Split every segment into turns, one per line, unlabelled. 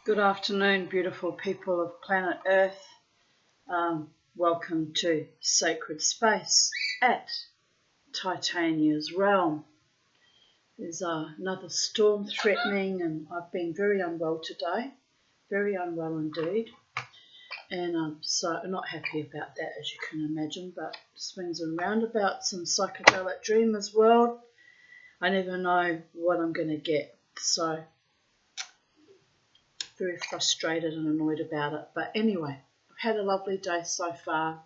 Good afternoon, beautiful people of planet Earth. Welcome to Sacred Space at Titania's Realm. There's another storm threatening, and I've been very unwell today, very unwell indeed. And I'm not happy about that, as you can imagine, but swings and roundabouts in psychedelic dreamers world. I never know what I'm going to get, so very frustrated and annoyed about it. But anyway, I've had a lovely day so far.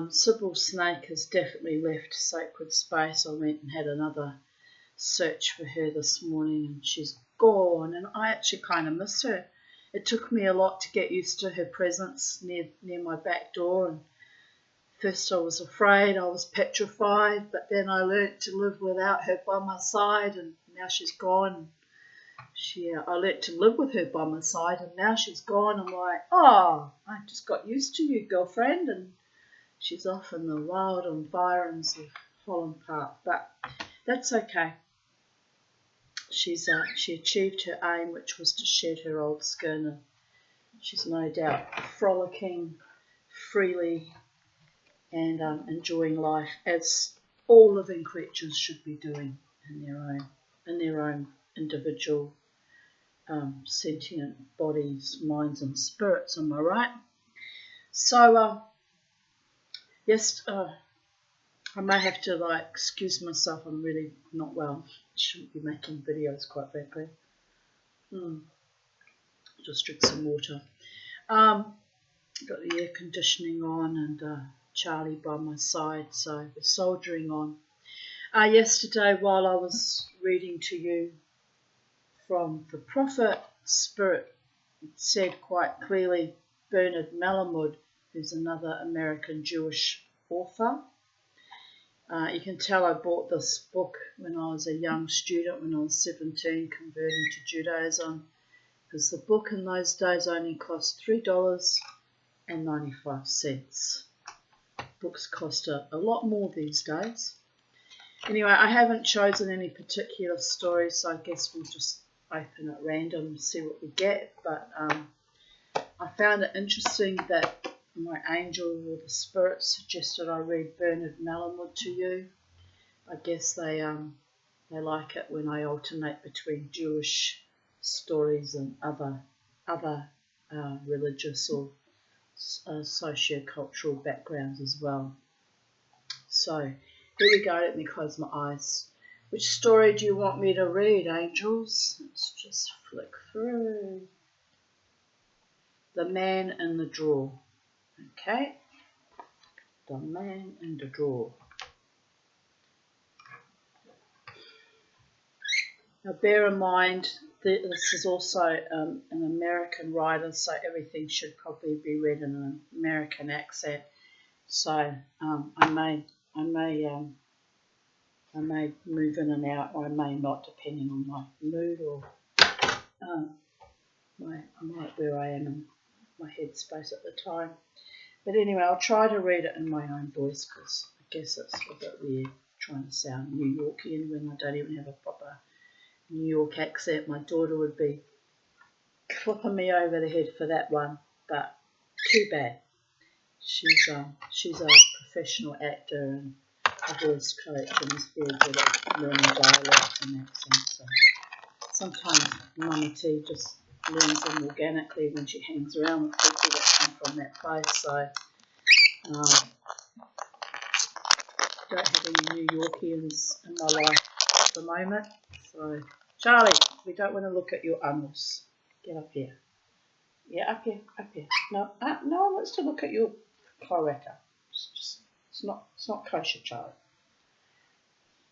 Sybil Snake has definitely left Sacred Space. I went and had another search for her this morning and she's gone, and I actually kind of miss her. It took me a lot to get used to her presence near my back door, and first I was afraid, I was petrified, but then I learnt to live without her by my side, and now she's gone. I learnt to live with her by my side, and now she's gone. I'm like, oh, I just got used to you, girlfriend, and she's off in the wild environs of Holland Park, but that's okay. She achieved her aim, which was to shed her old skin, and she's no doubt frolicking freely and enjoying life as all living creatures should be doing in their own individual sentient bodies, minds and spirits. Am I right? So yes, I may have to excuse myself. I'm really not well. Shouldn't be making videos, quite frankly. Just drink some water. Got the air conditioning on and Charlie by my side, so we're soldiering on. Yesterday, while I was reading to you from the Prophet, Spirit said quite clearly, Bernard Malamud, who's another American Jewish author. You can tell I bought this book when I was a young student, when I was 17, converting to Judaism, because the book in those days only cost $3.95. Books cost a lot more these days. Anyway, I haven't chosen any particular story, so I guess we'll just open at random and see what we get. But I found it interesting that my angel or the spirit suggested I read Bernard Malamud to you. I guess they like it when I alternate between Jewish stories and other religious or socio-cultural backgrounds as well. So here we go. Let me close my eyes. Which story do you want me to read, angels? Let's just flick through. The Man in the Drawer. Okay. The Man in the Drawer. Now bear in mind that this is also an American writer, so everything should probably be read in an American accent. So I may move in and out, or I may not, depending on my mood or where I am in my headspace at the time. But anyway, I'll try to read it in my own voice, because I guess it's a bit weird trying to sound New Yorkian when I don't even have a proper New York accent. My daughter would be clipping me over the head for that one, but too bad. She's a professional actor and a voice coach, and is very good at learning dialect and accents. So sometimes Mummy T just learns them organically when she hangs around with people that come from that place. So don't have any New Yorkians in my life at the moment. So Charlie, we don't want to look at your animals. Get up here. Yeah, up here. No, no one wants to look at your cloaca. It's not kosher, Charlie.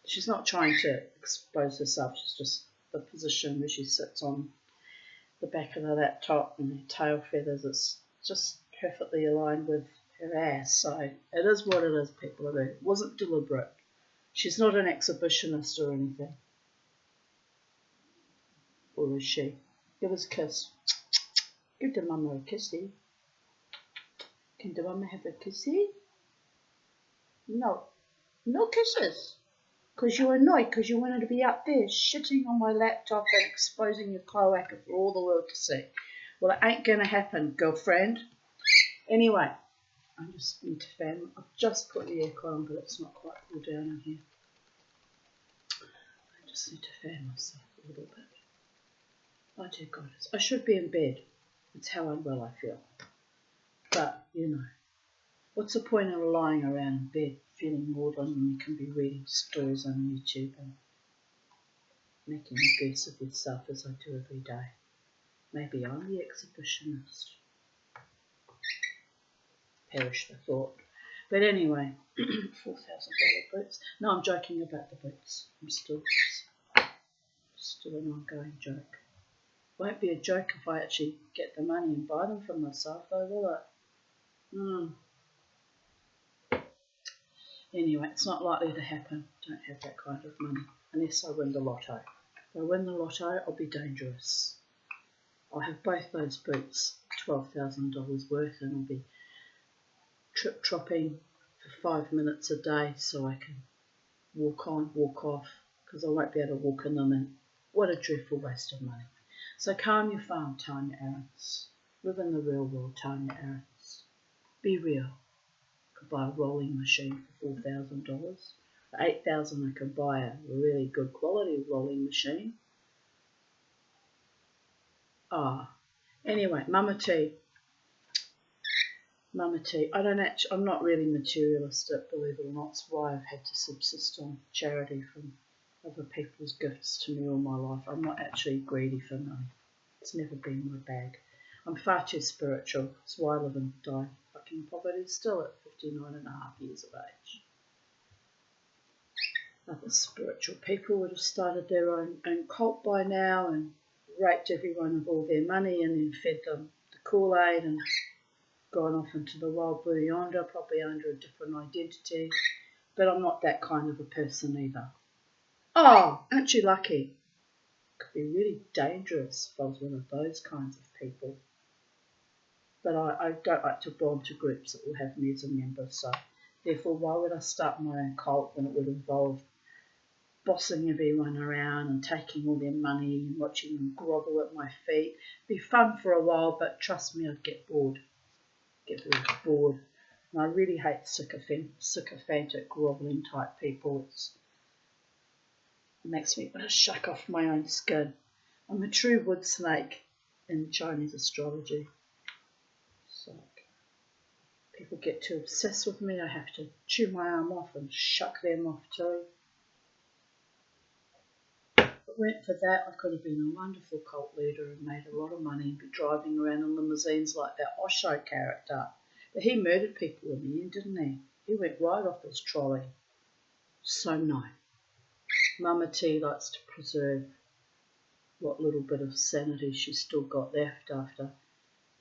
She's not trying to expose herself. She's just the position where she sits on the back of the laptop, and her tail feathers. It's just perfectly aligned with her ass. So it is what it is, people. It wasn't deliberate. She's not an exhibitionist or anything. Or is she? Give us a kiss. Give the mama a kissy. Can the mama have a kissy? No. No kisses. Because you're annoyed because you wanted to be up there shitting on my laptop and exposing your cloaca for all the world to see. Well, it ain't going to happen, girlfriend. Anyway, I just need to fan. I've just put the aircon on, but it's not quite cool down in here. I just need to fan myself a little bit. Oh dear God, I should be in bed. It's how unwell I feel. But, you know, what's the point of lying around in bed feeling maudlin when you can be reading stories on YouTube and making a goose of yourself as I do every day? Maybe I'm the exhibitionist. Perish the thought. But anyway, $4,000 boots. No, I'm joking about the boots. I'm still an ongoing joke. Won't be a joke if I actually get the money and buy them for myself, though, will it? Anyway, it's not likely to happen. Don't have that kind of money unless I win the lotto. If I win the lotto, I'll be dangerous. I'll have both those boots, $12,000 worth, and I'll be trip-tropping for 5 minutes a day so I can walk on, walk off, because I won't be able to walk in them, and what a dreadful waste of money. So calm your farm, time your errands. Live in the real world, time your errands. Be real. I could buy a rolling machine for $4,000. For $8,000 I could buy a really good quality rolling machine. Anyway, Mama T. I'm not really materialistic, believe it or not. It's why I've had to subsist on charity from other people's gifts to me all my life. I'm not actually greedy for money. It's never been my bag. I'm far too spiritual. That's why I live and die fucking poverty still at 59 and a half years of age. Other spiritual people would have started their own cult by now and raped everyone of all their money and then fed them the Kool-Aid and gone off into the wild blue yonder, probably under a different identity. But I'm not that kind of a person either. Oh, aren't you lucky? Could be really dangerous if I was one of those kinds of people. But I don't like to belong to groups that will have me as a member, so therefore why would I start my own cult when it would involve bossing everyone around and taking all their money and watching them grovel at my feet? It'd be fun for a while, but trust me, I'd get bored. Get really bored. And I really hate sycophantic groveling type people. It makes me want to shuck off my own skin. I'm a true wood snake in Chinese astrology. So people get too obsessed with me, I have to chew my arm off and shuck them off too. If it weren't for that, I could have been a wonderful cult leader and made a lot of money and be driving around in limousines like that Osho character. But he murdered people in the end, didn't he? He went right off his trolley. So no. Mama T likes to preserve what little bit of sanity she's still got left after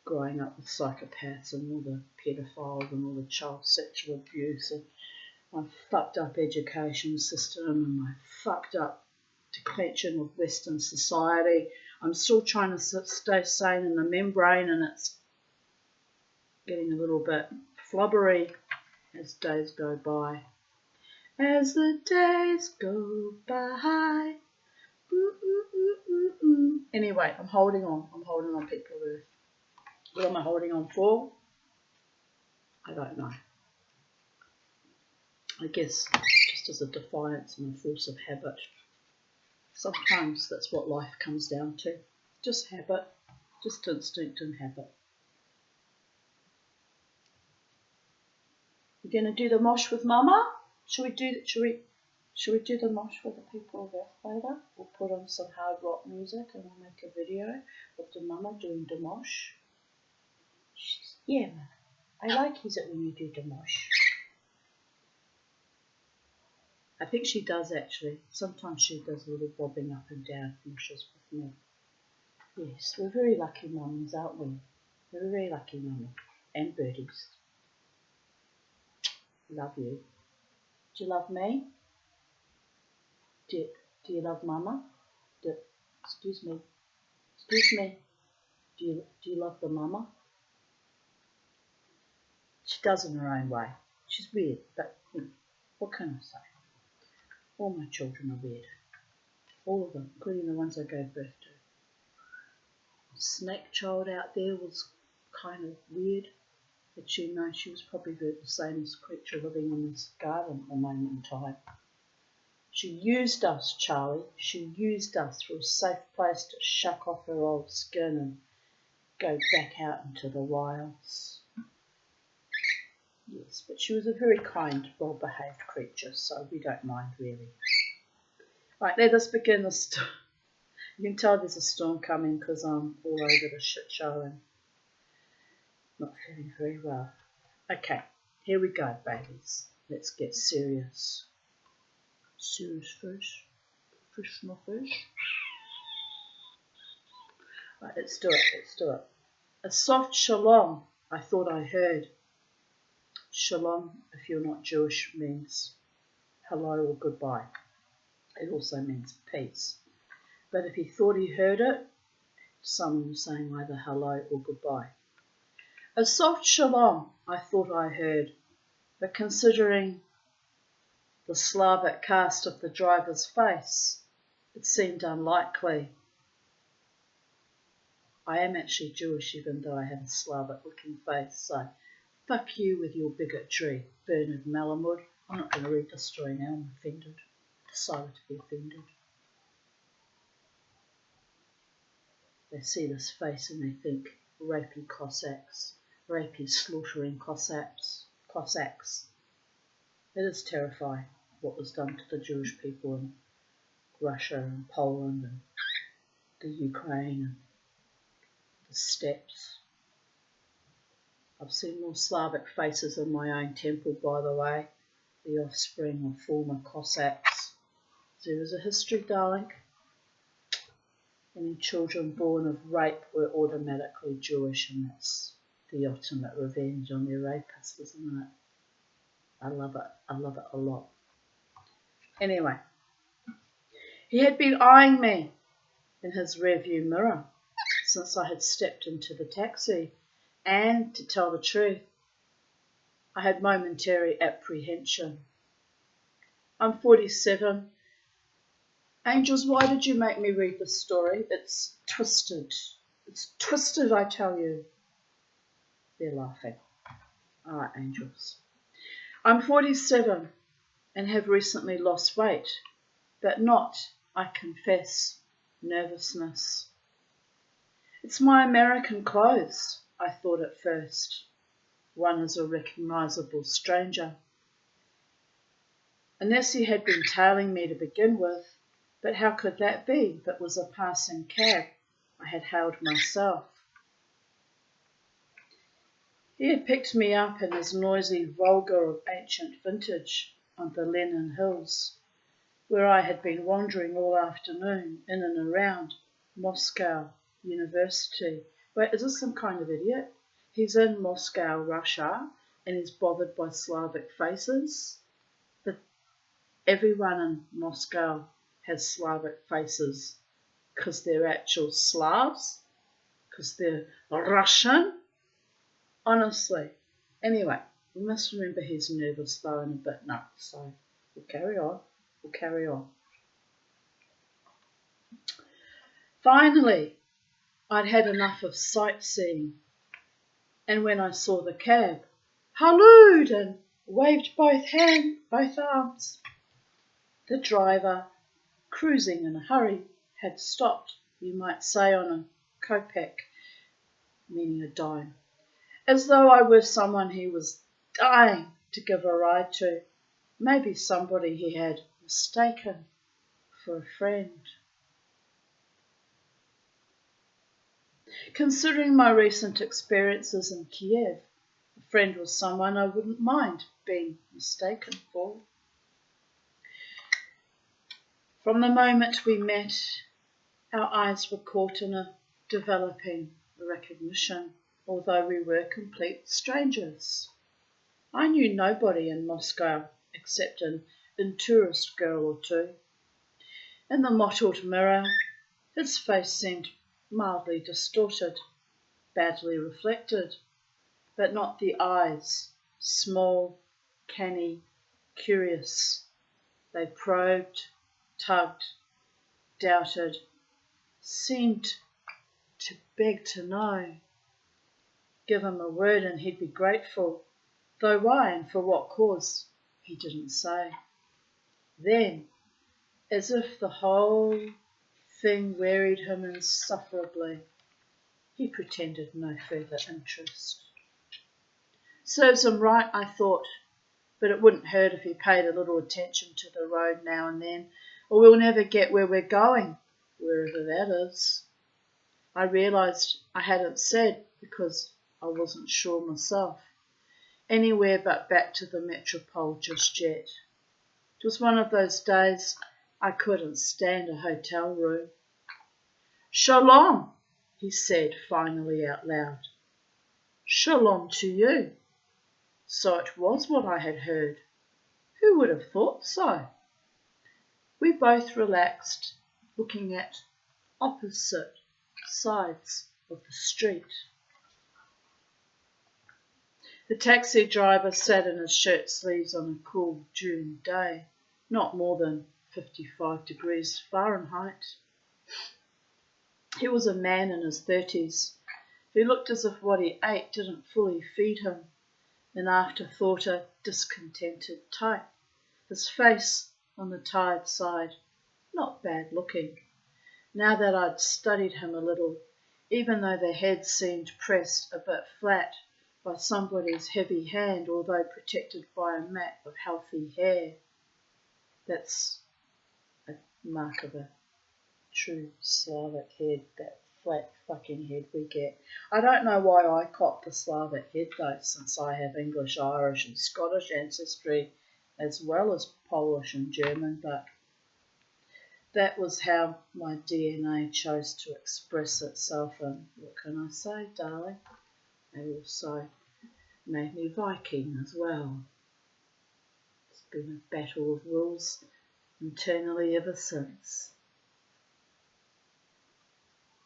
growing up with psychopaths and all the pedophiles and all the child sexual abuse and my fucked up education system and my fucked up declension of Western society. I'm still trying to stay sane in the membrane, and it's getting a little bit flubbery as days go by. As the days go by. Anyway, I'm holding on. I'm holding on, people. What am I holding on for? I don't know. I guess just as a defiance and a force of habit. Sometimes that's what life comes down to. Just habit. Just instinct and habit. We're going to do the mosh with Mama? Should we do the mosh for the people of Earth later? We'll put on some hard rock music and we'll make a video of the Mama doing the mosh. Yeah, man. I like it when you do the mosh. I think she does actually. Sometimes she does a little bobbing up and down moshes with me. Yes, we're very lucky mummies, aren't we? We're very lucky mummy. And birdies. Love you. Do you love me? Do you love Mama? Excuse me. Do you love the Mama? She does in her own way. She's weird, but what can I say? All my children are weird. All of them, including the ones I gave birth to. Snake child out there was kind of weird. But you know, she was probably the same creature living in this garden at the moment in time. She used us, Charlie. She used us for a safe place to shuck off her old skin and go back out into the wilds. Yes, but she was a very kind, well-behaved creature, so we don't mind really. Right, let us begin the story. You can tell there's a storm coming because I'm all over the shit show and not feeling very well. Okay, here we go, babies. Let's get serious. Serious first. Professional first. Right, let's do it. A soft shalom, I thought I heard. Shalom, if you're not Jewish, means hello or goodbye. It also means peace. But if he thought he heard it, someone was saying either hello or goodbye. A soft shalom, I thought I heard, but considering the Slavic cast of the driver's face, it seemed unlikely. I am actually Jewish, even though I have a Slavic-looking face, so fuck you with your bigotry, Bernard Malamud. I'm not going to read the story now, I'm offended. Decided to be offended. They see this face and they think, rapey Cossacks, rapey slaughtering Cossacks. It is terrifying what was done to the Jewish people in Russia and Poland and the Ukraine and the steppes. I've seen more Slavic faces in my own temple, by the way, the offspring of former Cossacks. There is a history, darling. Any children born of rape were automatically Jewish, and that's the ultimate revenge on their rapists, isn't it? I love it a lot. Anyway, he had been eyeing me in his rearview mirror since I had stepped into the taxi, and to tell the truth, I had momentary apprehension. I'm 47. Angels, why did you make me read this story? It's twisted. It's twisted, I tell you. They're laughing. All right, angels. I'm 47 and have recently lost weight, but not, I confess, nervousness. It's my American clothes, I thought at first. One is a recognisable stranger. Unless he had been tailing me to begin with, but how could that be if it was a passing cab I had hailed myself? He had picked me up in his noisy Volga of ancient vintage on the Lenin Hills, where I had been wandering all afternoon in and around Moscow University. Wait, is this some kind of idiot? He's in Moscow, Russia, and he's bothered by Slavic faces? But everyone in Moscow has Slavic faces because they're actual Slavs, because they're Russian. Honestly. Anyway, we must remember he's nervous though and a bit nuts, so we'll carry on. Finally, I'd had enough of sightseeing, and when I saw the cab, hallooed and waved both arms. The driver, cruising in a hurry, had stopped, you might say, on a kopeck, meaning a dime, as though I were someone he was dying to give a ride to, maybe somebody he had mistaken for a friend. Considering my recent experiences in Kiev, a friend was someone I wouldn't mind being mistaken for. From the moment we met, our eyes were caught in a developing recognition, although we were complete strangers. I knew nobody in Moscow except an tourist girl or two. In the mottled mirror, his face seemed mildly distorted, badly reflected, but not the eyes, small, canny, curious. They probed, tugged, doubted, seemed to beg to know. Give him a word and he'd be grateful, though why and for what cause he didn't say. Then, as if the whole thing wearied him insufferably, he pretended no further interest. Serves him right, I thought, but it wouldn't hurt if he paid a little attention to the road now and then, or we'll never get where we're going, wherever that is. I realised I hadn't said, because I wasn't sure myself, anywhere but back to the metropole just yet. It was one of those days I couldn't stand a hotel room. Shalom, he said finally out loud. Shalom to you. So it was what I had heard. Who would have thought so? We both relaxed, looking at opposite sides of the street. The taxi driver sat in his shirt sleeves on a cool June day, not more than 55 degrees Fahrenheit. He was a man in his 30s who looked as if what he ate didn't fully feed him, an afterthought, a discontented type, his face on the tired side, not bad looking. Now that I'd studied him a little, even though the head seemed pressed a bit flat by somebody's heavy hand, although protected by a mat of healthy hair. That's a mark of a true Slavic head, that flat fucking head we get. I don't know why I cop the Slavic head though, since I have English, Irish and Scottish ancestry as well as Polish and German, but that was how my DNA chose to express itself, and what can I say, darling? It also made me Viking as well. It's been a battle of wills internally ever since.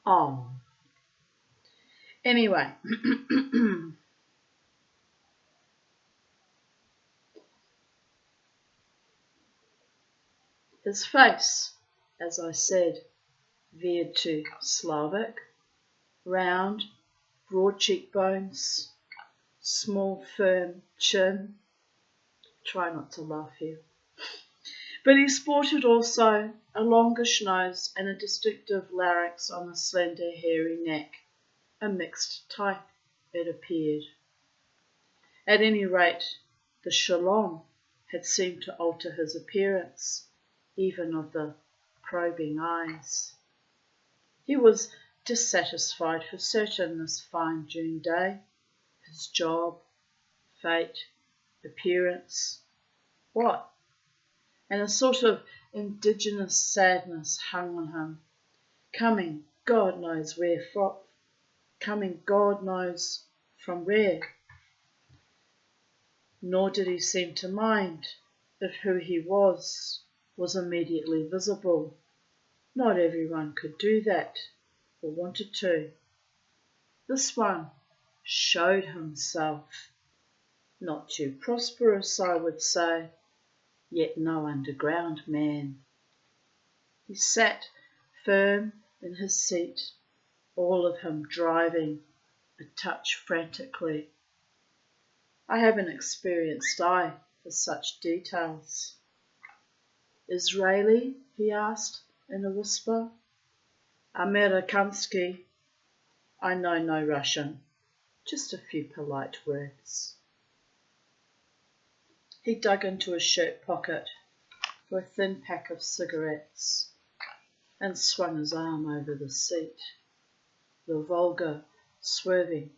Oh. Anyway. His face, as I said, veered to Slavic, round, broad cheekbones, small, firm chin. Try not to laugh here. But he sported also a longish nose and a distinctive larynx on a slender, hairy neck, a mixed type, it appeared. At any rate, the shalom had seemed to alter his appearance, even of the probing eyes. He was dissatisfied for certain this fine June day. His job, fate, appearance, what? And a sort of indigenous sadness hung on him, coming God knows where from, coming God knows from where. Nor did he seem to mind if who he was immediately visible. Not everyone could do that, or wanted to. This one showed himself. Not too prosperous, I would say, yet no underground man. He sat firm in his seat, all of him driving, a touch frantically. I have an experienced eye for such details. Israeli? He asked in a whisper. Amerikansky. I know no Russian, just a few polite words. He dug into his shirt pocket for a thin pack of cigarettes and swung his arm over the seat, the Volga swerving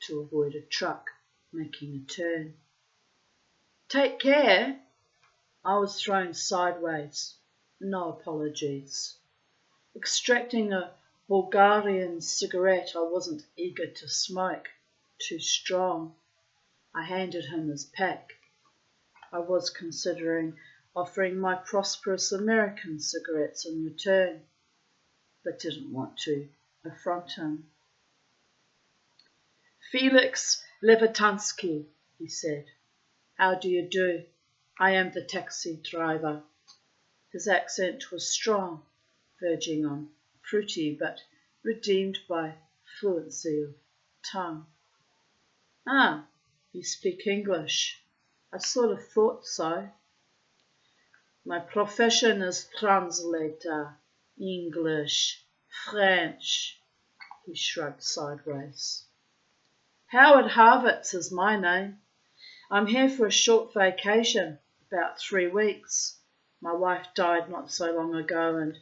to avoid a truck making a turn. Take care! I was thrown sideways, no apologies. Extracting a Bulgarian cigarette I wasn't eager to smoke, too strong, I handed him his pack. I was considering offering my prosperous American cigarettes in return, but didn't want to affront him. Felix Levitansky, he said. How do you do? I am the taxi driver. His accent was strong, verging on fruity, but redeemed by fluency of tongue. Ah, you speak English. I sort of thought so. My profession is translator. English, French. He shrugged sideways. Howard Harvitz is my name. I'm here for a short vacation, about 3 weeks. My wife died not so long ago and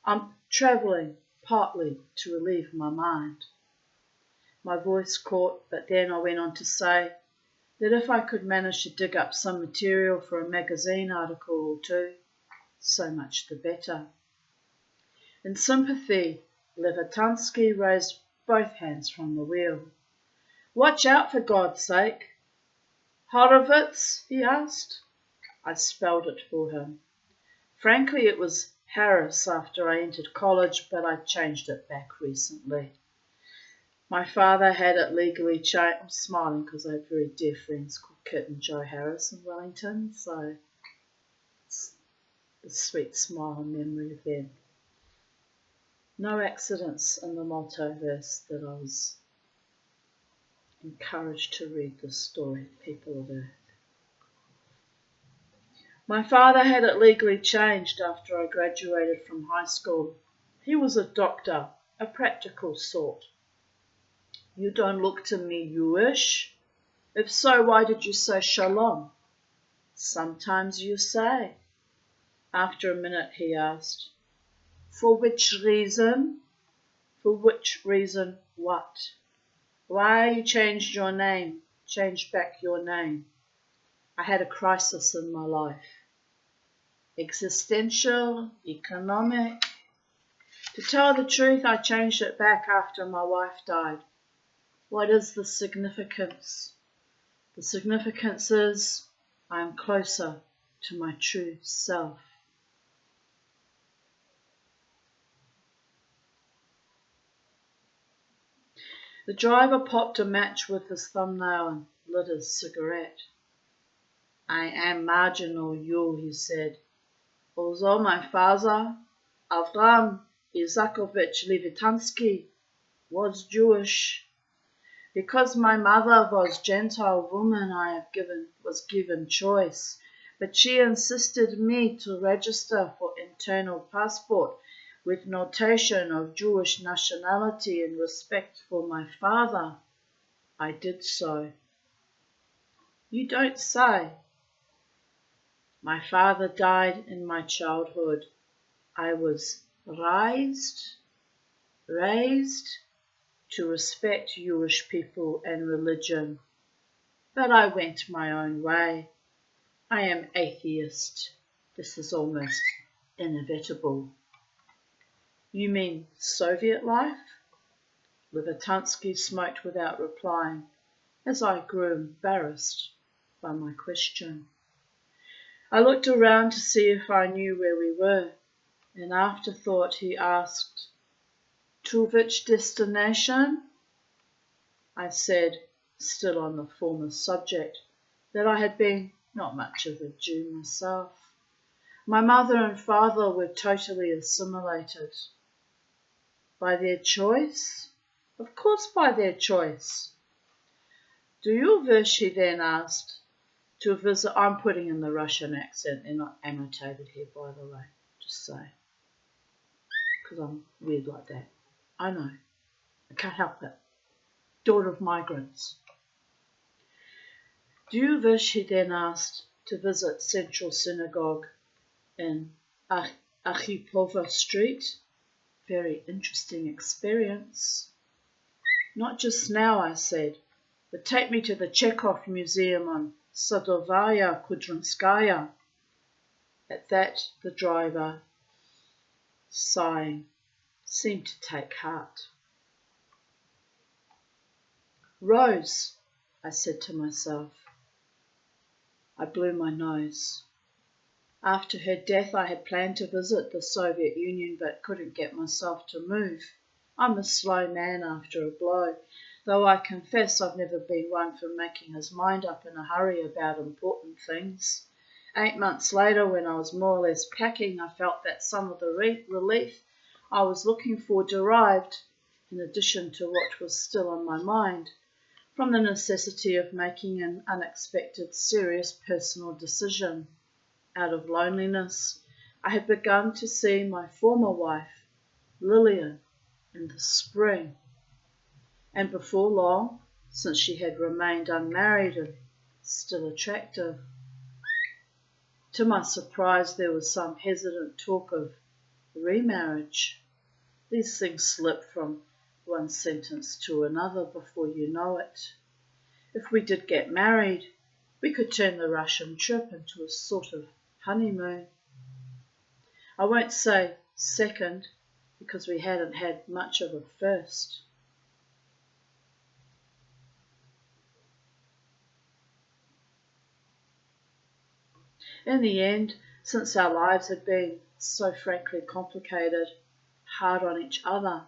I'm travelling partly to relieve my mind. My voice caught, but then I went on to say that if I could manage to dig up some material for a magazine article or two, so much the better. In sympathy, Levitansky raised both hands from the wheel. Watch out, for God's sake. Horowitz, he asked. I spelled it for him. Frankly, it was Harris after I entered college, but I changed it back recently. My father had it legally changed. I'm smiling because I have very dear friends called Kit and Joe Harris in Wellington, so it's a sweet smile and memory of them. No accidents in the motto verse that I was encouraged to read this story, People of Earth. My father had it legally changed after I graduated from high school. He was a doctor, a practical sort. You don't look to me Jewish. If so, why did you say shalom? Sometimes you say. After a minute he asked, for which reason? For which reason what? Why you changed your name, changed back your name? I had a crisis in my life. Existential, economic. To tell the truth, I changed it back after my wife died. What is the significance? The significance is I am closer to my true self. The driver popped a match with his thumbnail and lit his cigarette. I am marginal, Yule, he said. Although my father, Avram Isakovich Levitansky, was Jewish. Because my mother was Gentile woman, was given choice, but she insisted me to register for internal passport with notation of Jewish nationality in respect for my father. I did so. You don't say. My father died in my childhood. I was raised to respect Jewish people and religion, but I went my own way. I am atheist. This is almost inevitable. You mean Soviet life? Levitansky smoked without replying, as I grew embarrassed by my question. I looked around to see if I knew where we were. In afterthought he asked, to which destination? I said, still on the former subject, that I had been not much of a Jew myself. My mother and father were totally assimilated. By their choice? Of course by their choice. Do you wish, he then asked, to visit? I'm putting in the Russian accent. They're not annotated here, by the way, just say. Because I'm weird like that. I know. I can't help it. Daughter of migrants. Do you wish, he then asked, to visit Central Synagogue in Archipova Street? Very interesting experience. Not just now, I said, but take me to the Chekhov Museum on Sadovaya Kudrinskaya. At that, the driver, sighing, seemed to take heart. Rose, I said to myself. I blew my nose. After her death, I had planned to visit the Soviet Union, but couldn't get myself to move. I'm a slow man after a blow, though I confess I've never been one for making his mind up in a hurry about important things. 8 months later, when I was more or less packing, I felt that some of the relief I was looking for derived, in addition to what was still on my mind, from the necessity of making an unexpected, serious personal decision. Out of loneliness, I had begun to see my former wife, Lillian, in the spring, and before long, since she had remained unmarried and still attractive. To my surprise, there was some hesitant talk of remarriage. These things slip from one sentence to another before you know it. If we did get married, we could turn the Russian trip into a sort of honeymoon. I won't say second, because we hadn't had much of a first. In the end, since our lives had been so frankly complicated, hard on each other,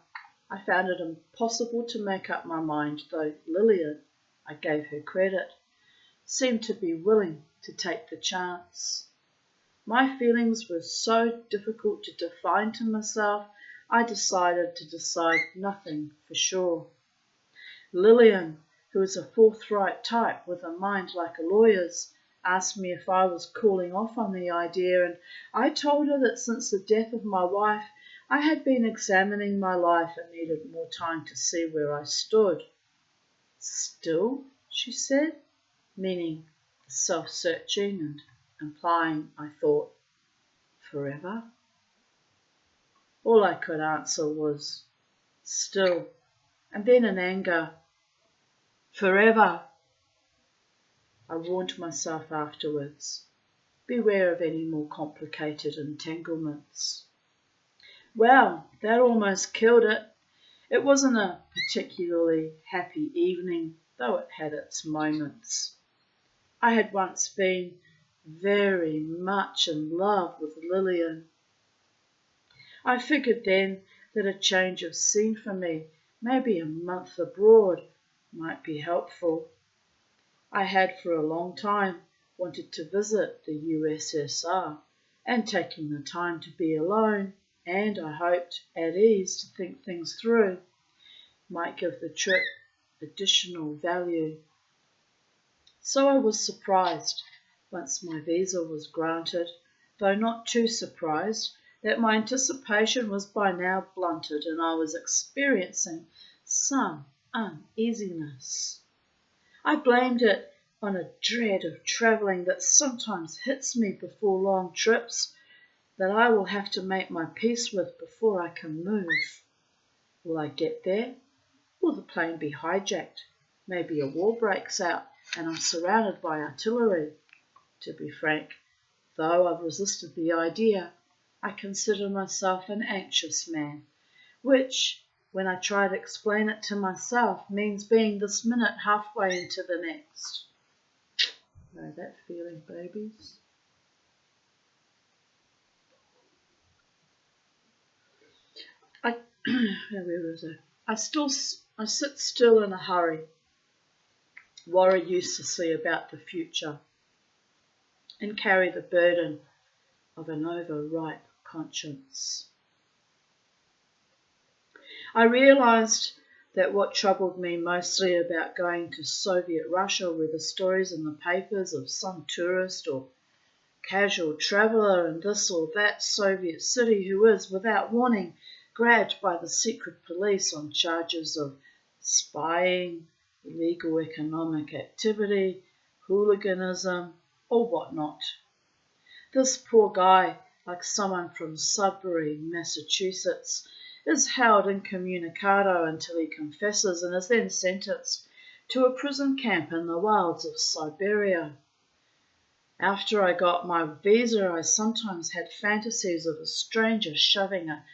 I found it impossible to make up my mind, though Lillian, I gave her credit, seemed to be willing to take the chance. My feelings were so difficult to define to myself, I decided to decide nothing for sure. Lillian, who is a forthright type with a mind like a lawyer's, asked me if I was cooling off on the idea, and I told her that since the death of my wife, I had been examining my life and needed more time to see where I stood. Still, she said, meaning self-searching and implying, I thought, forever. All I could answer was, still, and then in anger, forever. I warned myself afterwards, beware of any more complicated entanglements. Well, that almost killed it. It wasn't a particularly happy evening, though it had its moments. I had once been very much in love with Lillian. I figured then that a change of scene for me, maybe a month abroad, might be helpful. I had for a long time wanted to visit the USSR, and taking the time to be alone and, I hoped, at ease to think things through, might give the trip additional value. So I was surprised, once my visa was granted, though not too surprised, that my anticipation was by now blunted and I was experiencing some uneasiness. I blamed it on a dread of travelling that sometimes hits me before long trips, that I will have to make my peace with before I can move. Will I get there? Will the plane be hijacked? Maybe a war breaks out and I'm surrounded by artillery. To be frank, though I've resisted the idea, I consider myself an anxious man, which, when I try to explain it to myself, means being this minute halfway into the next. Know that feeling, babies? Where is it? I sit still in a hurry, worry uselessly about the future, and carry the burden of an overripe conscience. I realised that what troubled me mostly about going to Soviet Russia were the stories in the papers of some tourist or casual traveller in this or that Soviet city who is, without warning, grabbed by the secret police on charges of spying, illegal economic activity, hooliganism, or whatnot. This poor guy, like someone from Sudbury, Massachusetts, is held incommunicado until he confesses and is then sentenced to a prison camp in the wilds of Siberia. After I got my visa, I sometimes had fantasies of a stranger shoving a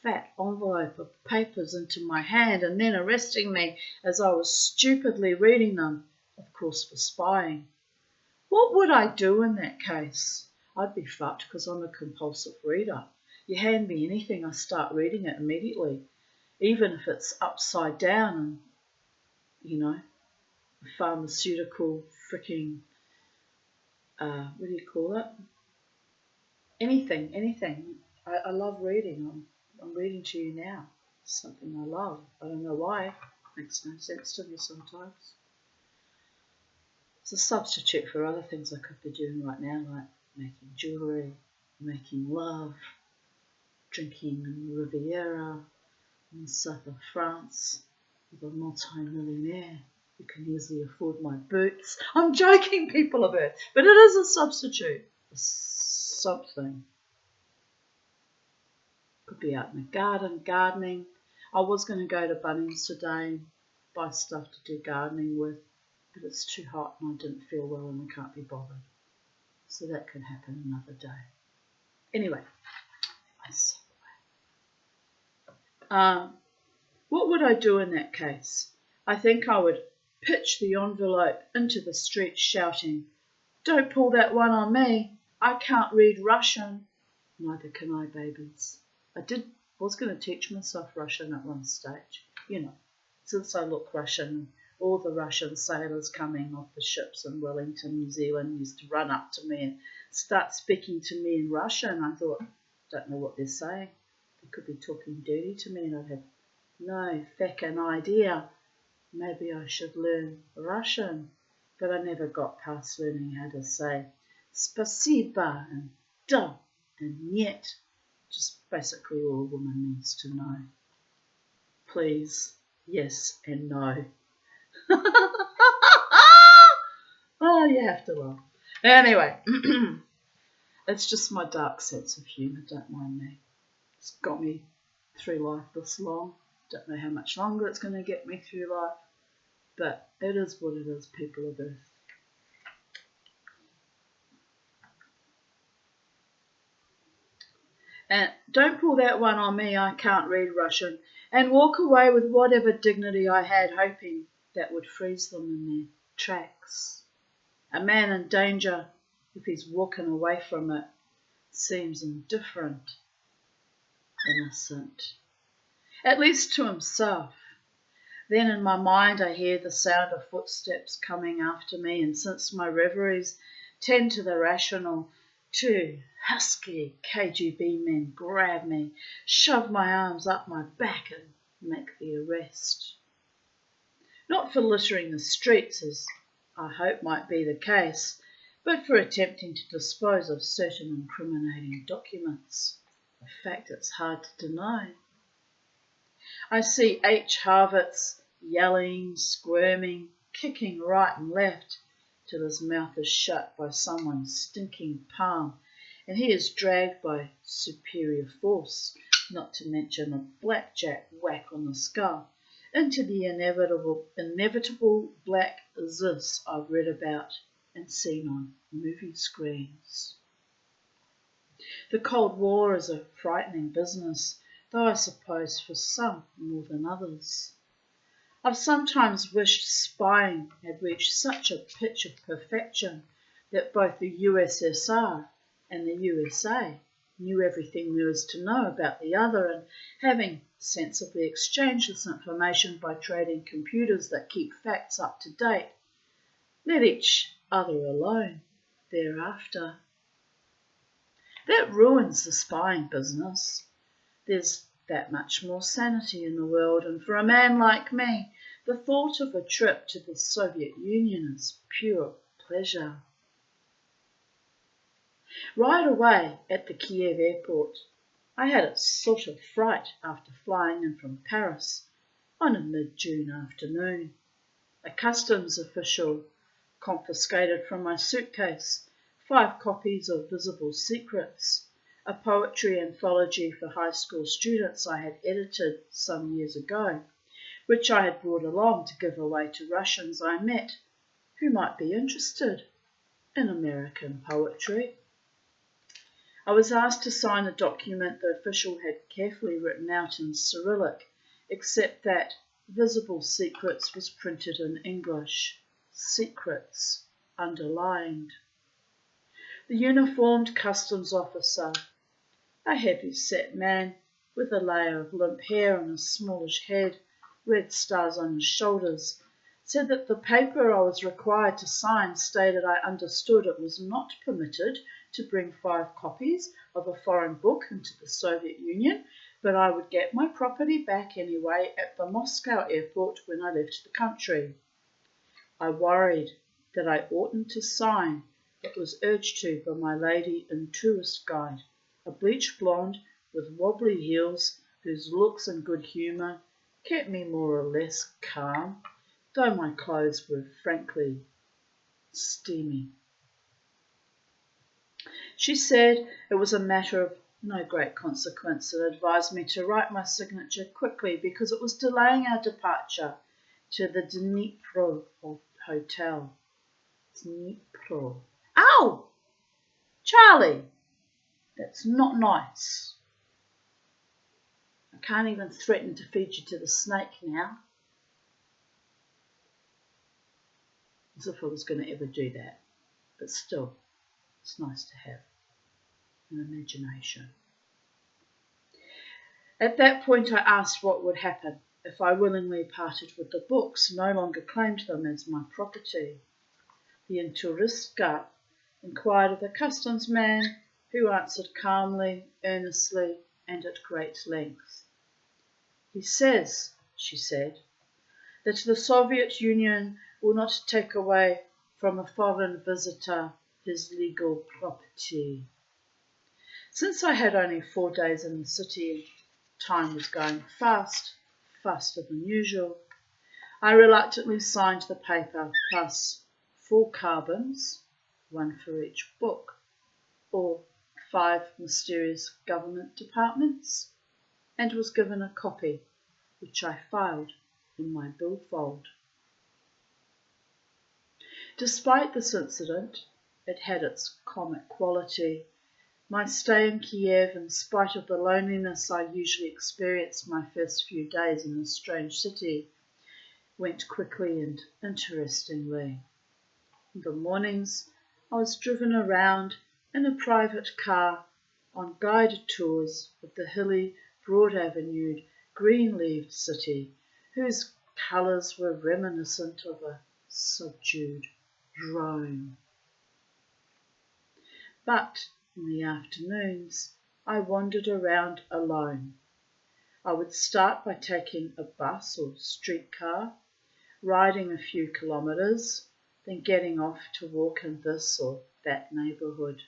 fat envelope of papers into my hand and then arresting me as I was stupidly reading them, of course for spying. What would I do in that case? I'd be fucked because I'm a compulsive reader. You hand me anything, I start reading it immediately, even if it's upside down and, a pharmaceutical freaking what do you call it? Anything. I love reading. I'm reading to you now. It's something I love. I don't know why. It makes no sense to me sometimes. It's a substitute for other things I could be doing right now, like making jewellery, making love, drinking in the Riviera in the south of France with a multi-millionaire who can easily afford my boots. I'm joking, people of Earth, but it is a substitute for something. Could be out in the garden, gardening. I was going to go to Bunnings today and buy stuff to do gardening with, but it's too hot and I didn't feel well and I can't be bothered. So that could happen another day. Anyway, I segue. What would I do in that case? I think I would pitch the envelope into the street shouting, "Don't pull that one on me. I can't read Russian." Neither can I, babies. Was going to teach myself Russian at one stage. You know, since I look Russian, all the Russian sailors coming off the ships in Wellington, New Zealand, used to run up to me and start speaking to me in Russian. I thought, don't know what they're saying. They could be talking dirty to me and I'd have no feckin' idea. Maybe I should learn Russian. But I never got past learning how to say spasiba and da and niet. Just basically all a woman needs to know. Please, yes and no. Oh, you have to laugh. Anyway, it's just my dark sense of humour, don't mind me. It's got me through life this long. Don't know how much longer it's going to get me through life, but it is what it is, people of Earth. And don't pull that one on me, I can't read Russian, and walk away with whatever dignity I had, hoping that would freeze them in their tracks. A man in danger, if he's walking away from it, seems indifferent, innocent, at least to himself. Then in my mind I hear the sound of footsteps coming after me, and since my reveries tend to the rational, two husky KGB men grab me, shove my arms up my back and make the arrest. Not for littering the streets, as I hope might be the case, but for attempting to dispose of certain incriminating documents, a fact it's hard to deny. I see H. Harvitz yelling, squirming, kicking right and left till his mouth is shut by someone's stinking palm, and he is dragged by superior force, not to mention a blackjack whack on the skull, into the inevitable black zis I've read about and seen on movie screens. The Cold War is a frightening business, though I suppose for some more than others. I've sometimes wished spying had reached such a pitch of perfection that both the USSR and the USA knew everything there is to know about the other, and having sensibly exchanged this information by trading computers that keep facts up to date, let each other alone thereafter. That ruins the spying business. There's that much more sanity in the world, and for a man like me, the thought of a trip to the Soviet Union is pure pleasure. Right away at the Kiev airport, I had a sort of fright after flying in from Paris on a mid-June afternoon. A customs official confiscated from my suitcase 5 copies of Visible Secrets, a poetry anthology for high school students I had edited some years ago, which I had brought along to give away to Russians I met who might be interested in American poetry. I was asked to sign a document the official had carefully written out in Cyrillic, except that Visible Secrets was printed in English, secrets underlined. The uniformed customs officer, a heavy-set man with a layer of limp hair on his smallish head, red stars on his shoulders, said that the paper I was required to sign stated I understood it was not permitted to bring 5 copies of a foreign book into the Soviet Union, but I would get my property back anyway at the Moscow airport when I left the country. I worried that I oughtn't to sign, but was urged to by my lady and tourist guide, a bleached blonde with wobbly heels whose looks and good humour kept me more or less calm, though my clothes were frankly steamy. She said it was a matter of no great consequence and advised me to write my signature quickly because it was delaying our departure to the Dnipro Hotel. Dnipro. Ow! Charlie! That's not nice. I can't even threaten to feed you to the snake now. As if I was going to ever do that. But still, it's nice to have an imagination. At that point I asked what would happen if I willingly parted with the books, no longer claimed them as my property. The Intouristka inquired of the customs man, who answered calmly, earnestly, and at great length. He says, she said, that the Soviet Union will not take away from a foreign visitor his legal property. Since I had only 4 days in the city, time was going fast, faster than usual, I reluctantly signed the paper plus 4 carbons, 1 for each book, or 5 mysterious government departments, and was given a copy, which I filed in my billfold. Despite this incident, it had its comic quality. My stay in Kiev, in spite of the loneliness I usually experienced my first few days in this strange city, went quickly and interestingly. In the mornings, I was driven around in a private car on guided tours of the hilly, broad-avenued, green-leaved city, whose colours were reminiscent of a subdued Rome. But in the afternoons, I wandered around alone. I would start by taking a bus or streetcar, riding a few kilometres, then getting off to walk in this or that neighbourhood.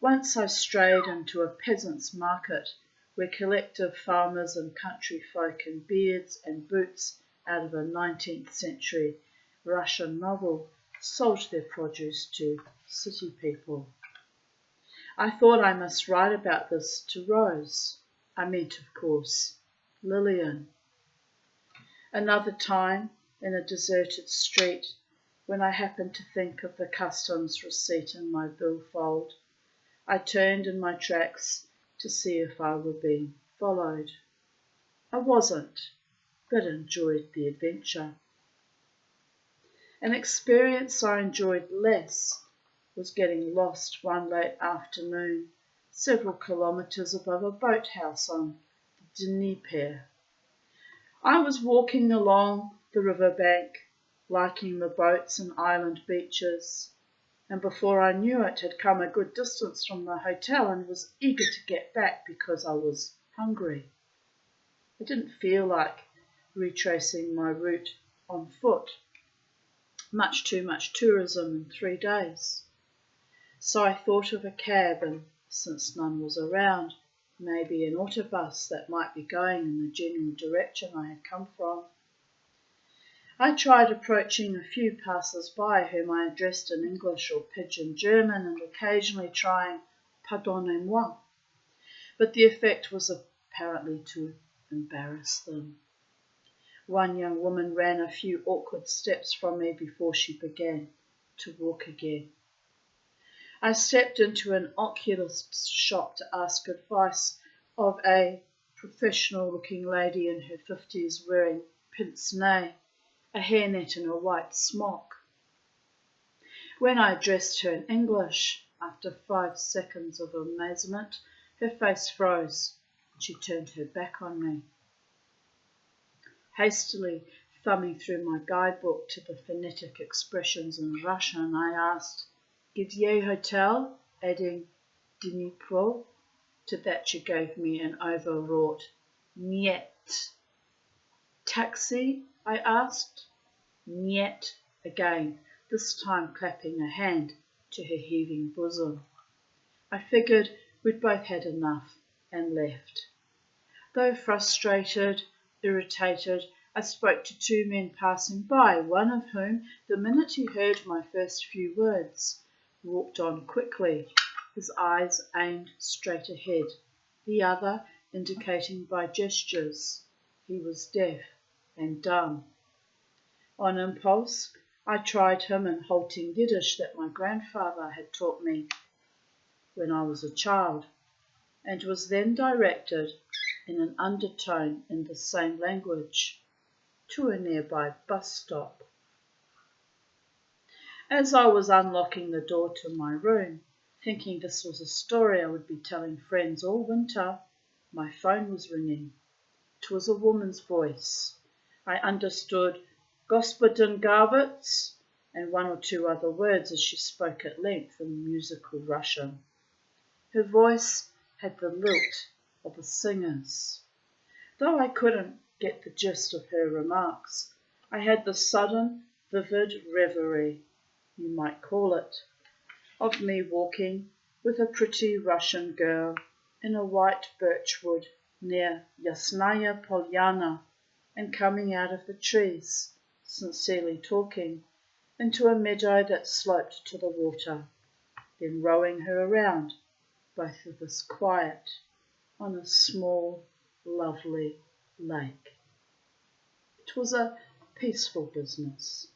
Once I strayed into a peasant's market where collective farmers and country folk in beards and boots out of a 19th century Russian novel sold their produce to city people. I thought I must write about this to Rose. I meant, of course, Lillian. Another time, in a deserted street, when I happened to think of the customs receipt in my billfold, I turned in my tracks to see if I were being followed. I wasn't, but enjoyed the adventure. An experience I enjoyed less was getting lost one late afternoon, several kilometres above a boathouse on the Dnieper. I was walking along the riverbank, liking the boats and island beaches, and before I knew it had come a good distance from the hotel and was eager to get back because I was hungry. I didn't feel like retracing my route on foot. Much too much tourism in 3 days. So I thought of a cab and, since none was around, maybe an autobus that might be going in the general direction I had come from. I tried approaching a few passers-by whom I addressed in English or pidgin German and occasionally trying pardonnez-moi, but the effect was apparently to embarrass them. One young woman ran a few awkward steps from me before she began to walk again. I stepped into an oculist's shop to ask advice of a professional-looking lady in her 50s wearing pince-nez, a hairnet and a white smock. When I addressed her in English, after 5 seconds of amazement, her face froze and she turned her back on me. Hastily Thumbing through my guidebook to the phonetic expressions in Russian, I asked, "Где hotel?" adding Dnipro. To that she gave me an overwrought "Niet." "Taxi?" I asked. "Niet" again, this time clapping a hand to her heaving bosom. I figured we'd both had enough and left. Though frustrated, irritated, I spoke to two men passing by, one of whom, the minute he heard my first few words, walked on quickly, his eyes aimed straight ahead, the other indicating by gestures he was deaf and dumb. On impulse, I tried him in halting Yiddish that my grandfather had taught me when I was a child, and was then directed in an undertone in the same language to a nearby bus stop. As I was unlocking the door to my room, thinking this was a story I would be telling friends all winter, my phone was ringing. It was a woman's voice. I understood Господин Garvitz and one or two other words as she spoke at length in musical Russian. Her voice had the lilt of a singer's. Though I couldn't get the gist of her remarks, I had the sudden, vivid reverie, you might call it, of me walking with a pretty Russian girl in a white birchwood near Yasnaya Polyana and coming out of the trees, sincerely talking, into a meadow that sloped to the water, then rowing her around both of us quiet on a small, lovely lake. It was a peaceful business.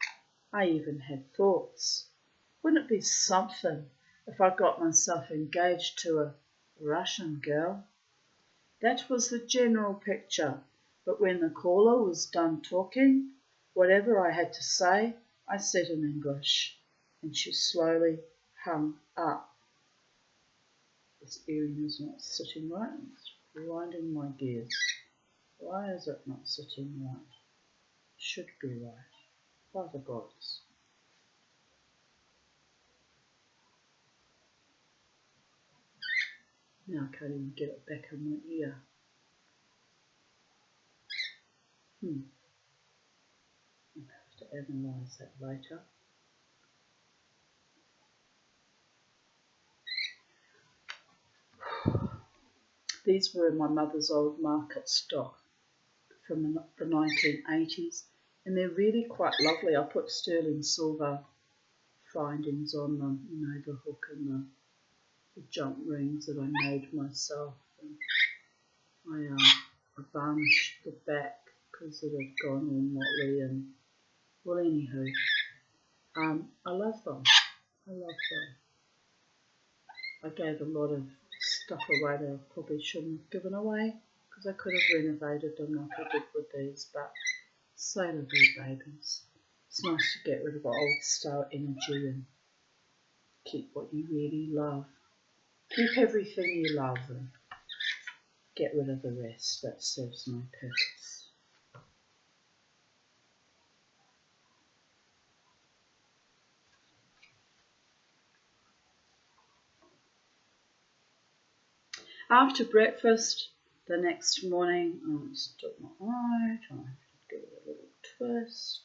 I even had thoughts. Wouldn't it be something if I got myself engaged to a Russian girl? That was the general picture, but when the caller was done talking, whatever I had to say, I said in English, and she slowly hung up. This earring is not sitting right. It's grinding my gears. Why is it not sitting right? It should be right. By the gods. Now I can't even get it back in my ear. I'll have to analyse that later. These were my mother's old market stock from the 1980s, and they're really quite lovely. I put sterling silver findings on them, you know, the hook and the jump rings that I made myself. And I varnished the back because it had gone all motley. And well, anywho, I love them. I love them. I gave a lot of stuff away that I probably shouldn't have given away because I could have renovated them like I did with these, but so do these babies. It's nice to get rid of the old style energy and keep what you really love. Keep everything you love and get rid of the rest. That serves my purpose. After breakfast the nest morning, I stood my eye, trying to give it a little twist.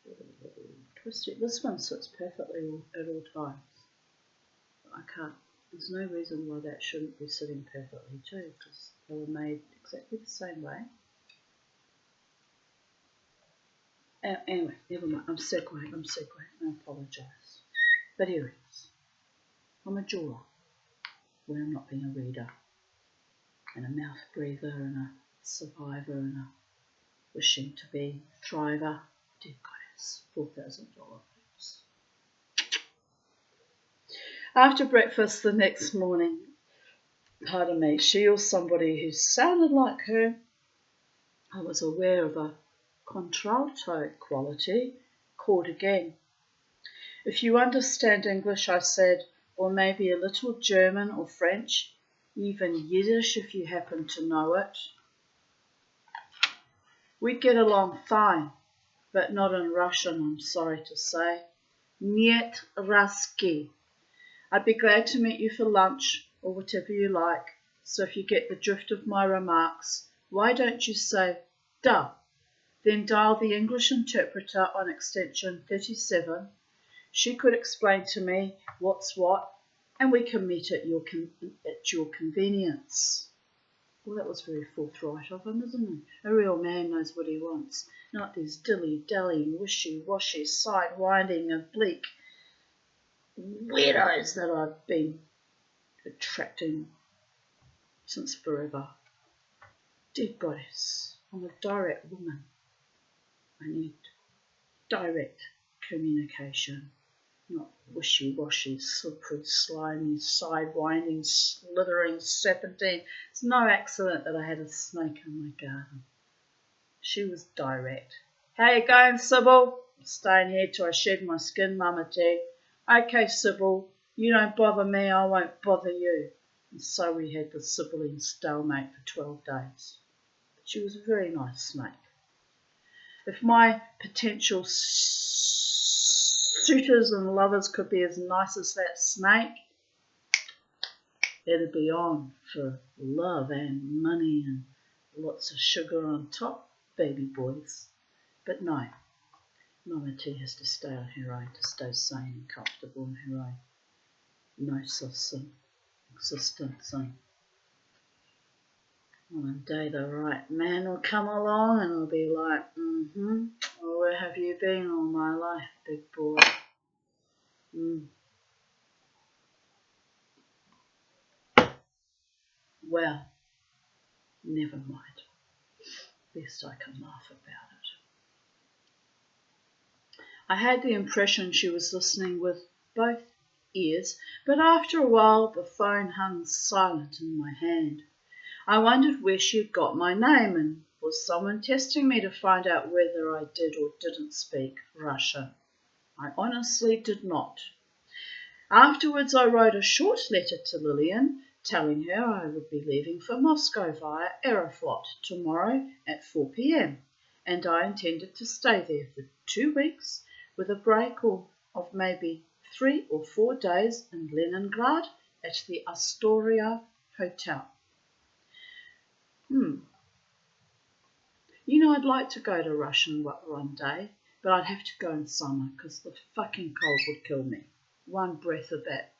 Give it a little twisty. This one sits perfectly at all times. I can't. There's no reason why that shouldn't be sitting perfectly too, because they were made exactly the same way. Anyway, never mind. I'm segueing. I apologise. But here it is. I'm a jawer when I'm not being a reader, and a mouth breather, and a survivor, and a wishing to be thriver. Dear goddess, $4,000 boots. After breakfast the next morning, pardon me, she or somebody who sounded like her, I was aware of a contralto quality, called again. If you understand English, I said, or maybe a little German or French, even Yiddish if you happen to know it. We'd get along fine, but not in Russian, I'm sorry to say. Niet raski. I'd be glad to meet you for lunch or whatever you like, so if you get the drift of my remarks, why don't you say da? Then dial the English interpreter on extension 37. She could explain to me what's what, and we can meet at your convenience. Well, that was very forthright of him, isn't it? A real man knows what he wants, not these dilly-dallying, wishy-washy, side-winding, oblique weirdos that I've been attracting since forever. Dear goddess, I'm a direct woman. I need direct communication, not wishy-washy, slippery, slimy, side-winding, slithering serpentine. It's no accident that I had a snake in my garden. She was direct. How you going, Sybil? I'm staying here till I shed my skin, Mama T. Okay, Sybil, you don't bother me, I won't bother you. And so we had the sibling stalemate for 12 days. But she was a very nice snake. If my potential suitors and lovers could be as nice as that snake, it'd be on for love and money and lots of sugar on top, baby boys. But no, Mama T has to stay on her own, to stay sane and comfortable on her own. Gnosis and existence, and one day the right man will come along and I'll be like, well, where have you been all my life, big boy? Well, never mind. Best I can laugh about it. I had the impression she was listening with both ears, but after a while the phone hung silent in my hand. I wondered where she had got my name, and was someone testing me to find out whether I did or didn't speak Russian? I honestly did not. Afterwards I wrote a short letter to Lillian, telling her I would be leaving for Moscow via Aeroflot tomorrow at 4 p.m, and I intended to stay there for 2 weeks with a break of maybe 3 or 4 days in Leningrad at the Astoria Hotel. You know, I'd like to go to Russia one day, but I'd have to go in summer because the fucking cold would kill me. One breath of that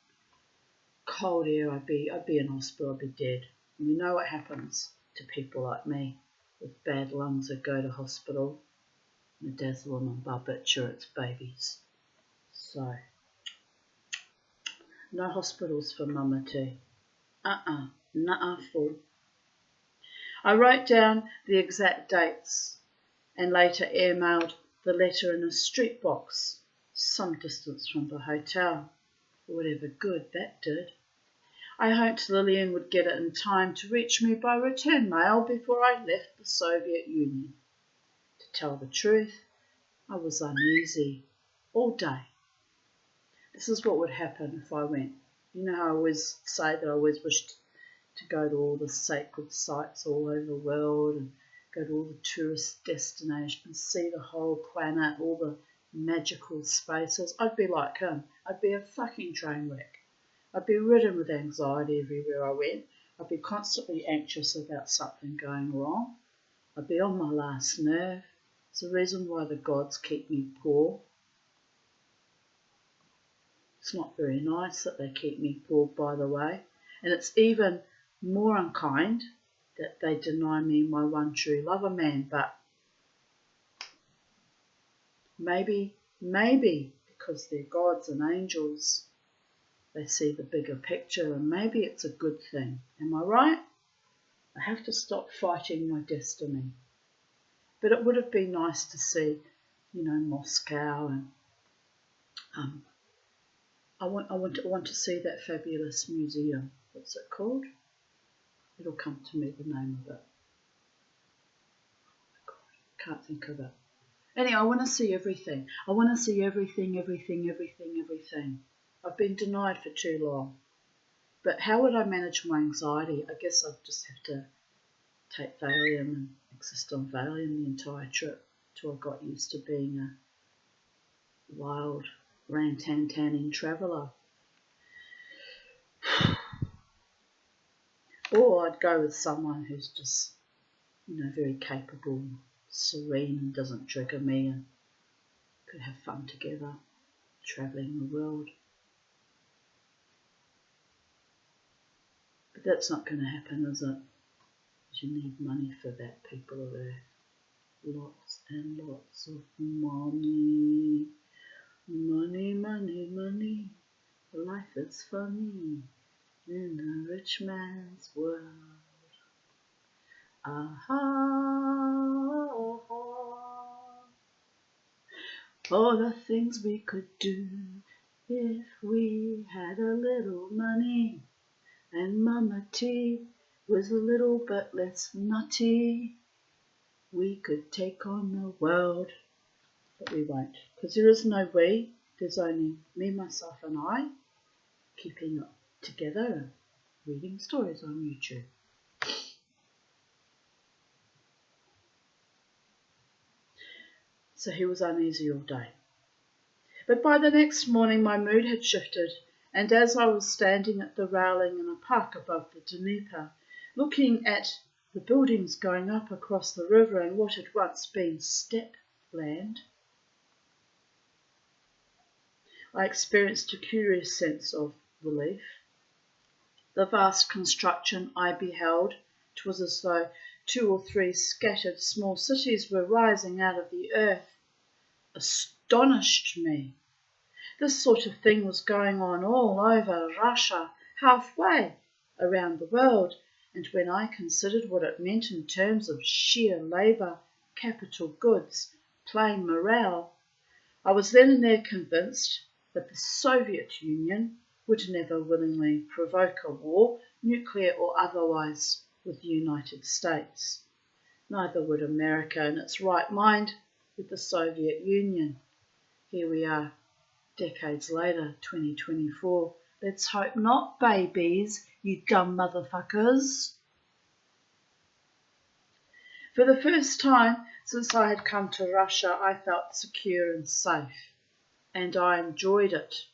cold air, I'd be in hospital, I'd be dead. And we know what happens to people like me with bad lungs that go to hospital. And they dazzle them and barbiturates babies. So, no hospitals for Mama T. Nuh-uh, fool. I wrote down the exact dates and later airmailed the letter in a street box some distance from the hotel. Whatever good that did. I hoped Lillian would get it in time to reach me by return mail before I left the Soviet Union. To tell the truth, I was uneasy all day. This is what would happen if I went. You know how I always say that I always wished to go to all the sacred sites all over the world and go to all the tourist destinations, see the whole planet, all the magical spaces. I'd be like him. I'd be a fucking train wreck. I'd be ridden with anxiety everywhere I went. I'd be constantly anxious about something going wrong. I'd be on my last nerve. It's the reason why the gods keep me poor. It's not very nice that they keep me poor, by the way. And it's even more unkind that they deny me my one true lover man, but maybe because they're gods and angels, they see the bigger picture, and maybe it's a good thing. Am I right? I have to stop fighting my destiny. But it would have been nice to see, Moscow, and I want to see that fabulous museum. What's it called? It'll come to me, the name of it. God, I can't think of it. Anyway, I want to see everything. I want to see everything. I've been denied for too long. But how would I manage my anxiety? I guess I'd just have to take Valium and exist on Valium the entire trip till I got used to being a wild rantantanning traveller. Or I'd go with someone who's just, very capable, serene, and doesn't trigger me, and could have fun together, travelling the world. But that's not going to happen, is it? Because you need money for that, people of Earth. Lots and lots of money. Money, money, money. Life is funny in a rich man's world. All the things we could do if we had a little money, and Mama T was a little bit less nutty. We could take on the world, but we won't, because there is no we. There's only me, myself and I, keeping it together and reading stories on YouTube. So he was uneasy all day. But by the next morning my mood had shifted, and as I was standing at the railing in a park above the Dnieper, looking at the buildings going up across the river and what had once been steppe land, I experienced a curious sense of relief. The vast construction I beheld, 'twas as though 2 or 3 scattered small cities were rising out of the earth, astonished me. This sort of thing was going on all over Russia, halfway around the world, and when I considered what it meant in terms of sheer labour, capital goods, plain morale, I was then and there convinced that the Soviet Union would never willingly provoke a war, nuclear or otherwise, with the United States. Neither would America in its right mind with the Soviet Union. Here we are, decades later, 2024. Let's hope not, babies, you dumb motherfuckers. For the first time since I had come to Russia, I felt secure and safe, and I enjoyed it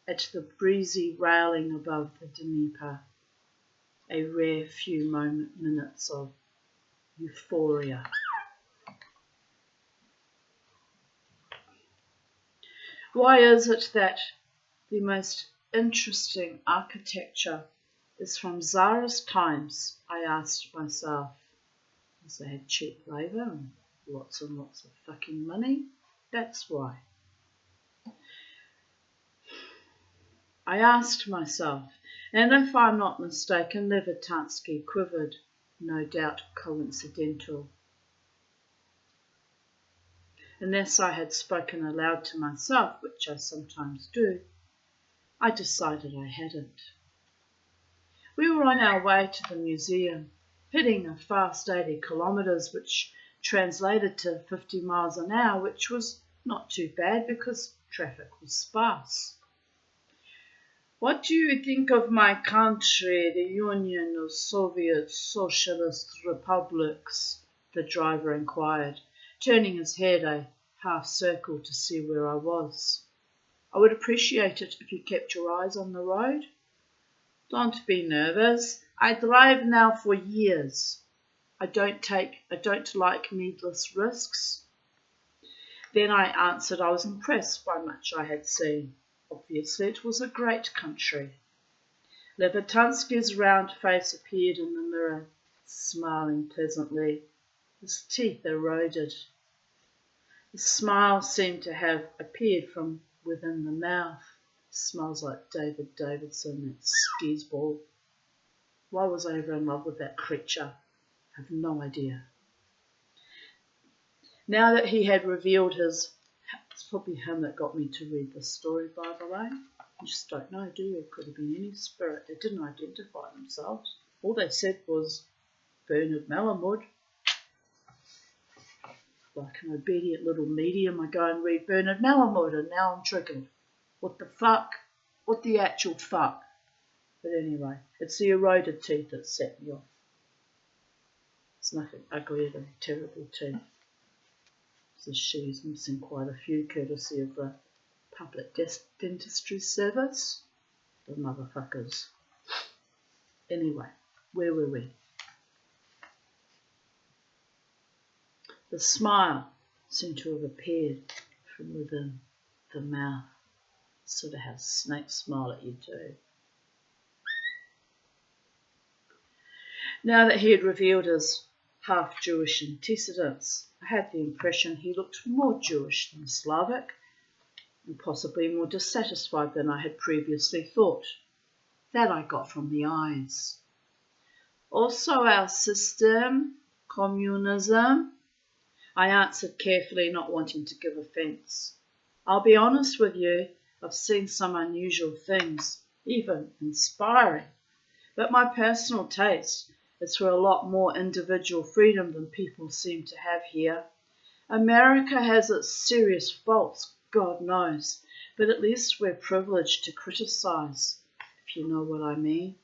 at the breezy railing above the Dnieper, a rare few minutes of euphoria. Why is it that the most interesting architecture is from Tsarist times? I asked myself, as they had cheap labour and lots of fucking money. That's why. I asked myself, and if I'm not mistaken, Levitansky quivered, no doubt coincidental. Unless I had spoken aloud to myself, which I sometimes do, I decided I hadn't. We were on our way to the museum, hitting a fast 80 kilometres, which translated to 50 miles an hour, which was not too bad because traffic was sparse. What do you think of my country, the Union of Soviet Socialist Republics? The driver inquired, turning his head a half circle to see where I was. I would appreciate it if you kept your eyes on the road. Don't be nervous. I drive now for years. I don't like needless risks. Then I answered I was impressed by much I had seen. Obviously it was a great country. Levitansky's round face appeared in the mirror, smiling pleasantly. His teeth eroded. The smile seemed to have appeared from within the mouth. It smells like David Davidson, that skeezball. Why was I ever in love with that creature? I have no idea. Now that he had revealed his... It's probably him that got me to read this story, by the way. You just don't know, do you? It could have been any spirit. They didn't identify themselves. All they said was Bernard Malamud. Like an obedient little medium, I go and read Bernard Malamud, and now I'm triggered. What the fuck? What the actual fuck? But anyway, it's the eroded teeth that set me off. There's nothing uglier than terrible teeth. So she's missing quite a few courtesy of the public dentistry service. The motherfuckers. Anyway, where were we? The smile seemed to have appeared from within the mouth. Sort of how snakes smile at you too. Now that he had revealed his half-Jewish antecedents, I had the impression he looked more Jewish than Slavic, and possibly more dissatisfied than I had previously thought. That I got from the eyes. Also our system, communism, I answered carefully, not wanting to give offence. I'll be honest with you, I've seen some unusual things, even inspiring, but my personal taste is for a lot more individual freedom than people seem to have here. America has its serious faults, God knows, but at least we're privileged to criticise, if you know what I mean.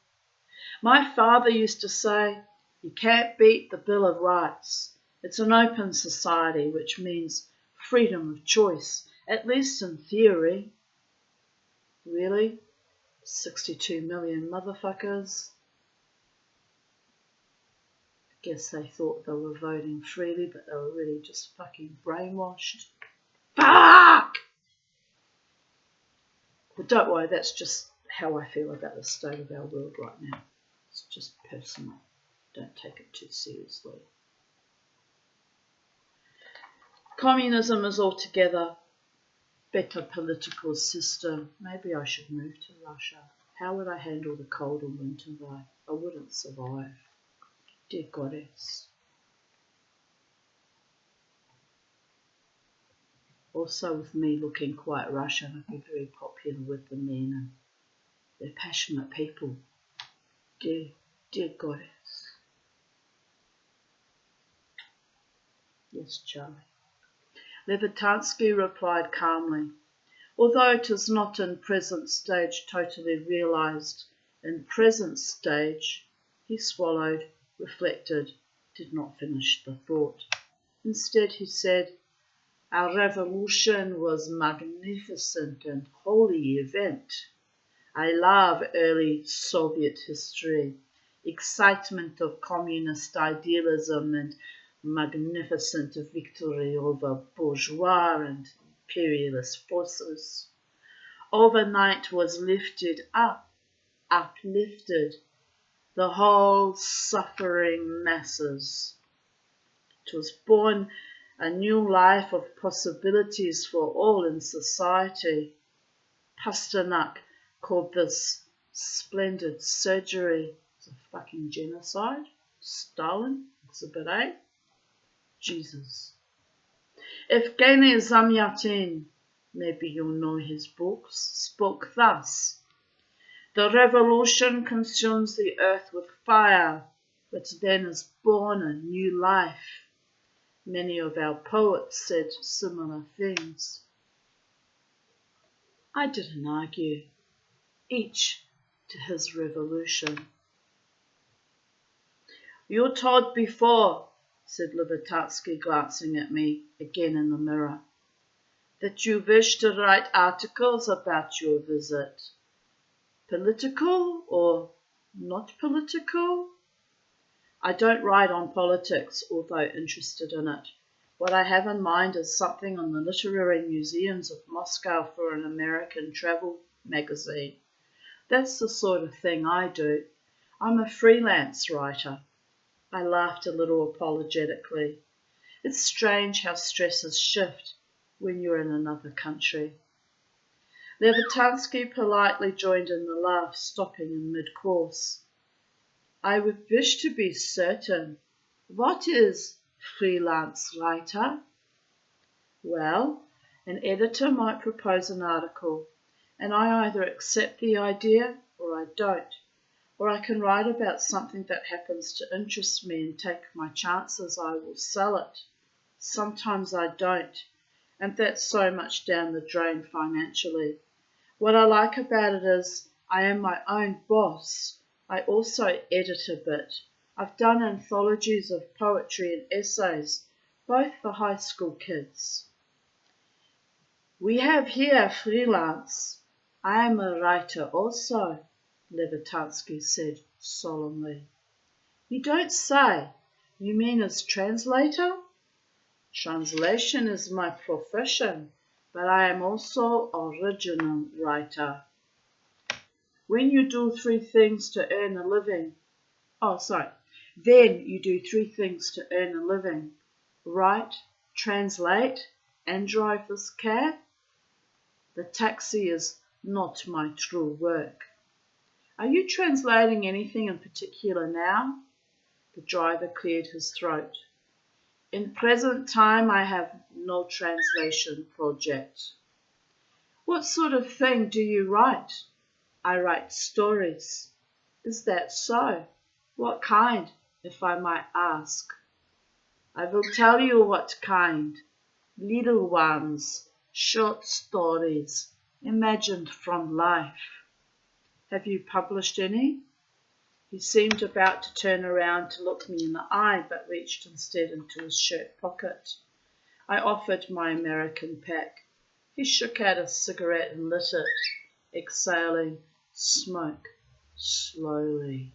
My father used to say, you can't beat the Bill of Rights. It's an open society, which means freedom of choice, at least in theory. Really? 62 million motherfuckers? I guess they thought they were voting freely, but they were really just fucking brainwashed. Fuck! But don't worry, that's just how I feel about the state of our world right now. It's just personal. Don't take it too seriously. Communism is altogether better political system. Maybe I should move to Russia. How would I handle the cold and winter though? I wouldn't survive. Dear Goddess. Also with me looking quite Russian, I'd be very popular with the men, and they're passionate people. Dear Goddess. Yes, Charlie. Levitansky replied calmly, although it is not in present stage totally realized. In present stage, he swallowed, reflected, did not finish the thought. Instead he said, our revolution was magnificent and holy event. I love early Soviet history, excitement of communist idealism and magnificent victory over bourgeois and imperialist forces. Overnight was uplifted, the whole suffering masses. It was born a new life of possibilities for all in society. Pasternak called this splendid surgery. It's a fucking genocide. Stalin, Exhibit A. Jesus. Evgeny Zamyatin, maybe you'll know his books, spoke thus. The revolution consumes the earth with fire, but then is born a new life. Many of our poets said similar things. I didn't argue. Each to his revolution. You're told before, said Levitansky, glancing at me again in the mirror, that you wish to write articles about your visit. Political or not political? I don't write on politics, although interested in it. What I have in mind is something on the literary museums of Moscow for an American travel magazine. That's the sort of thing I do. I'm a freelance writer. I laughed a little apologetically. It's strange how stresses shift when you're in another country. Levitansky politely joined in the laugh, stopping in mid-course. I would wish to be certain. What is freelance writer? Well, an editor might propose an article, and I either accept the idea or I don't. Or I can write about something that happens to interest me and take my chances I will sell it. Sometimes I don't, and that's so much down the drain financially. What I like about it is I am my own boss. I also edit a bit. I've done anthologies of poetry and essays, both for high school kids. We have here freelance. I am a writer also, Levitansky said solemnly. You don't say. You mean as translator? Translation is my profession, but I am also original writer. When you do three things to earn a living, then you do three things to earn a living. Write, translate, and drive this cab. The taxi is not my true work. Are you translating anything in particular now? The driver cleared his throat. In present time, I have no translation project. What sort of thing do you write? I write stories. Is that so? What kind, if I might ask? I will tell you what kind. Little ones, short stories, imagined from life. Have you published any? He seemed about to turn around to look me in the eye, but reached instead into his shirt pocket. I offered my American pack. He shook out a cigarette and lit it, exhaling smoke slowly.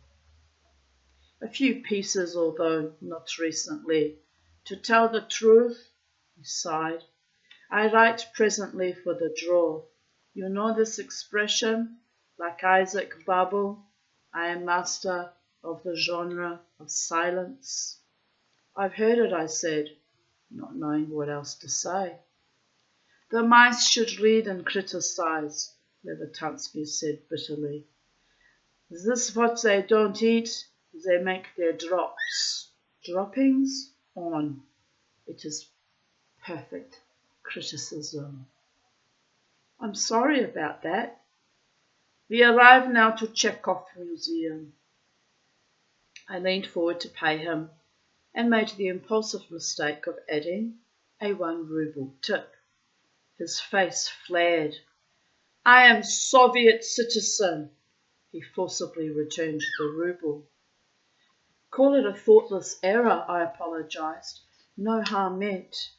A few pieces, although not recently. To tell the truth, he sighed, I write presently for the draw. You know this expression? Like Isaac Babel, I am master of the genre of silence. I've heard it, I said, not knowing what else to say. The mice should read and criticize, Levitansky said bitterly. Is this what they don't eat? They make their droppings on. It is perfect criticism. I'm sorry about that. We arrive now to Chekhov Museum. I leaned forward to pay him and made the impulsive mistake of adding a 1 ruble tip. His face flared. I am Soviet citizen. He forcibly returned the ruble. Call it a thoughtless error, I apologized. No harm meant.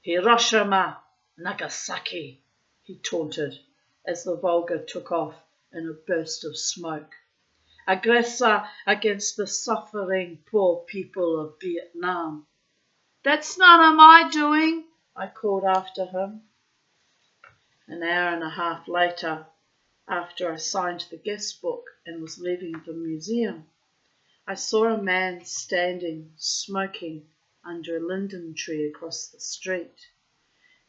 Hiroshima, Nagasaki, he taunted as the Volga took off in a burst of smoke. Aggressor against the suffering poor people of Vietnam. That's none of my doing, I called after him. An hour and a half later, after I signed the guest book and was leaving the museum, I saw a man standing, smoking, under a linden tree across the street.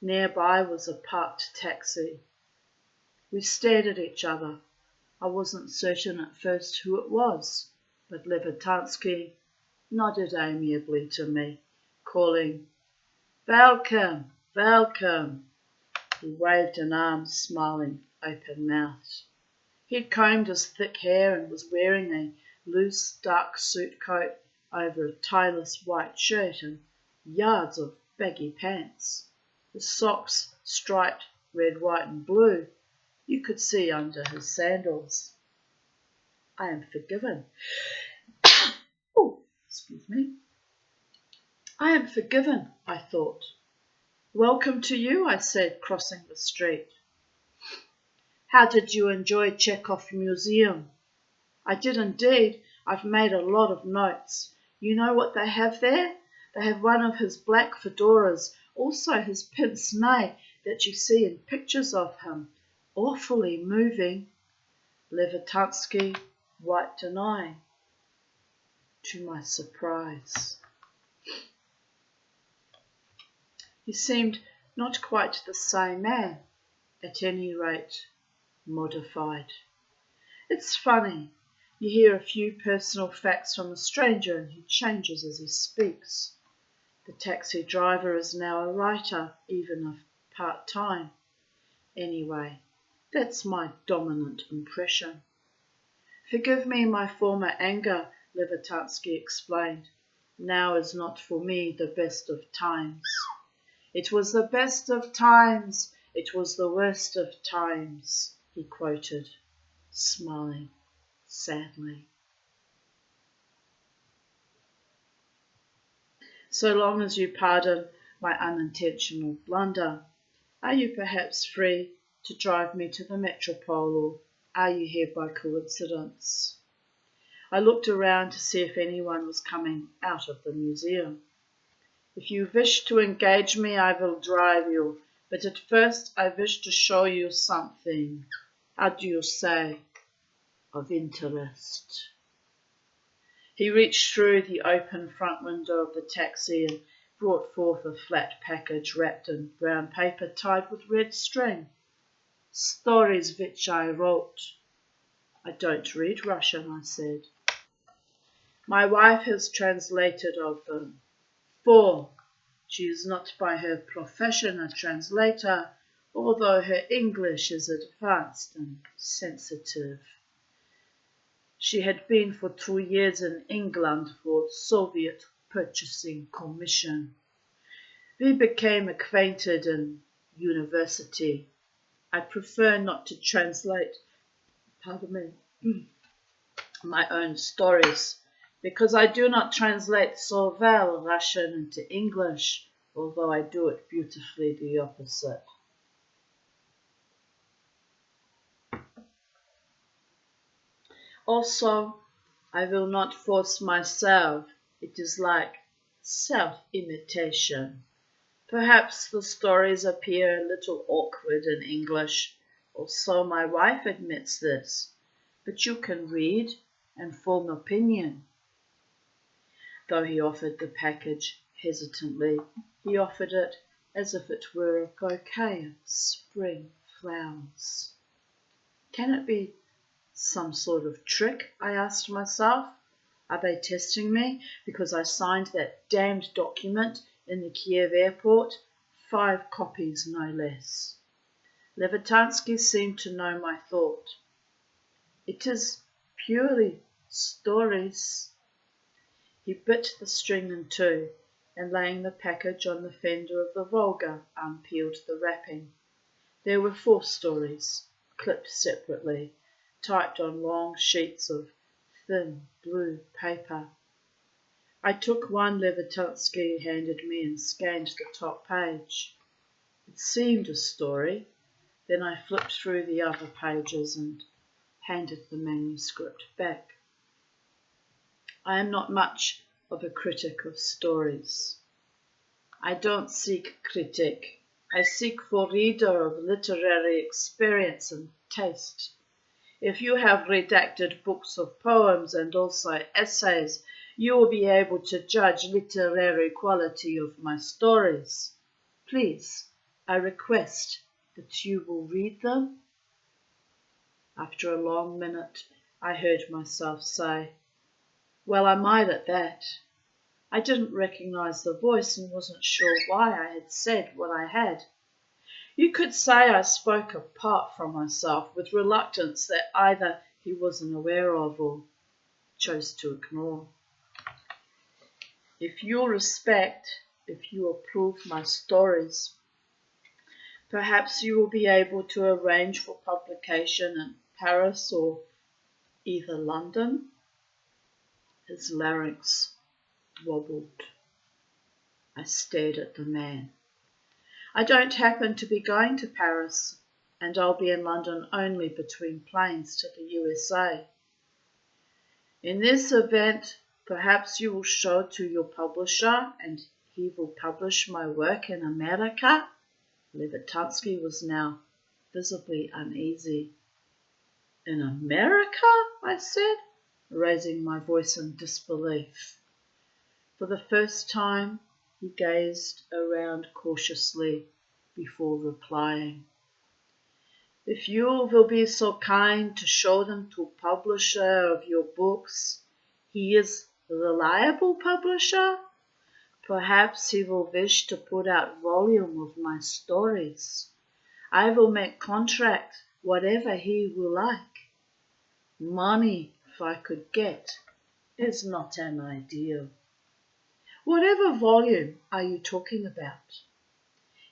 Nearby was a parked taxi. We stared at each other. I wasn't certain at first who it was, but Levitansky nodded amiably to me, calling, Welcome, welcome. He waved an arm, smiling, open-mouthed. He'd combed his thick hair and was wearing a loose, dark suit coat over a tieless white shirt and yards of baggy pants. His socks, striped red, white and blue, you could see under his sandals. I am forgiven. Oh, excuse me. I am forgiven, I thought. Welcome to you, I said, crossing the street. How did you enjoy Chekhov Museum? I did indeed. I've made a lot of notes. You know what they have there? They have one of his black fedoras, also his pince-nez that you see in pictures of him. Awfully moving. Levitansky wiped an eye, to my surprise. He seemed not quite the same man, at any rate, modified. It's funny, you hear a few personal facts from a stranger and he changes as he speaks. The taxi driver is now a writer, even if part-time. Anyway, that's my dominant impression. Forgive me my former anger, Levitansky explained. Now is not for me the best of times. It was the best of times, it was the worst of times, he quoted, smiling sadly. So long as you pardon my unintentional blunder, are you perhaps free to drive me to the metropole, or are you here by coincidence? I looked around to see if anyone was coming out of the museum. If you wish to engage me, I will drive you, but at first I wish to show you something, how do you say, of interest. He reached through the open front window of the taxi and brought forth a flat package wrapped in brown paper tied with red string. Stories which I wrote. I don't read Russian, I said. My wife has translated of them. 4. She is not by her profession a translator, although her English is advanced and sensitive. She had been for 2 years in England for Soviet Purchasing Commission. We became acquainted in university. I prefer not to translate, my own stories, because I do not translate so well Russian into English, although I do it beautifully the opposite. Also, I will not force myself. It is like self-imitation. Perhaps the stories appear a little awkward in English, or so my wife admits this, but you can read and form opinion. Though he offered the package hesitantly, he offered it as if it were a bouquet of spring flowers. Can it be some sort of trick? I asked myself. Are they testing me because I signed that damned document in the Kiev airport? 5 copies, no less. Levitansky seemed to know my thought. It is purely stories. He bit the string in 2 and, laying the package on the fender of the Volga, unpeeled the wrapping. There were 4 stories, clipped separately, typed on long sheets of thin blue paper. I took one Levitansky handed me and scanned the top page. It seemed a story. Then I flipped through the other pages and handed the manuscript back. I am not much of a critic of stories. I don't seek critic. I seek for reader of literary experience and taste. If you have redacted books of poems and also essays, you will be able to judge literary quality of my stories. Please, I request that you will read them. After a long minute, I heard myself say, well, I might at that. I didn't recognize the voice and wasn't sure why I had said what I had. You could say I spoke apart from myself with reluctance that either he wasn't aware of or chose to ignore. If you respect, if you approve my stories, perhaps you will be able to arrange for publication in Paris or either London. His larynx wobbled. I stared at the man. I don't happen to be going to Paris, and I'll be in London only between planes to the USA. In this event, perhaps you will show to your publisher and he will publish my work in America. Levitansky was now visibly uneasy. In America? I said, raising my voice in disbelief. For the first time, he gazed around cautiously before replying. If you will be so kind to show them to publisher of your books, he is a reliable publisher. Perhaps he will wish to put out volume of my stories. I will make contract whatever he will like. Money, if I could get, is not an ideal. Whatever volume are you talking about?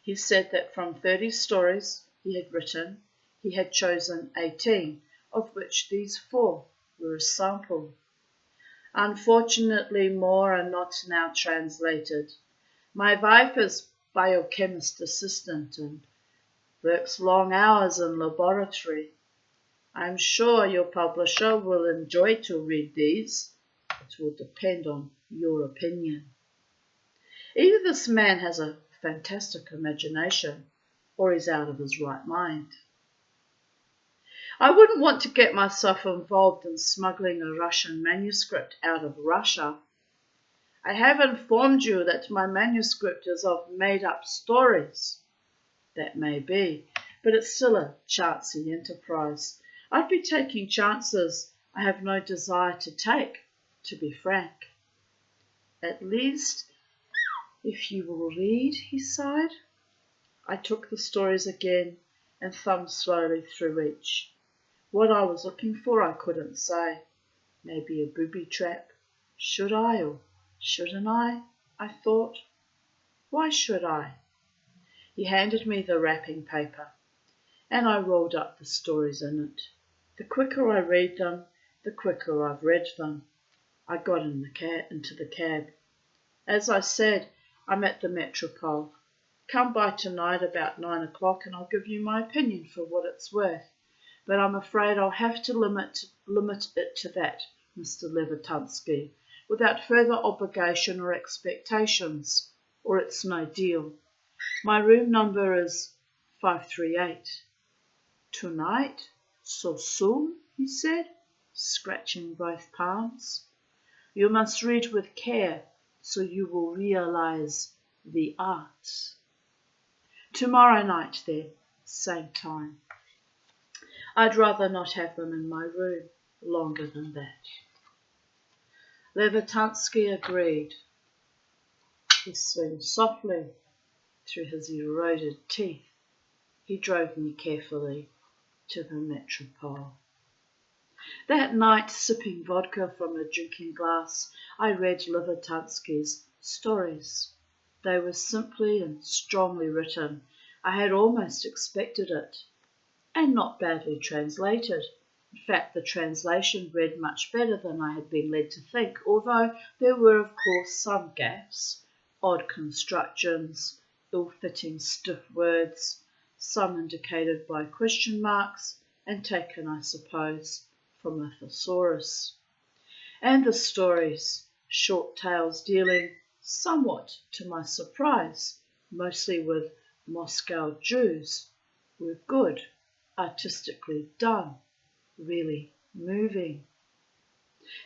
He said that from 30 stories he had written, he had chosen 18, of which these 4 were a sample. Unfortunately, more are not now translated. My wife is biochemist assistant and works long hours in laboratory. I'm sure your publisher will enjoy to read these. It will depend on your opinion. Either this man has a fantastic imagination or he's out of his right mind. I wouldn't want to get myself involved in smuggling a Russian manuscript out of Russia. I have informed you that my manuscript is of made-up stories. That may be, but it's still a chancy enterprise. I'd be taking chances I have no desire to take, to be frank. At least, if you will read, he sighed. I took the stories again and thumbed slowly through each. What I was looking for I couldn't say. Maybe a booby trap. Should I or shouldn't I thought. Why should I? He handed me the wrapping paper, and I rolled up the stories in it. The quicker I read them, the quicker I've read them. I got into the cab. As I said, I'm at the Metropole. Come by tonight about 9 o'clock and I'll give you my opinion for what it's worth. But I'm afraid I'll have to limit it to that, Mr. Levertunsky, without further obligation or expectations, or it's no deal. My room number is 538. Tonight? So soon? He said, scratching both palms. You must read with care so you will realize the art. Tomorrow night then, same time. I'd rather not have them in my room longer than that. Levertunsky agreed. He swung softly through his eroded teeth. He drove me carefully to the Metropole. That night, sipping vodka from a drinking glass, I read Levertunsky's stories. They were simply and strongly written. I had almost expected it, and not badly translated. In fact, the translation read much better than I had been led to think, although there were, of course, some gaffes, odd constructions, ill-fitting stiff words, some indicated by question marks, and taken, I suppose, from a thesaurus. And the stories, short tales dealing, somewhat to my surprise, mostly with Moscow Jews, were good, artistically done, really moving.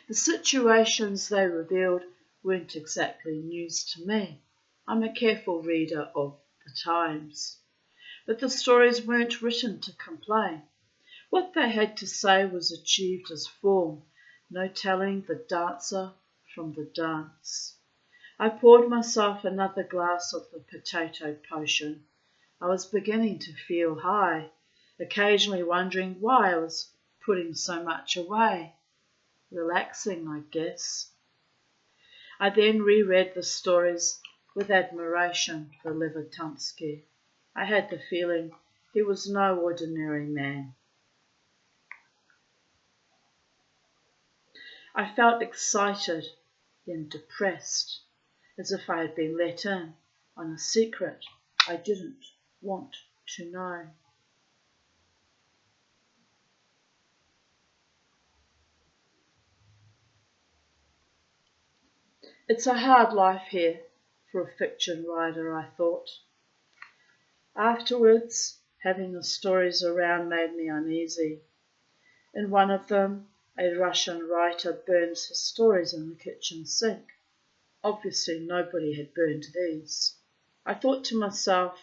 The situations they revealed weren't exactly news to me. I'm a careful reader of the times. But the stories weren't written to complain. What they had to say was achieved as form, no telling the dancer from the dance. I poured myself another glass of the potato potion. I was beginning to feel high, occasionally wondering why I was putting so much away. Relaxing, I guess. I then reread the stories with admiration for Levertunsky. I had the feeling he was no ordinary man. I felt excited, then depressed, as if I had been let in on a secret I didn't want to know. It's a hard life here for a fiction writer, I thought. Afterwards, having the stories around made me uneasy. In one of them, a Russian writer burns his stories in the kitchen sink. Obviously, nobody had burned these. I thought to myself,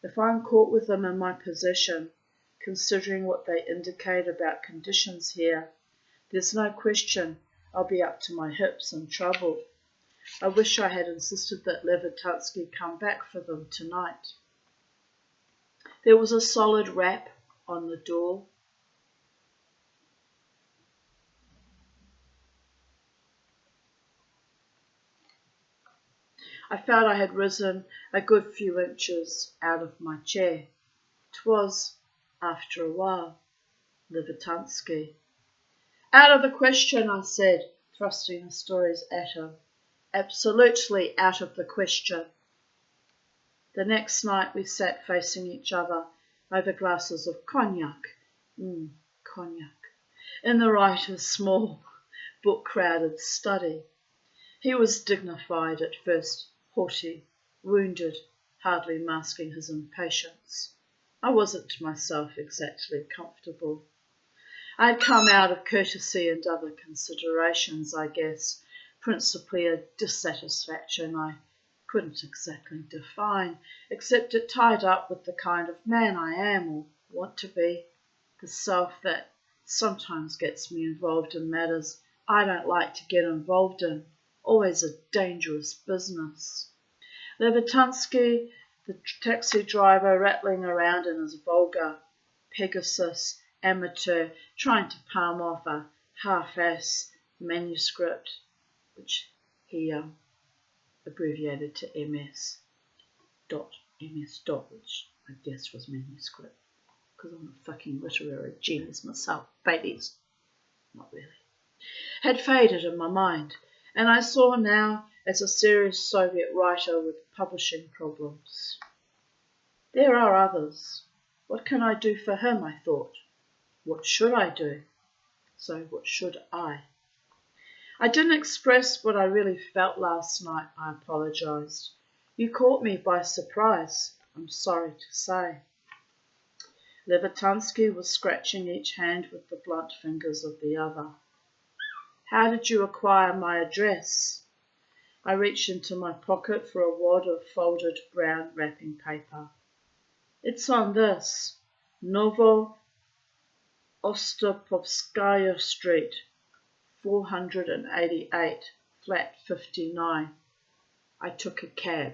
if I'm caught with them in my possession, considering what they indicate about conditions here, there's no question I'll be up to my hips in trouble. I wish I had insisted that Levertunsky come back for them tonight. There was a solid rap on the door. I felt I had risen a good few inches out of my chair. 'Twas, after a while, Levertunsky. Out of the question, I said, thrusting the stories at him. Absolutely out of the question. The next night we sat facing each other over glasses of cognac. Cognac. In the writer's small, book-crowded study. He was dignified at first, haughty, wounded, hardly masking his impatience. I wasn't myself exactly comfortable. I had come out of courtesy and other considerations, I guess, principally a dissatisfaction I couldn't exactly define, except it tied up with the kind of man I am or want to be, the self that sometimes gets me involved in matters I don't like to get involved in, always a dangerous business. Levitansky, the taxi driver, rattling around in his vulgar Pegasus amateur, trying to palm off a half-ass manuscript, which he abbreviated to MS. MS. Which I guess was manuscript, because I'm a fucking literary genius myself, babies. Not really. Had faded in my mind, and I saw now as a serious Soviet writer with publishing problems. There are others. What can I do for him, I thought. What should I do? So what should I? I didn't express what I really felt last night, I apologised. You caught me by surprise, I'm sorry to say. Levitansky was scratching each hand with the blunt fingers of the other. How did you acquire my address? I reached into my pocket for a wad of folded brown wrapping paper. It's on this, Novo Ostapovskaya Street, 488, flat 59. I took a cab.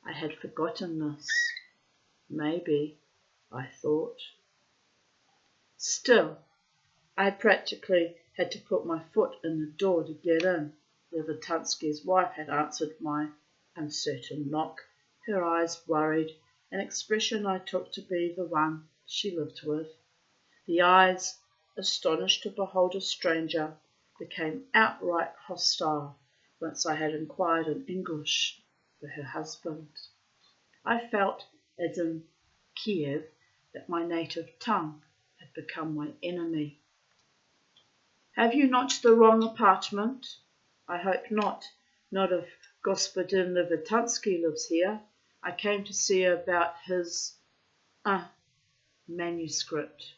I had forgotten this. Maybe, I thought. Still, I practically had to put my foot in the door to get in. Levitansky's wife had answered my uncertain knock, her eyes worried, an expression I took to be the one she lived with. The eyes, astonished to behold a stranger, became outright hostile once I had inquired in English for her husband. I felt, as in Kiev, that my native tongue had become my enemy. Have you not the wrong apartment? I hope not. Not if Господин Levitansky lives here. I came to see about his manuscript.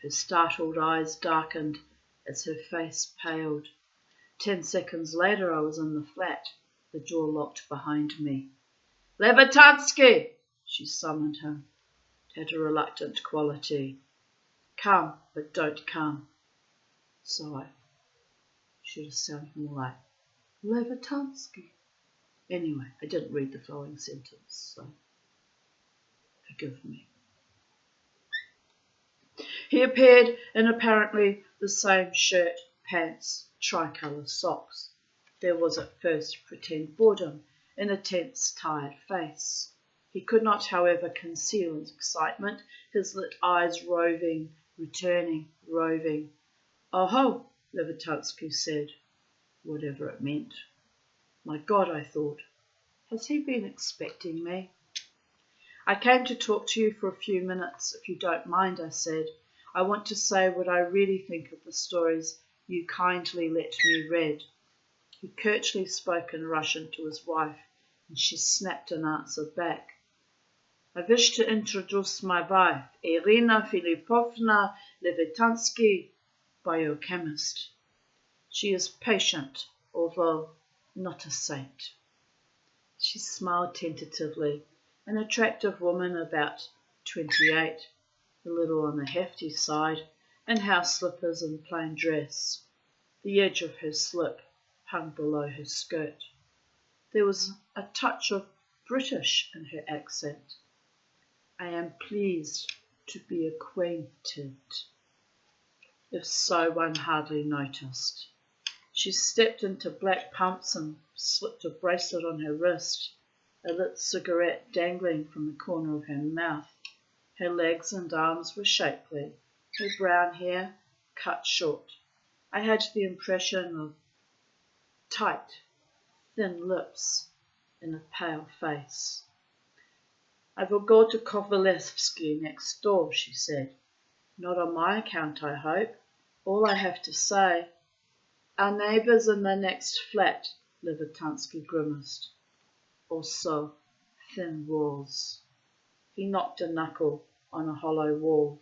Her startled eyes darkened as her face paled. 10 seconds later I was in the flat, the door locked behind me. Levitansky! She summoned him. It had a reluctant quality. Come, but don't come. So I should have sounded more like Levitansky. Anyway, I didn't read the following sentence, so forgive me. He appeared in apparently the same shirt, pants, tricolour socks. There was at first pretend boredom in a tense, tired face. He could not, however, conceal his excitement, his lit eyes roving, returning, roving. Oh-ho, Levitansky said, whatever it meant. My God, I thought, has he been expecting me? I came to talk to you for a few minutes, if you don't mind, I said. I want to say what I really think of the stories you kindly let me read. He curtly spoke in Russian to his wife, and she snapped an answer back. I wish to introduce my wife, Irina Filipovna Levitansky, biochemist. She is patient, although not a saint. She smiled tentatively, an attractive woman about 28, a little on the hefty side, in house slippers and plain dress. The edge of her slip hung below her skirt. There was a touch of British in her accent. I am pleased to be acquainted. If so, one hardly noticed. She stepped into black pumps and slipped a bracelet on her wrist, a lit cigarette dangling from the corner of her mouth. Her legs and arms were shapely, her brown hair cut short. I had the impression of tight, thin lips in a pale face. I will go to Kovalevsky next door, she said. Not on my account, I hope. All I have to say. Our neighbours in the next flat, Levitanski grimaced. Also, thin walls. He knocked a knuckle on a hollow wall.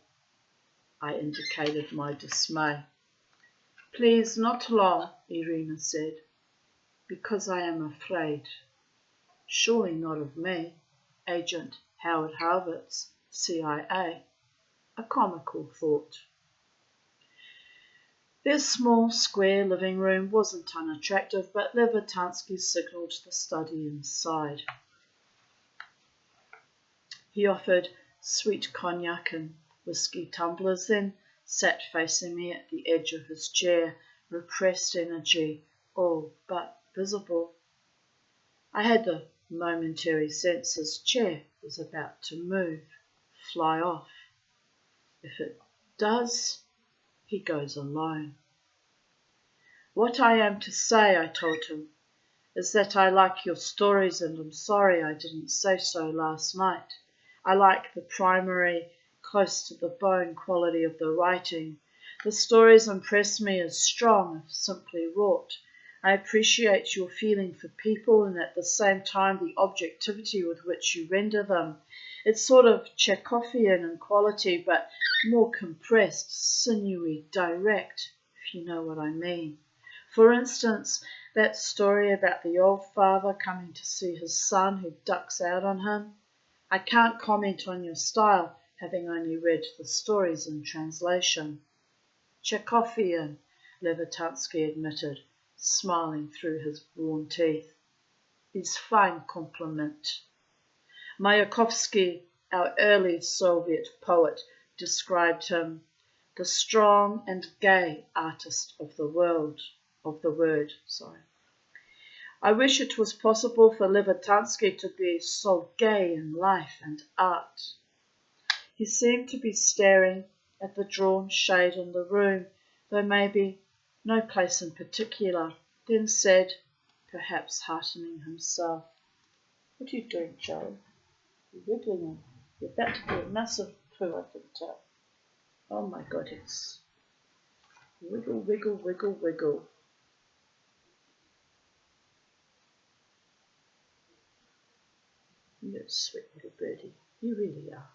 I indicated my dismay. Please, not long, Irina said, because I am afraid. Surely not of me, Agent Howard Harvitz, CIA. A comical thought. Their small, square living room wasn't unattractive, but Levitanski signalled the study inside. He offered sweet cognac and whisky tumblers, then sat facing me at the edge of his chair, repressed energy all but visible. I had the momentary sense his chair was about to move, fly off. If it does, he goes alone. What I am to say, I told him, is that I like your stories and I'm sorry I didn't say so last night. I like the primary, close to the bone quality of the writing. The stories impress me as strong, if simply wrought. I appreciate your feeling for people and at the same time the objectivity with which you render them. It's sort of Chekhovian in quality, but more compressed, sinewy, direct, if you know what I mean. For instance, that story about the old father coming to see his son who ducks out on him. I can't comment on your style, having only read the stories in translation. Chekhovian, Levitanski admitted, smiling through his worn teeth. Is fine compliment. Mayakovsky, our early Soviet poet, described him, the strong and gay artist of the word. I wish it was possible for Levitanski to be so gay in life and art. He seemed to be staring at the drawn shade in the room, though maybe no place in particular, then said, perhaps heartening himself, What are you doing, Joe? You're wiggling him. You're about to be a massive poo, I can tell. Oh my goodness. Wiggle, wiggle, wiggle, wiggle. You're a sweet little birdie. You really are.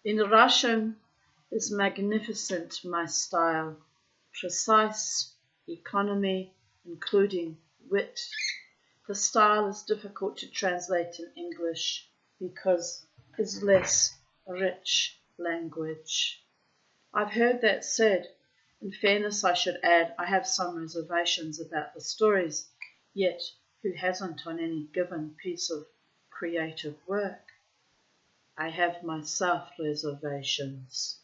In Russian is magnificent, my style. Precise, economy, including wit. The style is difficult to translate in English because it's less rich language. I've heard that said. In fairness, I should add, I have some reservations about the stories, yet who hasn't on any given piece of creative work? I have myself reservations.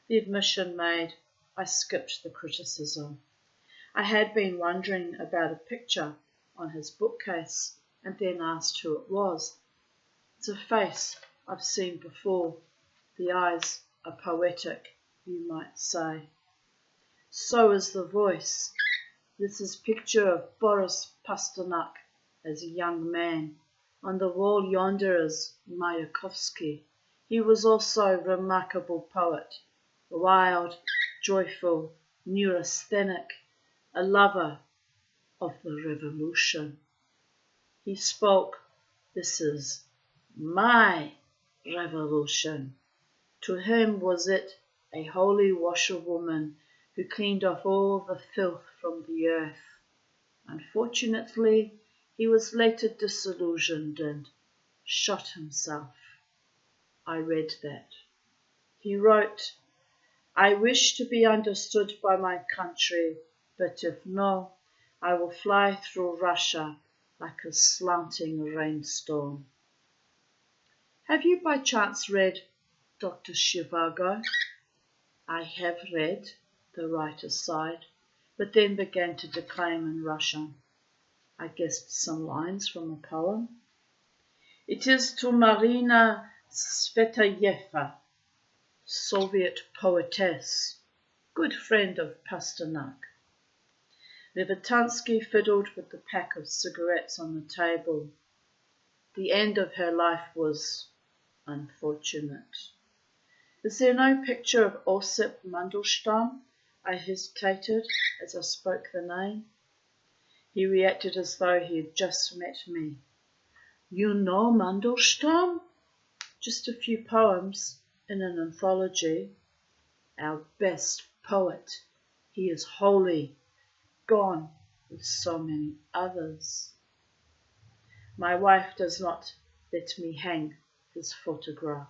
The admission made, I skipped the criticism. I had been wondering about a picture on his bookcase and then asked who it was. It's a face I've seen before. The eyes are poetic, you might say. So is the voice. This is picture of Boris Pasternak as a young man. On the wall yonder is Mayakovsky. He was also a remarkable poet, wild, joyful, neurasthenic, a lover of the revolution. He spoke, this is my revolution. To him was it a holy washerwoman who cleaned off all the filth from the earth. Unfortunately, he was later disillusioned and shot himself. I read that. He wrote, I wish to be understood by my country, but if no, I will fly through Russia like a slanting rainstorm. Have you by chance read Dr. Zhivago? I have read, the writer sighed, but then began to declaim in Russian. I guessed some lines from a poem. It is to Marina Svetaeva, Soviet poetess, good friend of Pasternak. Levitansky fiddled with the pack of cigarettes on the table. The end of her life was unfortunate. Is there no picture of Osip Mandelstam? I hesitated as I spoke the name. He reacted as though he had just met me. You know Mandelstam? Just a few poems in an anthology. Our best poet. He is holy, gone with so many others. My wife does not let me hang his photograph.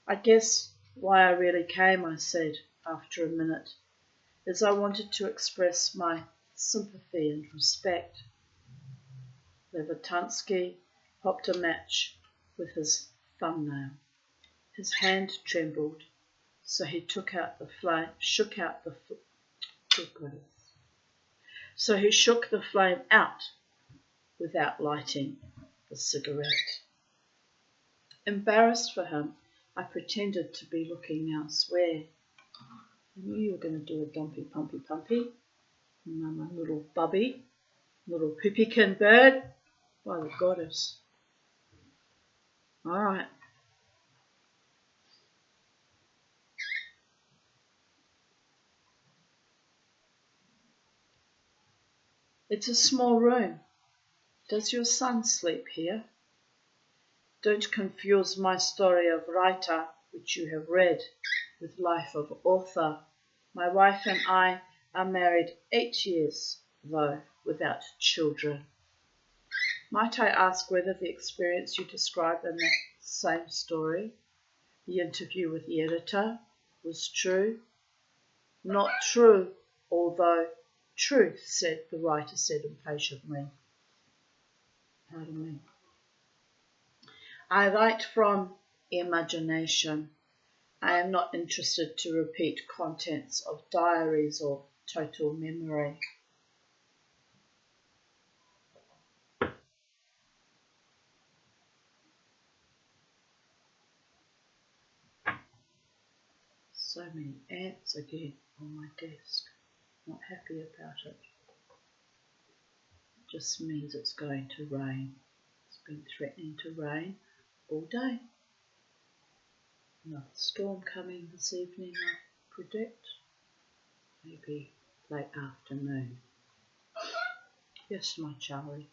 I guess why I really came, I said after a minute, is I wanted to express my sympathy and respect. Levitansky popped a match with his thumbnail. His hand trembled, so he shook out the flame out without lighting the cigarette. Embarrassed for him, I pretended to be looking elsewhere. I knew you were going to do a dumpy pumpy pumpy. Mama, little bubby, little poopykin bird. By the goddess. All right. It's a small room. Does your son sleep here? Don't confuse my story of writer, which you have read, with life of author. My wife and I are married 8 years, though without children. Might I ask whether the experience you described in that same story, the interview with the editor, was true? Not true, although truth, the writer said impatiently. Pardon me. I write from imagination. I am not interested to repeat contents of diaries or total memory. So many ants again on my desk. Not happy about it. It just means it's going to rain. It's been threatening to rain all day. Another storm coming this evening, I predict. Maybe late afternoon. Yes, my Charlie.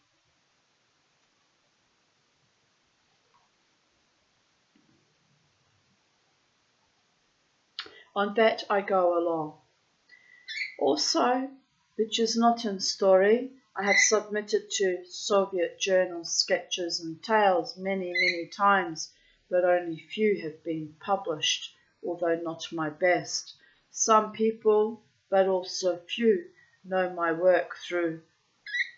On that I go along. Also, which is not in story, I have submitted to Soviet journals sketches and tales many times, but only few have been published, although not my best. Some people, but also few, know my work through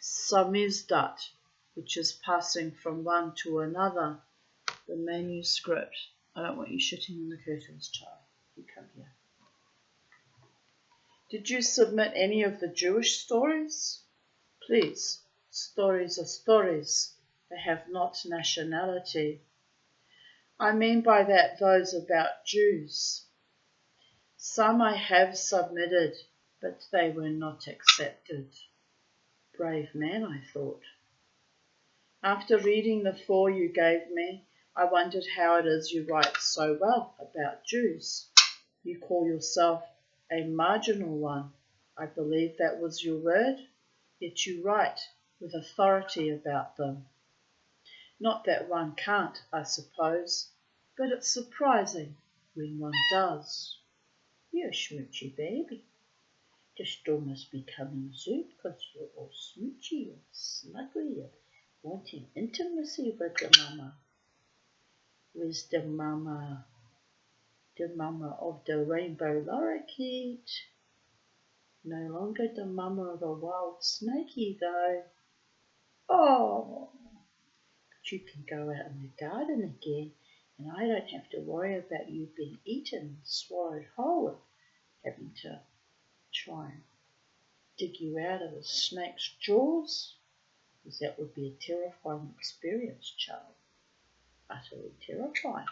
samizdat, which is passing from one to another. The manuscript. I don't want you shitting in the curtains, child. You come here. Did you submit any of the Jewish stories? Please, stories are stories. They have not nationality. I mean by that those about Jews. Some I have submitted, but they were not accepted. Brave man, I thought. After reading the 4 you gave me, I wondered how it is you write so well about Jews. You call yourself a marginal one. I believe that was your word, yet you write with authority about them. Not that one can't, I suppose, but it's surprising when one does. You're a smoochy baby. The storm must be coming soon because you're all smoochy and snuggly and wanting intimacy with the mama. Where's the mama? The mama of the rainbow lorikeet. No longer the mama of a wild snakey, though. Oh, but you can go out in the garden again, and I don't have to worry about you being eaten and swallowed whole and having to try and dig you out of a snake's jaws, because that would be a terrifying experience, child. utterly terrifying.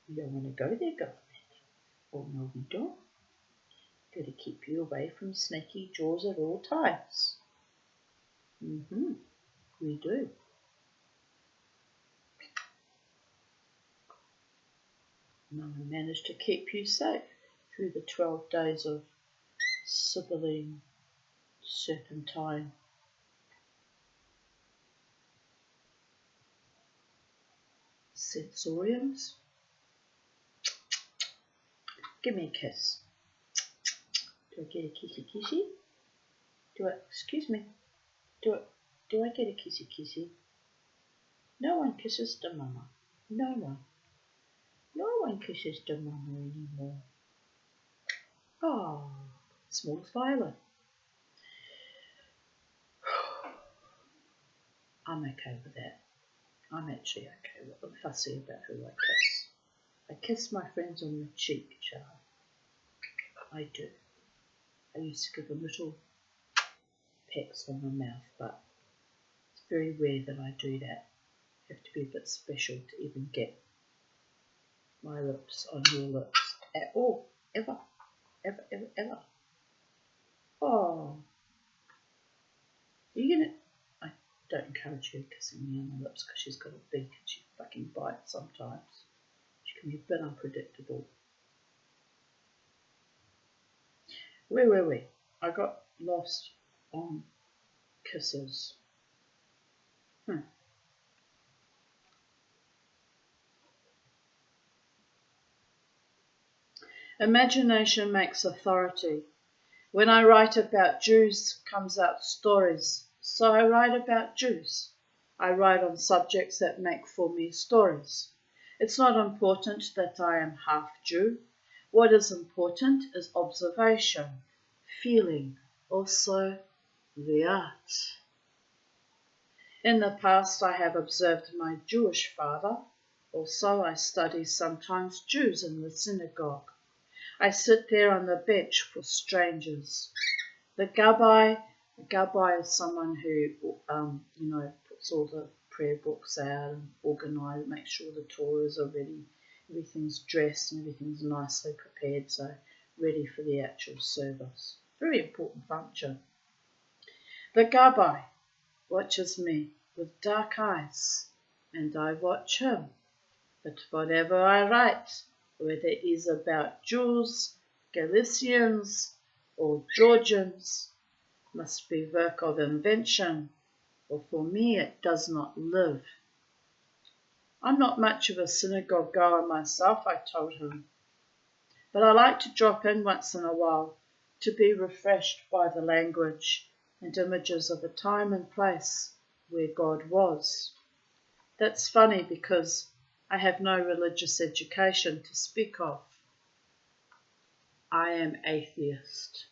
We don't want to go there, government. Oh no, we don't. Got to keep you away from snaky jaws at all times. We do. Mama managed to keep you safe through the 12 days of sibylline, serpentine. Sensoriums. Give me a kiss. Do I get a kissy kissy? Excuse me. Do I get a kissy kissy? No one kisses the mama. No one. No one kisses the mama anymore. Oh, small violet. I'm okay with that. I'm actually okay with it. I'm fussy about who I kiss. I kiss my friends on the cheek, Charlie. I do. I used to give them little pecks on the mouth, but it's very rare that I do that. You have to be a bit special to even get my lips on your lips at all. Ever. Ever, ever, ever. Oh. Are you gonna... I don't encourage her kissing me on the lips because she's got a beak and she fucking bites sometimes. She can be a bit unpredictable. Where were we? I got lost on kisses. Imagination makes authority. When I write about Jews, comes out stories. So I write about Jews. I write on subjects that make for me stories. It's not important that I am half Jew. What is important is observation, feeling, also the art. In the past I have observed my Jewish father. Also I study sometimes Jews in the synagogue. I sit there on the bench for strangers. The gabbai is someone who, puts all the prayer books out and organises, makes sure the Torahs are ready, everything's dressed and everything's nicely prepared, so ready for the actual service. Very important function. The gabbai watches me with dark eyes, and I watch him. But whatever I write, whether it is about Jews, Galicians, or Georgians, must be work of invention, or for me it does not live. I'm not much of a synagogue goer myself, I told him, but I like to drop in once in a while to be refreshed by the language and images of a time and place where God was. That's funny because I have no religious education to speak of. I am atheist.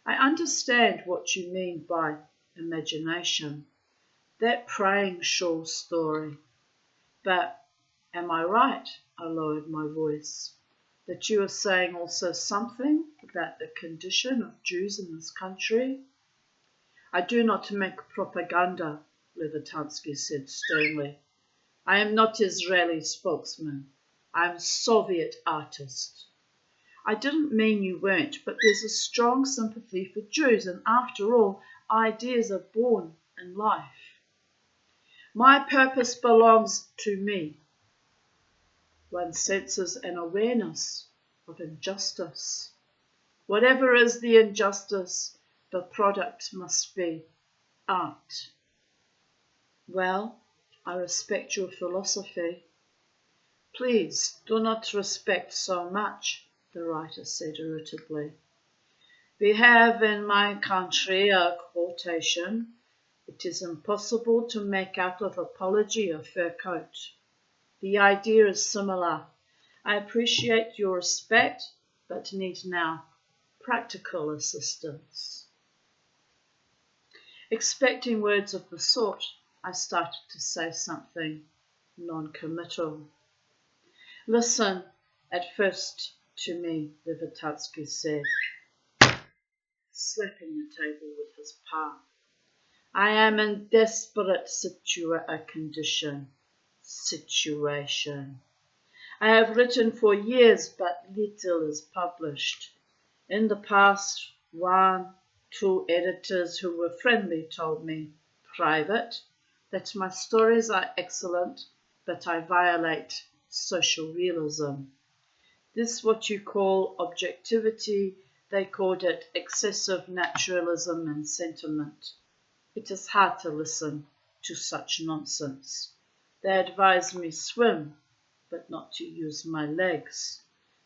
I understand what you mean by imagination, that praying shawl story. But am I right, I lowered my voice, that you are saying also something about the condition of Jews in this country? I do not make propaganda, Levitansky said sternly. I am not Israeli spokesman. I am Soviet artist. I didn't mean you weren't, but there's a strong sympathy for Jews, and after all, ideas are born in life. My purpose belongs to me. One senses an awareness of injustice. Whatever is the injustice, the product must be art. Well, I respect your philosophy. Please do not respect so much, the writer said irritably. We have in my country a quotation, it is impossible to make out of apology a fur coat. The idea is similar. I appreciate your respect, but need now practical assistance. Expecting words of the sort, I started to say something non-committal. Listen at first to me, Levitansky said, slapping the table with his palm. I am in desperate condition. situation. I have written for years, but little is published. In the past, 1, 2 editors who were friendly told me, private, that my stories are excellent, but I violate social realism. This what you call objectivity, they called it excessive naturalism and sentiment. It is hard to listen to such nonsense. They advise me swim, but not to use my legs.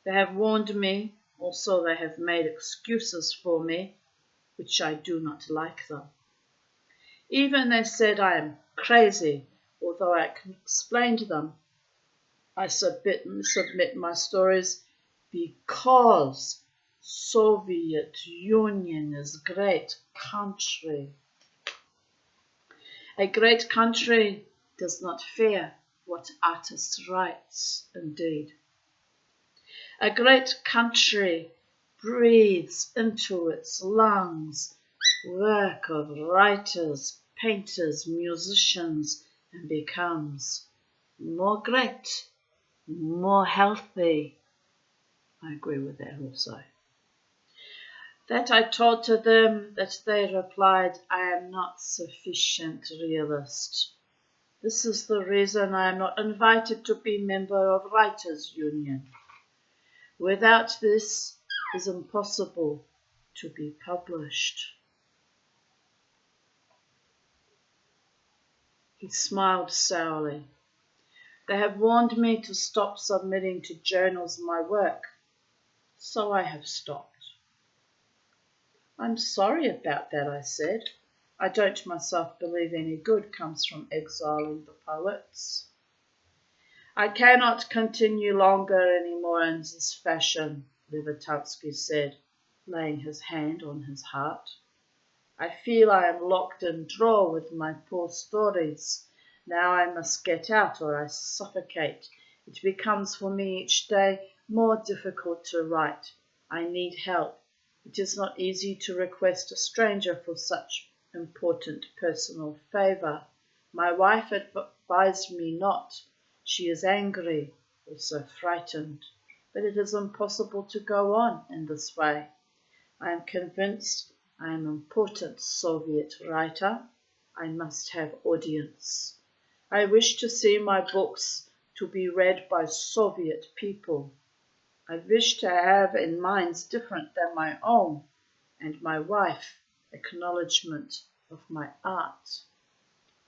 They have warned me, also they have made excuses for me, which I do not like them. Even they said I am crazy, although I can explain to them. I submit my stories because Soviet Union is great country. A great country does not fear what artists writes, indeed. A great country breathes into its lungs work of writers, painters, musicians, and becomes more great, more healthy. I agree with that also. That I told to them, that they replied, I am not sufficient realist. This is the reason I am not invited to be member of Writers' Union. Without this, it is impossible to be published. He smiled sourly. They have warned me to stop submitting to journals my work, so I have stopped. I'm sorry about that, I said. I don't myself believe any good comes from exiling the poets. I cannot continue longer any more in this fashion, Levertansky said, laying his hand on his heart. I feel I am locked in drawer with my poor stories. Now I must get out or I suffocate. It becomes for me each day more difficult to write. I need help. It is not easy to request a stranger for such important personal favour. My wife advised me not. She is angry, also frightened. But it is impossible to go on in this way. I am convinced I am an important Soviet writer. I must have audience. I wish to see my books to be read by Soviet people. I wish to have in minds different than my own, and my wife acknowledgement of my art.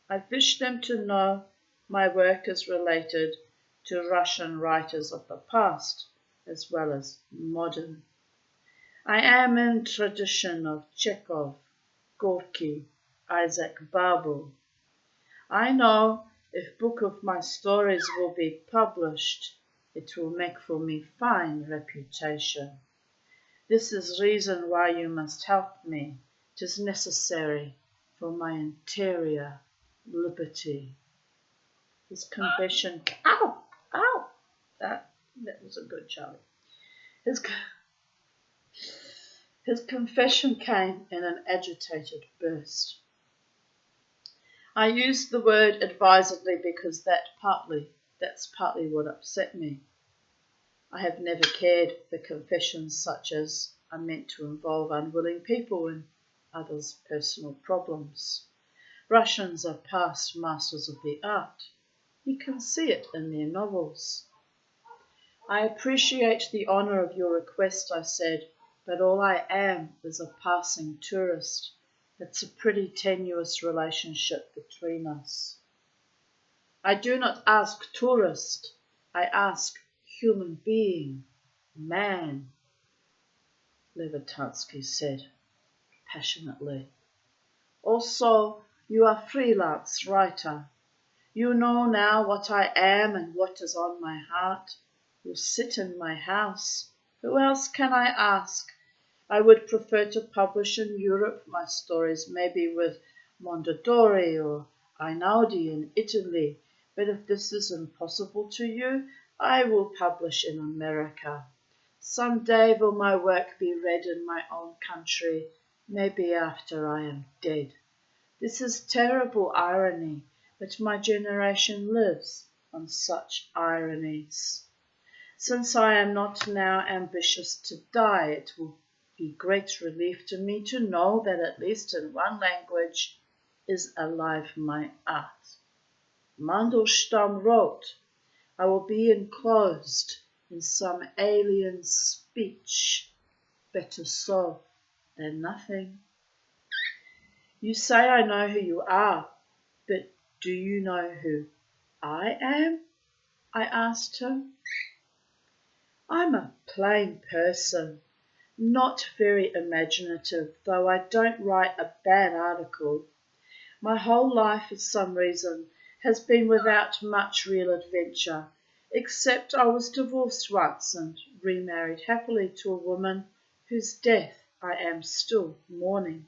I wish them to know my work is related to Russian writers of the past as well as modern. I am in tradition of Chekhov, Gorky, Isaac Babel. I know if book of my stories will be published, it will make for me fine reputation. This is reason why you must help me. It is necessary for my interior liberty. His confession, ow, ow, that was a good Charlie. His confession came in an agitated burst. I used the word advisedly because that's partly what upset me. I have never cared for confessions such as are meant to involve unwilling people in others' personal problems. Russians are past masters of the art. You can see it in their novels. I appreciate the honour of your request, I said, but all I am is a passing tourist. It's a pretty tenuous relationship between us. I do not ask tourist, I ask human being, man, Levertansky said passionately. Also, you are freelance writer. You know now what I am and what is on my heart. You sit in my house. Who else can I ask? I would prefer to publish in Europe my stories, maybe with Mondadori or Einaudi in Italy. But if this is impossible to you, I will publish in America. Some day will my work be read in my own country, maybe after I am dead. This is terrible irony, but my generation lives. on such ironies. Since I am not now ambitious to die, it will be great relief to me to know that at least in one language is alive my art. Mandelstam wrote, I will be enclosed in some alien speech, better so than nothing. You say I know who you are, but do you know who I am? I asked him. I'm a plain person, not very imaginative, though I don't write a bad article. My whole life, for some reason, has been without much real adventure, except I was divorced once and remarried happily to a woman whose death I am still mourning.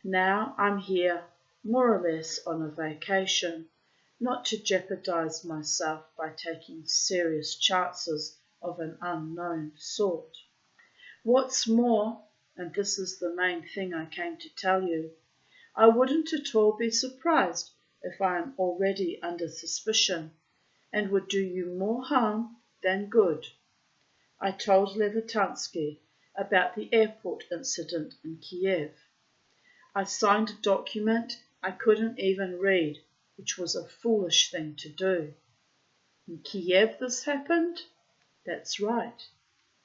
Now I'm here, more or less on a vacation, not to jeopardize myself by taking serious chances of an unknown sort. What's more, and this is the main thing I came to tell you, I wouldn't at all be surprised if I am already under suspicion and would do you more harm than good. I told Levitansky about the airport incident in Kiev. I signed a document I couldn't even read, which was a foolish thing to do. In Kiev this happened? That's right.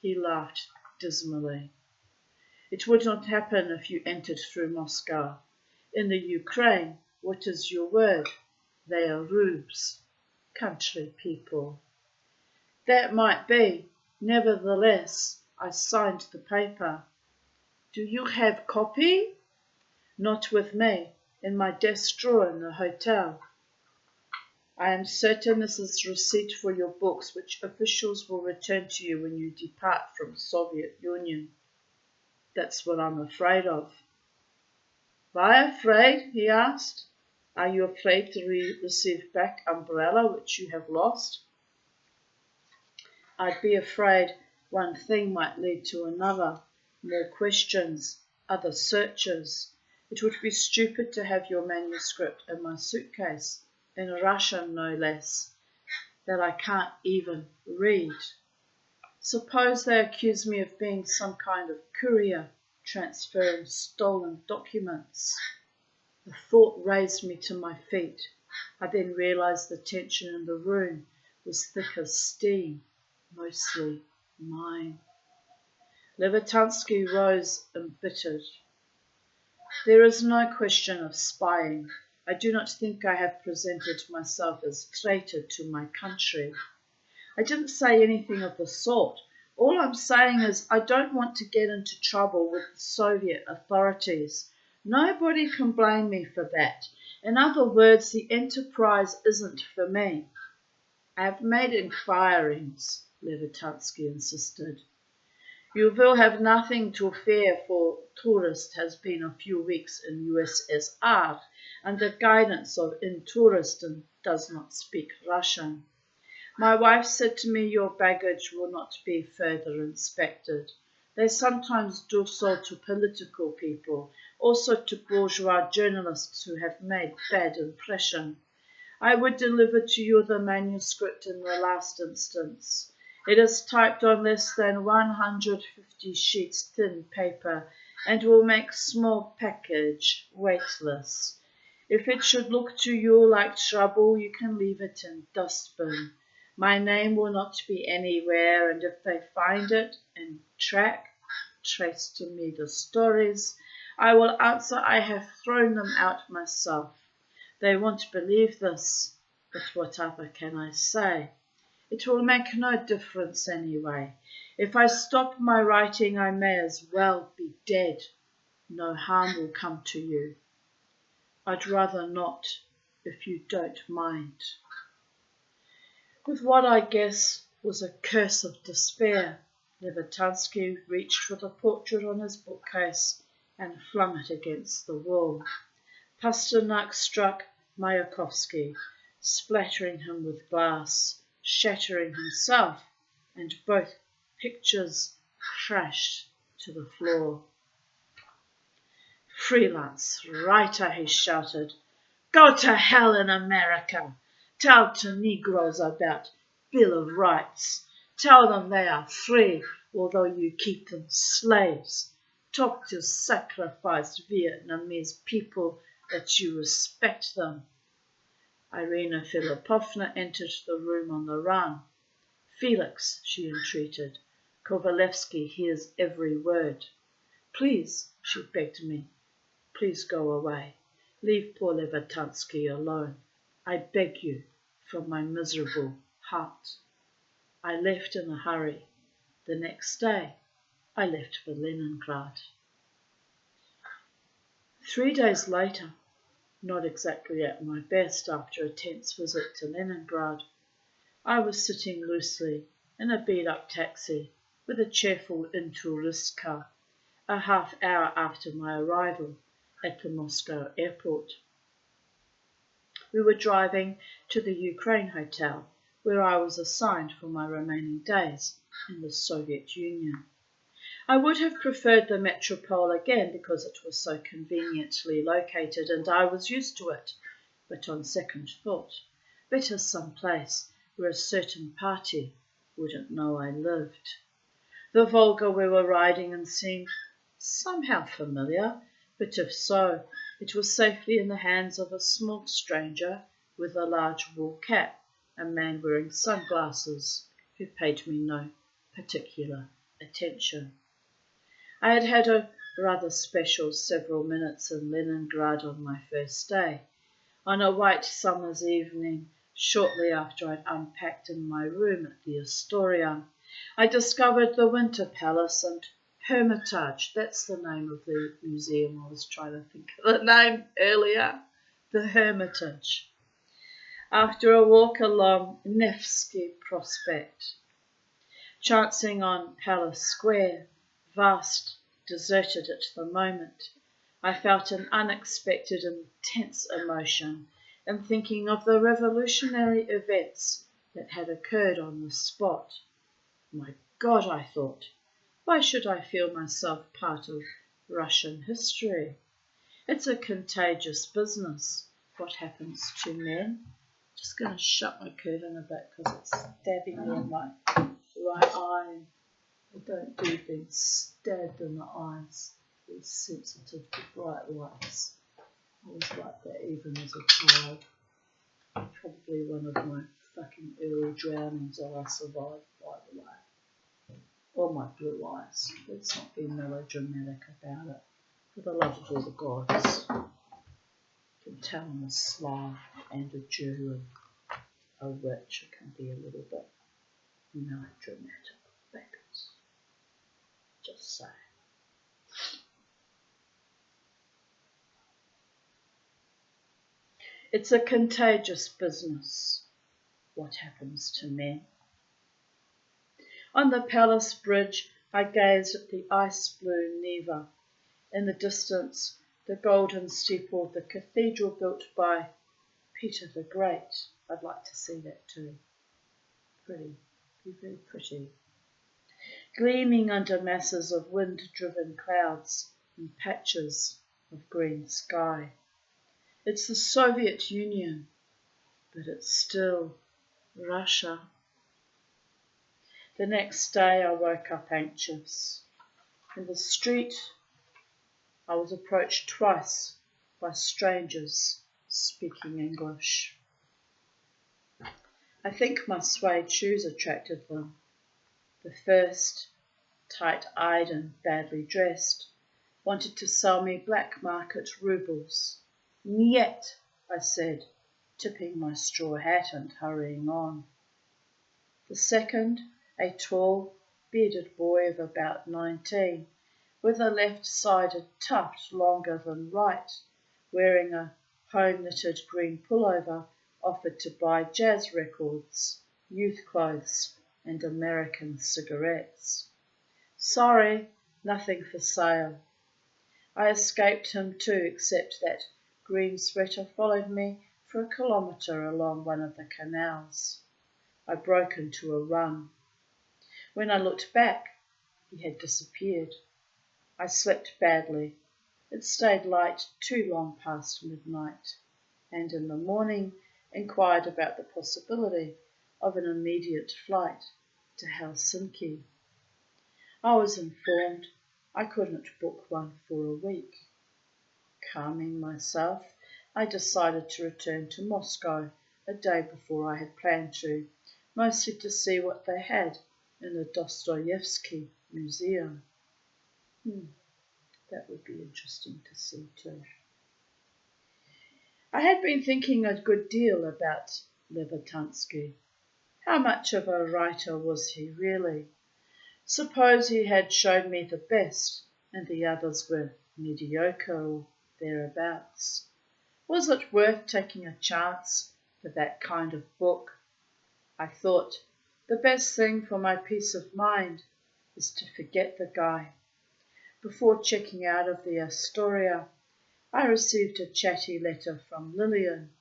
He laughed dismally. It would not happen if you entered through Moscow. In the Ukraine, what is your word? They are rubes, country people. That might be. Nevertheless, I signed the paper. Do you have copy? Not with me, in my desk drawer in the hotel. I am certain this is receipt for your books, which officials will return to you when you depart from Soviet Union. That's what I'm afraid of. Why afraid? He asked. Are you afraid to receive back umbrella which you have lost? I'd be afraid one thing might lead to another, more questions, other searches. It would be stupid to have your manuscript in my suitcase, in Russian no less, that I can't even read. Suppose they accuse me of being some kind of courier transferring stolen documents. The thought raised me to my feet. I then realized the tension in the room was thick as steam, mostly mine. Levitansky rose embittered. There is no question of spying. I do not think I have presented myself as traitor to my country. I didn't say anything of the sort. All I'm saying is I don't want to get into trouble with the Soviet authorities. Nobody can blame me for that. In other words, the enterprise isn't for me. I have made inquiries, Levitansky insisted. You will have nothing to fear, for tourist has been a few weeks in USSR under guidance of in tourist and does not speak Russian. My wife said to me your baggage will not be further inspected. They sometimes do so to political people, also to bourgeois journalists who have made bad impression. I would deliver to you the manuscript in the last instance. It is typed on less than 150 sheets thin paper and will make small package, weightless. If it should look to you like trouble, you can leave it in dustbin. My name will not be anywhere, and if they find it and trace to me the stories, I will answer I have thrown them out myself. They won't believe this, but whatever can I say? It will make no difference anyway. If I stop my writing, I may as well be dead. No harm will come to you. I'd rather not, if you don't mind. With what I guess was a curse of despair, Levitansky reached for the portrait on his bookcase and flung it against the wall. Pasternak struck Mayakovsky, splattering him with glass, shattering himself, and both pictures crashed to the floor. Freelance writer, he shouted. Go to hell in America. Tell to Negroes about Bill of Rights. Tell them they are free, although you keep them slaves. Talk to sacrificed Vietnamese people that you respect them. Irina Filipovna entered the room on the run. Felix, she entreated. Kovalevsky hears every word. Please, she begged me. Please go away. Leave poor Levitansky alone. I beg you, from my miserable heart. I left in a hurry. The next day, I left for Leningrad. 3 days later, not exactly at my best after a tense visit to Leningrad, I was sitting loosely in a beat-up taxi with a cheerful in-tourist car a half hour after my arrival at the Moscow airport. We were driving to the Ukraine hotel where I was assigned for my remaining days in the Soviet Union. I would have preferred the metropole again because it was so conveniently located and I was used to it, but on second thought, better some place where a certain party wouldn't know I lived. The Volga we were riding in seemed somehow familiar, but if so, it was safely in the hands of a small stranger with a large wool cap, a man wearing sunglasses, who paid me no particular attention. I had had a rather special several minutes in Leningrad on my first day. On a white summer's evening, shortly after I'd unpacked in my room at the Astoria, I discovered the Winter Palace and Hermitage. That's the name of the museum. I was trying to think of the name earlier. The Hermitage. After a walk along Nevsky Prospect, chancing on Palace Square, vast, deserted at the moment, I felt an unexpected intense emotion in thinking of the revolutionary events that had occurred on the spot. My God, I thought, why should I feel myself part of Russian history? It's a contagious business, what happens to men. Just going to shut my curtain a bit because it's stabbing me in my right eye. I don't do being stabbed in the eyes. I'm sensitive to bright lights. I was like that even as a child. Probably one of my fucking early drownings I survived, by the way. Or my blue eyes. Let's not be melodramatic about it. For the love of all the gods. You can tell I'm a Slav and a Jew and a witch. I can be a little bit melodramatic. Just say. It's a contagious business, what happens to men. On the Palace Bridge, I gazed at the ice-blue Neva. In the distance, the golden steeple of the cathedral built by Peter the Great. I'd like to see that too. Pretty, very pretty. Gleaming under masses of wind-driven clouds and patches of green sky. It's the Soviet Union, but it's still Russia. The next day I woke up anxious. In the street I was approached twice by strangers speaking English. I think my suede shoes attracted them. The first, tight-eyed and badly dressed, wanted to sell me black market rubles. Niet, I said, tipping my straw hat and hurrying on. The second, a tall, bearded boy of about 19, with a left-sided tuft longer than right, wearing a home-knitted green pullover, offered to buy jazz records, youth clothes, and American cigarettes. Sorry, nothing for sale. I escaped him too, except that green sweater followed me for a kilometre along one of the canals. I broke into a run. When I looked back, he had disappeared. I slept badly. It stayed light too long past midnight, and in the morning inquired about the possibility of an immediate flight to Helsinki. I was informed I couldn't book one for a week. Calming myself, I decided to return to Moscow a day before I had planned to, mostly to see what they had in the Dostoevsky Museum. That would be interesting to see too. I had been thinking a good deal about Levertansky. How much of a writer was he really? Suppose he had shown me the best and the others were mediocre or thereabouts. Was it worth taking a chance for that kind of book? I thought, the best thing for my peace of mind is to forget the guy. Before checking out of the Astoria, I received a chatty letter from Lillian,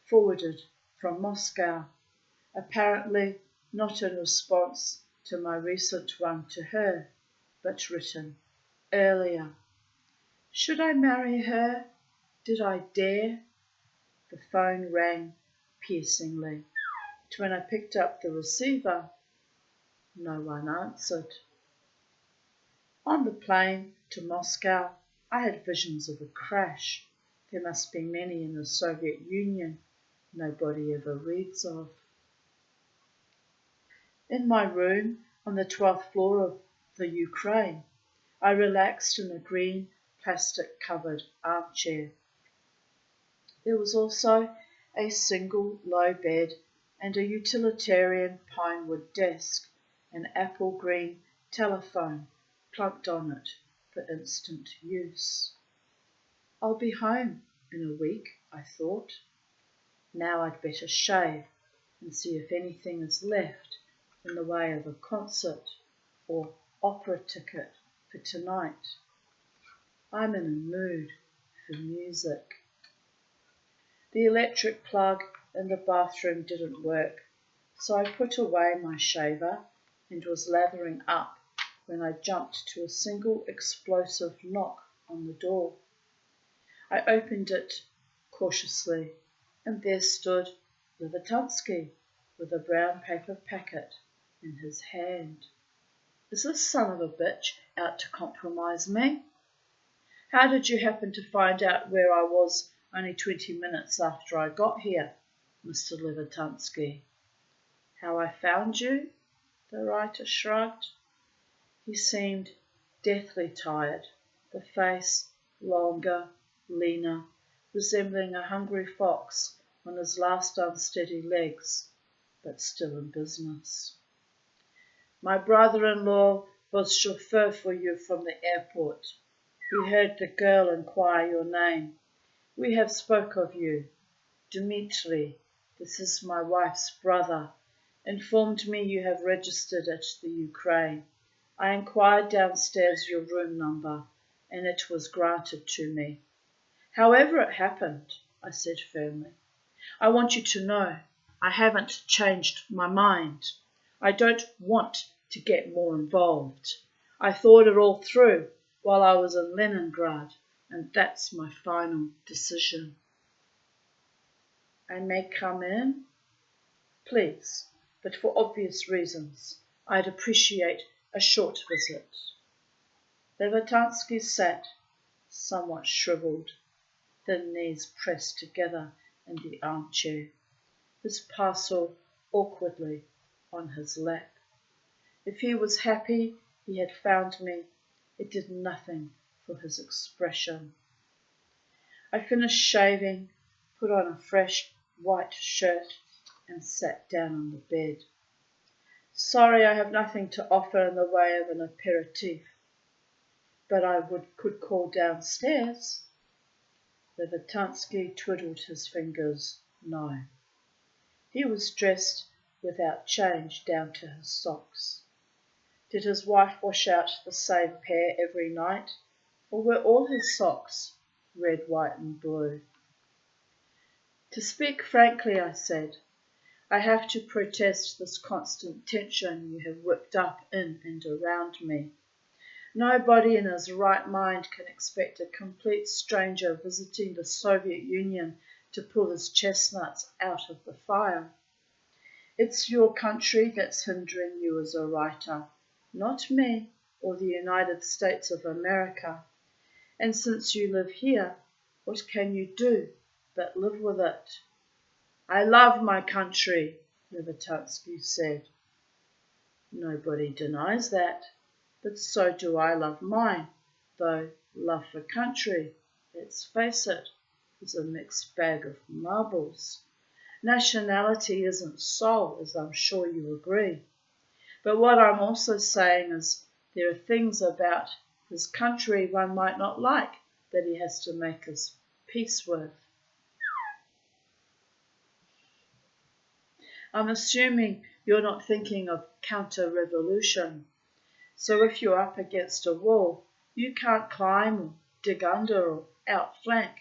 forwarded from Moscow, apparently not in response to my recent one to her, but written earlier. Should I marry her? Did I dare? The phone rang piercingly. When I picked up the receiver, no one answered. On the plane to Moscow, I had visions of a crash. There must be many in the Soviet Union nobody ever reads of. In my room on the 12th floor of the Ukraine, I relaxed in a green plastic-covered armchair. There was also a single low bed and a utilitarian pinewood desk, an apple green telephone plugged on it for instant use. I'll be home in a week, I thought. Now I'd better shave and see if anything is left in the way of a concert or opera ticket for tonight. I'm in a mood for music. The electric plug in the bathroom didn't work, so I put away my shaver and was lathering up when I jumped to a single explosive knock on the door. I opened it cautiously, and there stood Levertansky with a brown paper packet in his hand. Is this son of a bitch out to compromise me? How did you happen to find out where I was only 20 minutes after I got here, Mr. Levertansky? How I found you? The writer shrugged. He seemed deathly tired, the face longer, leaner, resembling a hungry fox on his last unsteady legs, but still in business. My brother-in-law was chauffeur for you from the airport. He heard the girl inquire your name. We have spoke of you. Dmitri, this is my wife's brother, informed me you have registered at the Ukraine. I inquired downstairs your room number, and it was granted to me. However it happened, I said firmly, I want you to know I haven't changed my mind. I don't want to get more involved. I thought it all through while I was in Leningrad, and that's my final decision. I may come in? Please, but for obvious reasons. I'd appreciate a short visit. Levertansky sat, somewhat shriveled, thin knees pressed together in the armchair, his parcel awkwardly on his lap. If he was happy he had found me, it did nothing for his expression. I finished shaving, put on a fresh white shirt, and sat down on the bed. Sorry I have nothing to offer in the way of an aperitif, but I could call downstairs. Levertansky twiddled his fingers. No. He was dressed without change down to his socks. Did his wife wash out the same pair every night, or were all his socks red, white and blue? To speak frankly, I said, I have to protest this constant tension you have whipped up in and around me. Nobody in his right mind can expect a complete stranger visiting the Soviet Union to pull his chestnuts out of the fire. It's your country that's hindering you as a writer, not me or the United States of America. And since you live here, what can you do but live with it? I love my country, Levitanski said. Nobody denies that, but so do I love mine, though love for country, let's face it, is a mixed bag of marbles. Nationality isn't soul, as I'm sure you agree. But what I'm also saying is there are things about his country one might not like that he has to make his peace with. I'm assuming you're not thinking of counter-revolution. So if you're up against a wall, you can't climb or dig under or outflank.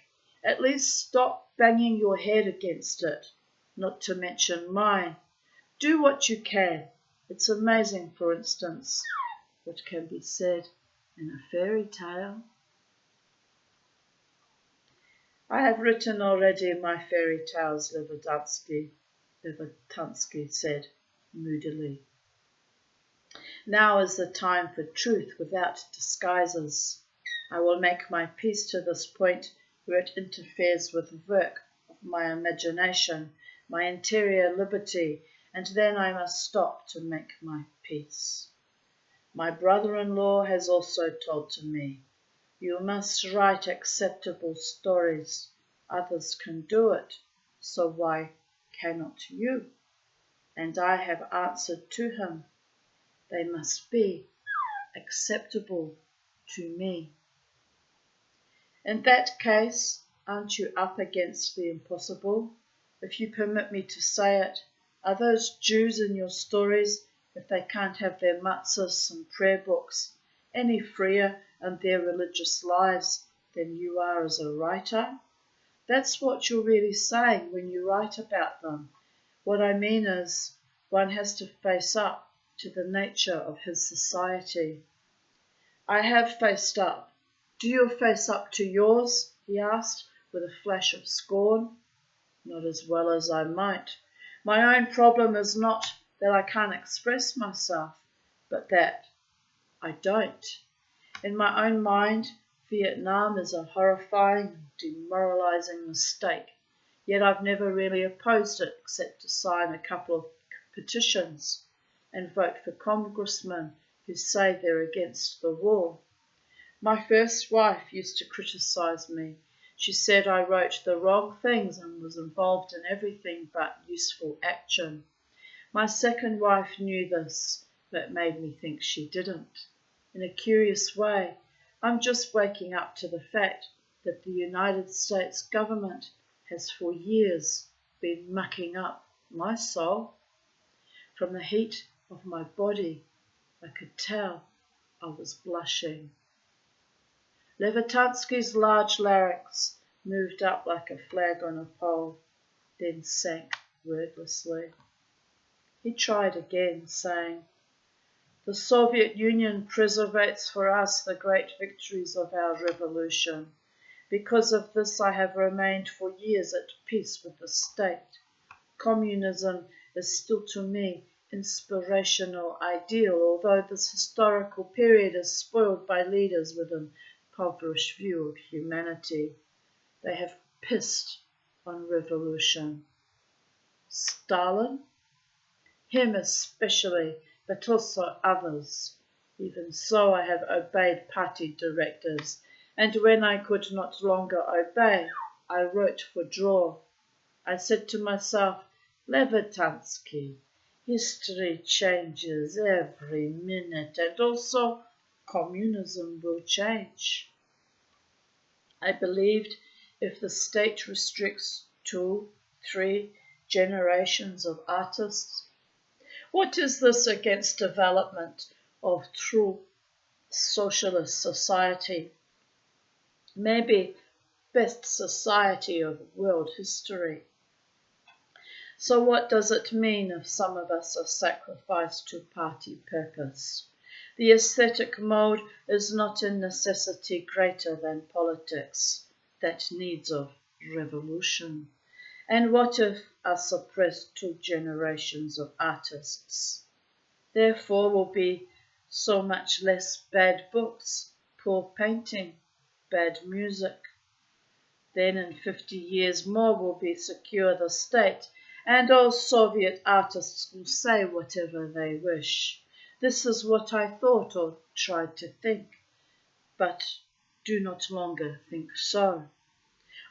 At least stop banging your head against it, not to mention mine. Do what you can. It's amazing, for instance, what can be said in a fairy tale. I have written already my fairy tales, Levitanski said moodily. Now is the time for truth without disguises. I will make my peace to this point where it interferes with the work of my imagination, my interior liberty, and then I must stop to make my peace. My brother-in-law has also told to me, you must write acceptable stories. Others can do it, so why cannot you? And I have answered to him, they must be acceptable to me. In that case, aren't you up against the impossible? If you permit me to say it, are those Jews in your stories, if they can't have their matzahs and prayer books, any freer in their religious lives than you are as a writer? That's what you're really saying when you write about them. What I mean is, one has to face up to the nature of his society. I have faced up. Do you face up to yours? He asked, with a flash of scorn. Not as well as I might. My own problem is not that I can't express myself, but that I don't. In my own mind, Vietnam is a horrifying, demoralizing mistake. Yet I've never really opposed it except to sign a couple of petitions and vote for congressmen who say they're against the war. My first wife used to criticize me. She said I wrote the wrong things and was involved in everything but useful action. My second wife knew this, but made me think she didn't. In a curious way, I'm just waking up to the fact that the United States government has for years been mucking up my soul. From the heat of my body, I could tell I was blushing. Levitanski's large larynx moved up like a flag on a pole, then sank wordlessly. He tried again, saying, the Soviet Union preservates for us the great victories of our revolution. Because of this, I have remained for years at peace with the state. Communism is still to me inspirational ideal, although this historical period is spoiled by leaders with an impoverished view of humanity. They have pissed on revolution. Stalin? Him especially, but also others. Even so, I have obeyed party directives, and when I could not longer obey, I wrote for draw. I said to myself, Levitanski, history changes every minute, and also communism will change. I believed if the state restricts 2, 3 generations of artists, what is this against development of true socialist society? Maybe best society of world history. So what does it mean if some of us are sacrificed to party purpose? The aesthetic mode is not in necessity greater than politics, that needs of revolution. And what if are suppressed 2 generations of artists? Therefore will be so much less bad books, poor painting, bad music. Then in 50 years more will be secure the state, and all Soviet artists will say whatever they wish. This is what I thought or tried to think, but do not longer think so.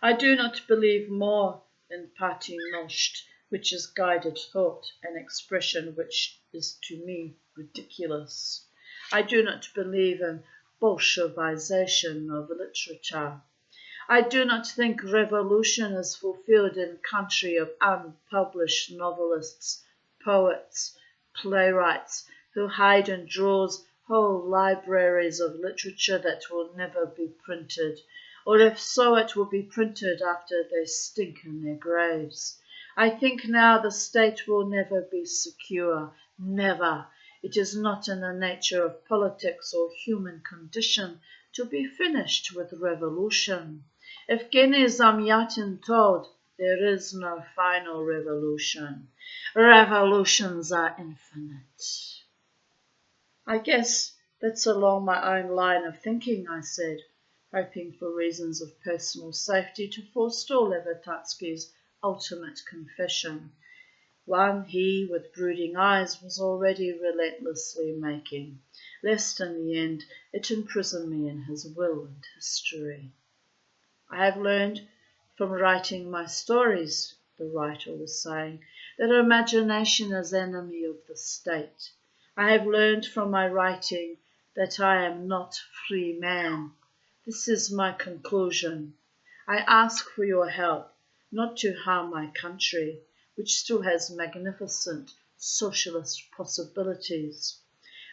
I do not believe more in Paternoster, which is guided thought, an expression which is to me ridiculous. I do not believe in Bolshevization of literature. I do not think revolution is fulfilled in a country of unpublished novelists, poets, playwrights who hide in drawers whole libraries of literature that will never be printed, or if so it will be printed after they stink in their graves. I think now the state will never be secure, never. It is not in the nature of politics or human condition to be finished with revolution. If Evgeny Zamyatin told, there is no final revolution. Revolutions are infinite. I guess that's along my own line of thinking, I said, hoping for reasons of personal safety to forestall Levitatsky's ultimate confession, one he, with brooding eyes, was already relentlessly making, lest in the end it imprison me in his will and history. I have learned from writing my stories, the writer was saying, that imagination is enemy of the state. I have learned from my writing that I am not free man. This is my conclusion. I ask for your help, not to harm my country, which still has magnificent socialist possibilities,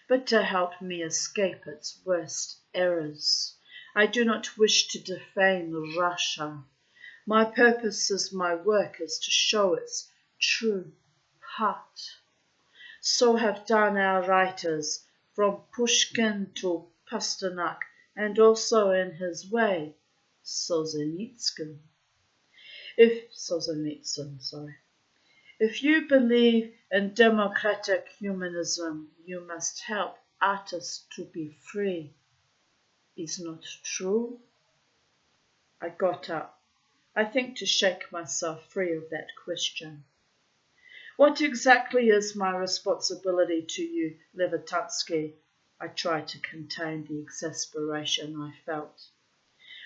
but to help me escape its worst errors. I do not wish to defame Russia. My purpose as my work is to show its true heart. So have done our writers, from Pushkin to Pasternak, and also in his way, Solzhenitsyn. If you believe in democratic humanism, you must help artists to be free. Is not true? I got up, I think to shake myself free of that question. What exactly is my responsibility to you, Levitatsky? I tried to contain the exasperation I felt.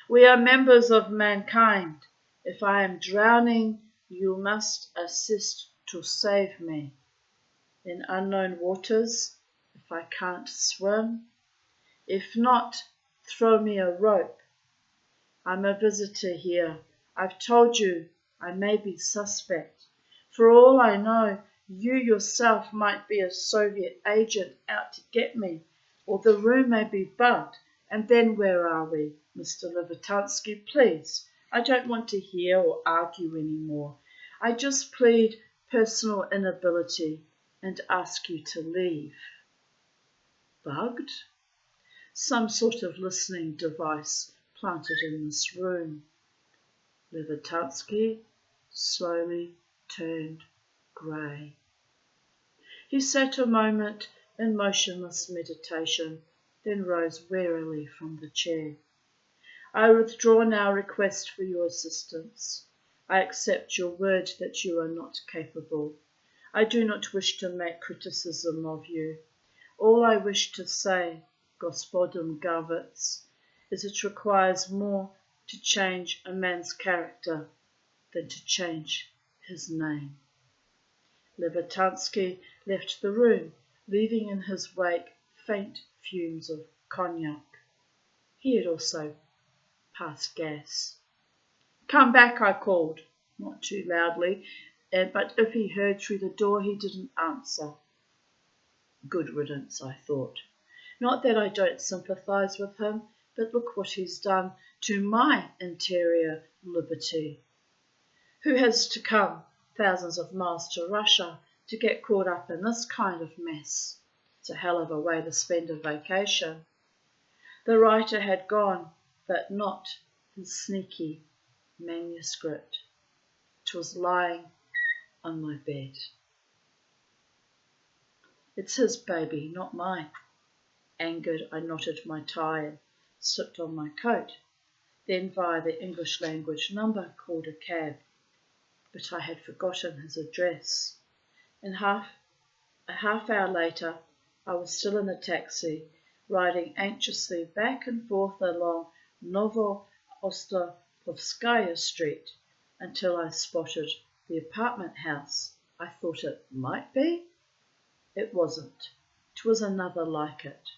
We are members of mankind. If I am drowning, you must assist to save me. In unknown waters, if I can't swim. If not, throw me a rope. I'm a visitor here. I've told you I may be suspect. For all I know, you yourself might be a Soviet agent out to get me, or the room may be bugged. And then where are we? Mr. Levitatsky, please. I don't want to hear or argue anymore. I just plead personal inability and ask you to leave. Bugged? Some sort of listening device planted in this room. Levitatsky slowly turned grey. He sat a moment in motionless meditation, then rose wearily from the chair. I withdraw now request for your assistance. I accept your word that you are not capable. I do not wish to make criticism of you. All I wish to say, Gospodin Gavitz, is it requires more to change a man's character than to change his name. Levitatsky left the room, leaving in his wake faint fumes of cognac. He had also passed gas. Come back, I called, not too loudly, but if he heard through the door, he didn't answer. Good riddance, I thought. Not that I don't sympathise with him, but look what he's done to my interior liberty. Who has to come thousands of miles to Russia to get caught up in this kind of mess? It's a hell of a way to spend a vacation. The writer had gone, but not his sneaky manuscript. 'Twas lying on my bed. It's his baby, not mine. Angered, I knotted my tie and slipped on my coat. Then via the English language number called a cab. But I had forgotten his address. And a half hour later, I was still in a taxi, riding anxiously back and forth along Novo-Ostapovskaya Street until I spotted the apartment house I thought it might be. It wasn't. It was another like it.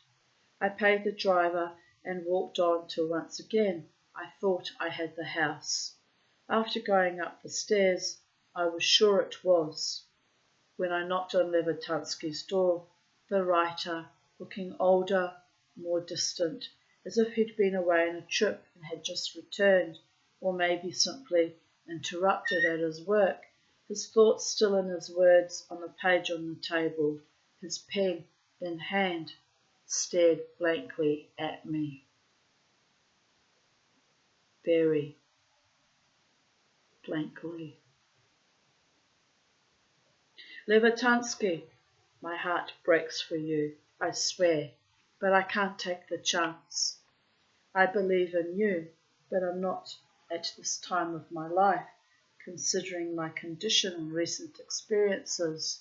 I paid the driver and walked on till once again I thought I had the house. After going up the stairs, I was sure it was. When I knocked on Levitansky's door, the writer, looking older, more distant, as if he'd been away on a trip and had just returned, or maybe simply interrupted at his work, his thoughts still in his words on the page on the table, his pen in hand, stared blankly at me. Very blankly. Levitansky, my heart breaks for you, I swear, but I can't take the chance. I believe in you, but I'm not at this time of my life, considering my condition and recent experiences,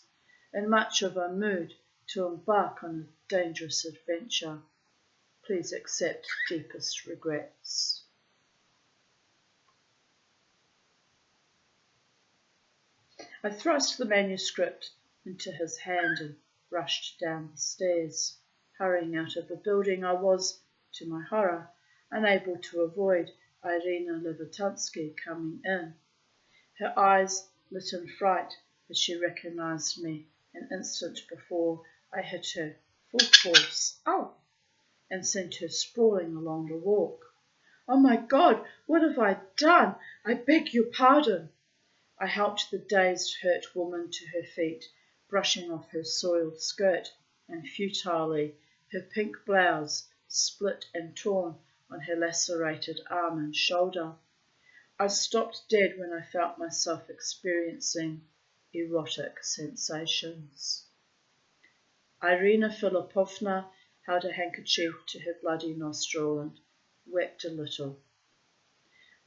in much of a mood to embark on a dangerous adventure. Please accept deepest regrets. I thrust the manuscript into his hand and rushed down the stairs. Hurrying out of the building, I was, to my horror, unable to avoid Irina Levitansky coming in. Her eyes lit in fright as she recognized me an instant before I hit her full force, and sent her sprawling along the walk. Oh my God, what have I done? I beg your pardon. I helped the dazed, hurt woman to her feet, brushing off her soiled skirt, and futilely, her pink blouse split and torn on her lacerated arm and shoulder. I stopped dead when I felt myself experiencing erotic sensations. Irina Filipovna held a handkerchief to her bloody nostril and wept a little.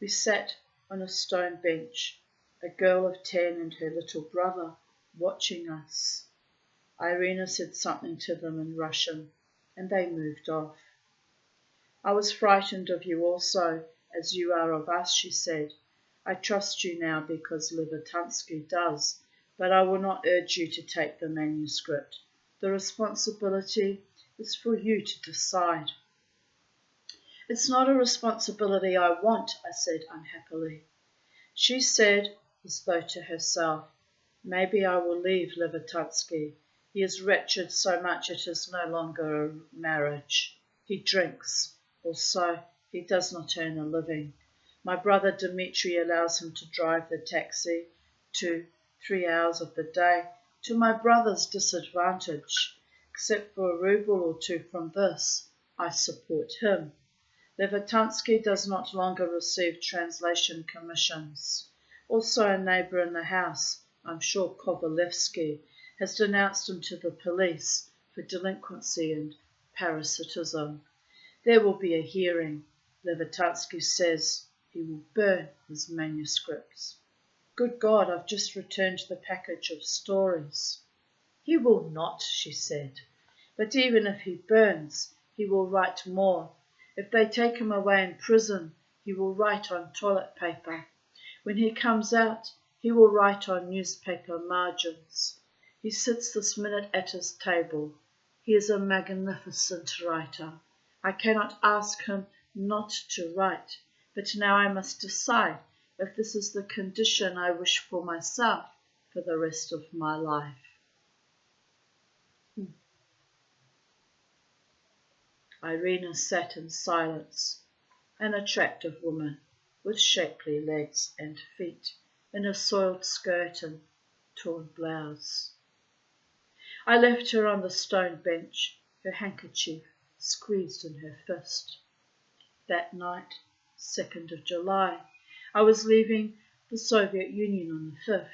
We sat on a stone bench, a girl of 10 and her little brother watching us. Irina said something to them in Russian, and they moved off. I was frightened of you also, as you are of us, she said. I trust you now because Levitansky does, but I will not urge you to take the manuscript. The responsibility is for you to decide. It's not a responsibility I want, I said unhappily. She said, as though to herself, maybe I will leave Levitansky. He is wretched so much it is no longer a marriage. He drinks, also he does not earn a living. My brother Dmitri allows him to drive the taxi 2-3 hours of the day, to my brother's disadvantage. Except for a ruble or two from this, I support him. Levitansky does not longer receive translation commissions. Also a neighbour in the house, I'm sure Kovalevsky, has denounced him to the police for delinquency and parasitism. There will be a hearing. Levitansky says he will burn his manuscripts. Good God, I've just returned the package of stories. He will not, she said. But even if he burns, he will write more. If they take him away in prison, he will write on toilet paper. When he comes out, he will write on newspaper margins. He sits this minute at his table. He is a magnificent writer. I cannot ask him not to write, but now I must decide if this is the condition I wish for myself for the rest of my life. Irina sat in silence, an attractive woman with shapely legs and feet, in a soiled skirt and torn blouse. I left her on the stone bench, her handkerchief squeezed in her fist. That night, 2nd of July, I was leaving the Soviet Union on the 5th,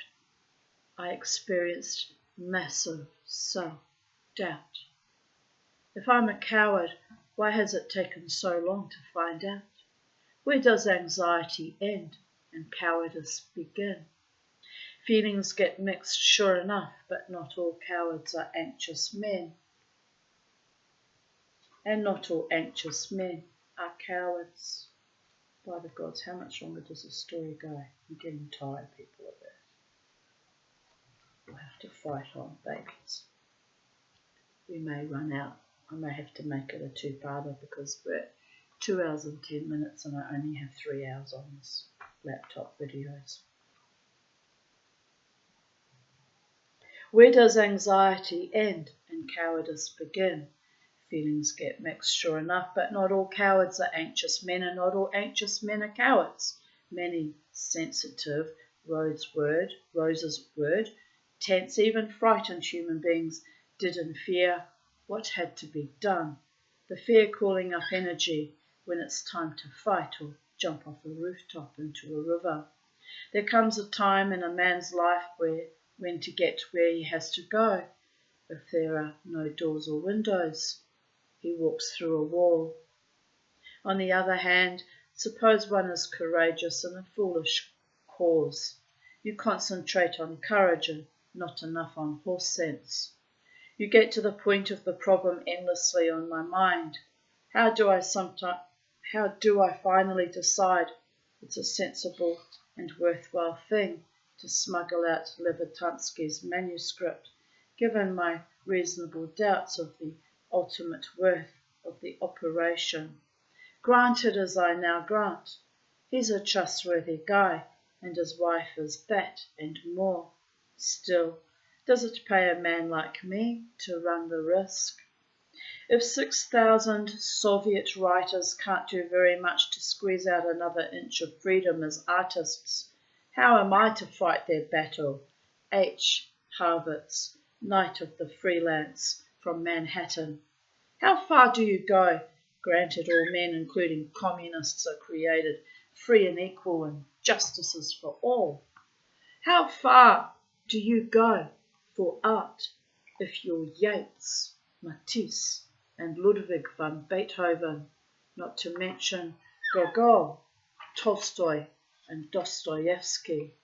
I experienced massive self-doubt. If I'm a coward, why has it taken so long to find out? Where does anxiety end and cowardice begin? Feelings get mixed, sure enough, but not all cowards are anxious men. And not all anxious men are cowards. By the gods, how much longer does the story go? I'm getting tired, people, of it. We'll have to fight on, babies. We may run out. I may have to make it a two-parter because we're at 2 hours and 10 minutes and I only have 3 hours on this laptop videos. Where does anxiety end and cowardice begin? Feelings get mixed, sure enough, but not all cowards are anxious men and not all anxious men are cowards. Many sensitive, Rose's word, tense, even frightened human beings did in fear what had to be done. The fear calling up energy when it's time to fight or jump off a rooftop into a river. There comes a time in a man's life when to get where he has to go. If there are no doors or windows, he walks through a wall. On the other hand, suppose one is courageous in a foolish cause. You concentrate on courage and not enough on horse sense. You get to the point of the problem endlessly on my mind. How do I finally decide it's a sensible and worthwhile thing to smuggle out Levitansky's manuscript, given my reasonable doubts of the ultimate worth of the operation? Granted as I now grant, he's a trustworthy guy, and his wife is that and more. Still, does it pay a man like me to run the risk? If 6,000 Soviet writers can't do very much to squeeze out another inch of freedom as artists, how am I to fight their battle? H. Harvitz, Knight of the Freelance, from Manhattan. How far do you go? Granted all men, including communists, are created free and equal and justices for all. How far do you go for art if you're Yeats, Matisse, and Ludwig van Beethoven, not to mention Gogol, Tolstoy, and Dostoevsky?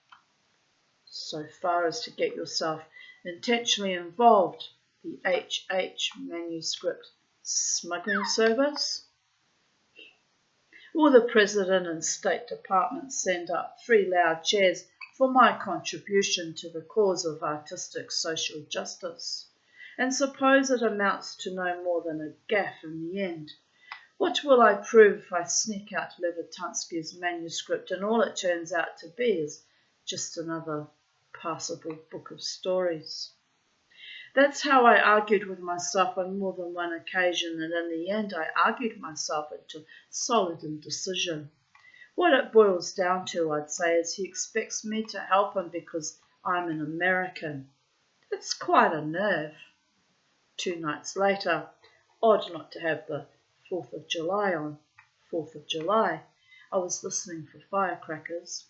So far as to get yourself intentionally involved, the HH manuscript smuggling service? Will the President and State Department send up 3 loud cheers for my contribution to the cause of artistic social justice? And suppose it amounts to no more than a gaffe in the end. What will I prove if I sneak out Levitansky's manuscript and all it turns out to be is just another passable book of stories? That's how I argued with myself on more than one occasion, and in the end I argued myself into solid indecision. What it boils down to, I'd say, is he expects me to help him because I'm an American. That's quite a nerve. 2 nights later, odd not to have the 4th of July on 4th of July, I was listening for firecrackers.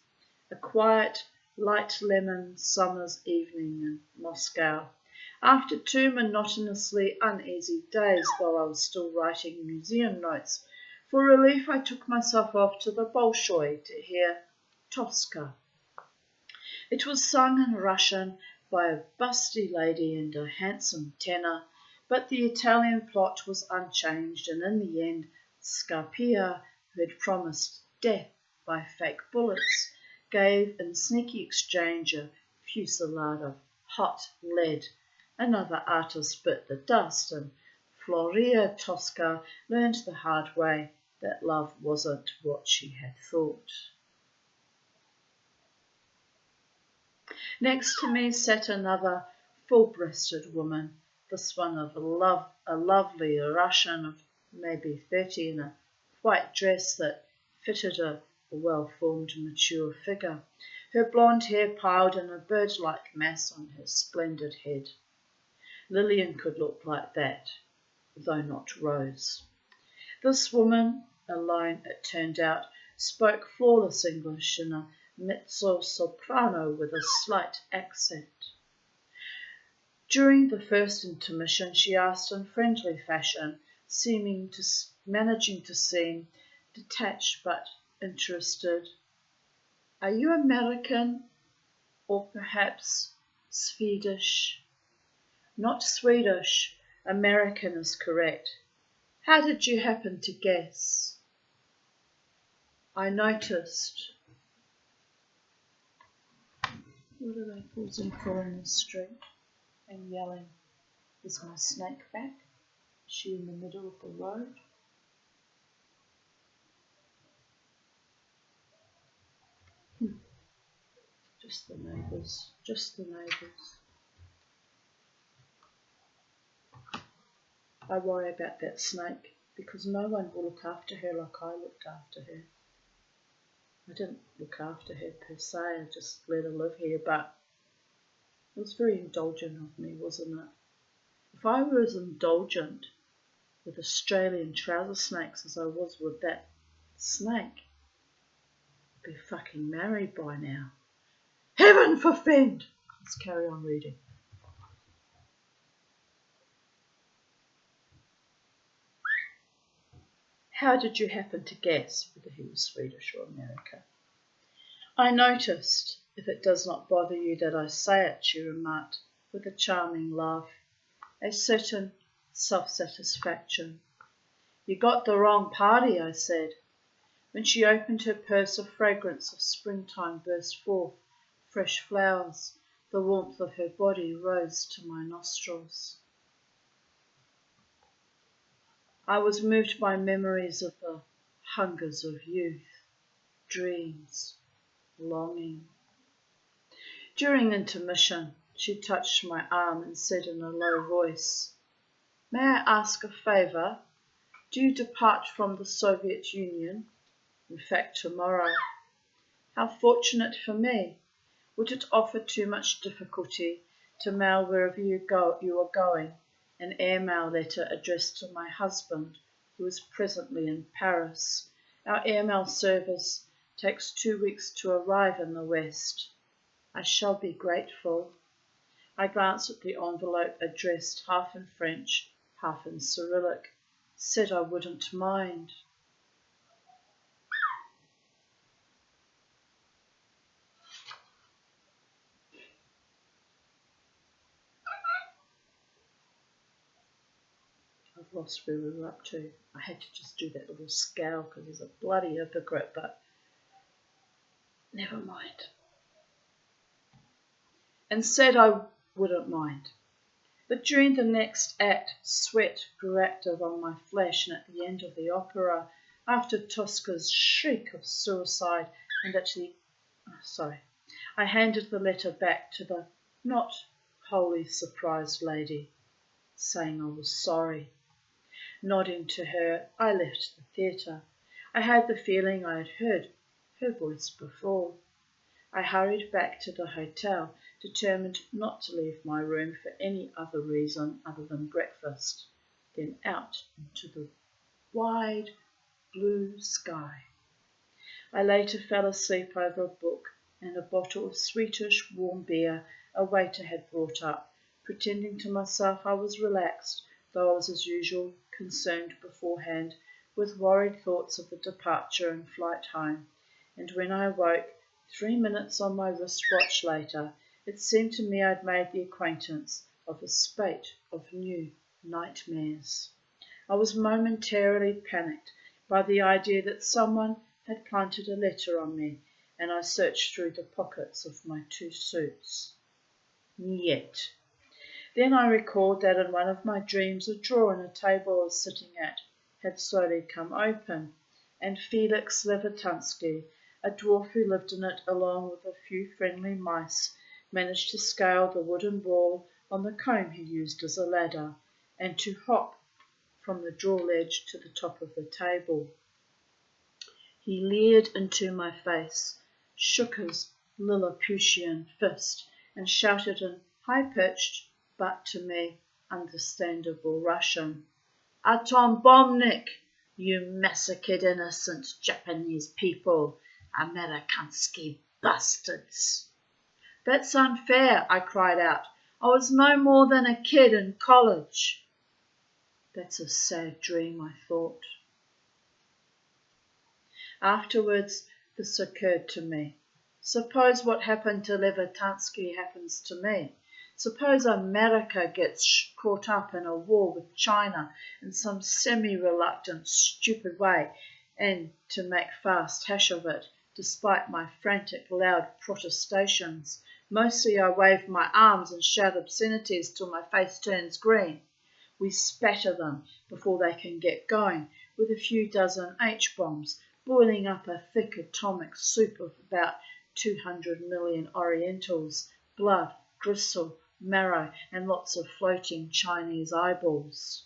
A quiet, light lemon summer's evening in Moscow. After 2 monotonously uneasy days while I was still writing museum notes, for relief I took myself off to the Bolshoi to hear Tosca. It was sung in Russian by a busty lady and a handsome tenor, but the Italian plot was unchanged, and in the end Scarpia, who had promised death by fake bullets, gave in sneaky exchange a fusillade of hot lead. Another artist bit the dust, and Floria Tosca learned the hard way that love wasn't what she had thought. Next to me sat another full-breasted woman, this one of a lovely Russian of maybe 30 in a white dress that fitted a well-formed, mature figure, her blonde hair piled in a bird-like mass on her splendid head. Lillian could look like that, though not Rose. This woman, alone it turned out, spoke flawless English in a mezzo-soprano with a slight accent. During the first intermission, she asked in friendly fashion, managing to seem detached but interested, "Are you American or perhaps Swedish?" "Not Swedish. American is correct. How did you happen to guess?" "I noticed." What are they pausing for in the street and yelling, "Is my snake back? Is she in the middle of the road?" Just the neighbours, just the neighbours. I worry about that snake because no one will look after her like I looked after her. I didn't look after her per se, I just let her live here, but it was very indulgent of me, wasn't it? If I were as indulgent with Australian trouser snakes as I was with that snake, I'd be fucking married by now. Heaven forfend! Let's carry on reading. How did you happen to guess whether he was Swedish or American? "I noticed, if it does not bother you that I say it," she remarked, with a charming laugh, a certain self-satisfaction. "You got the wrong party," I said. When she opened her purse, a fragrance of springtime burst forth, fresh flowers, the warmth of her body rose to my nostrils. I was moved by memories of the hungers of youth, dreams, longing. During intermission, she touched my arm and said in a low voice, "May I ask a favour? Do you depart from the Soviet Union? In fact, tomorrow. How fortunate for me! Would it offer too much difficulty to mail wherever you are going an airmail letter addressed to my husband, who is presently in Paris? Our airmail service takes 2 weeks to arrive in the West. I shall be grateful." I glanced at the envelope addressed half in French, half in Cyrillic, said I wouldn't mind. I've lost where we were up to. I had to just do that little scowl because he's a bloody hypocrite, but never mind. And said I wouldn't mind. But during the next act, sweat grew active on my flesh, and at the end of the opera, after Tosca's shriek of suicide, I handed the letter back to the not wholly surprised lady, saying I was sorry. Nodding to her, I left the theatre. I had the feeling I had heard her voice before. I hurried back to the hotel, determined not to leave my room for any other reason other than breakfast, then out into the wide blue sky. I later fell asleep over a book and a bottle of sweetish warm beer a waiter had brought up, pretending to myself I was relaxed, though I was as usual concerned beforehand with worried thoughts of the departure and flight home, and when I awoke, 3 minutes on my wristwatch later, it seemed to me I'd made the acquaintance of a spate of new nightmares. I was momentarily panicked by the idea that someone had planted a letter on me, and I searched through the pockets of my 2 suits. Yet. Then I recalled that in one of my dreams a drawer in a table I was sitting at had slowly come open, and Felix Levitanski, a dwarf who lived in it along with a few friendly mice, managed to scale the wooden wall on the comb he used as a ladder, and to hop from the drawer ledge to the top of the table. He leered into my face, shook his Lilliputian fist, and shouted in high-pitched, but to me understandable Russian, "Atombomnik! You massacred innocent Japanese people! Amerikansky Bastards! That's unfair, I cried out. I was no more than a kid in college. That's a sad dream, I thought. Afterwards, this occurred to me. Suppose what happened to Levitansky happens to me. Suppose America gets caught up in a war with China in some semi-reluctant, stupid way, and to make fast hash of it, despite my frantic, loud protestations. Mostly I wave my arms and shout obscenities till my face turns green. We spatter them before they can get going with a few dozen H-bombs, boiling up a thick atomic soup of about 200 million Orientals, blood, gristle, marrow, and lots of floating Chinese eyeballs.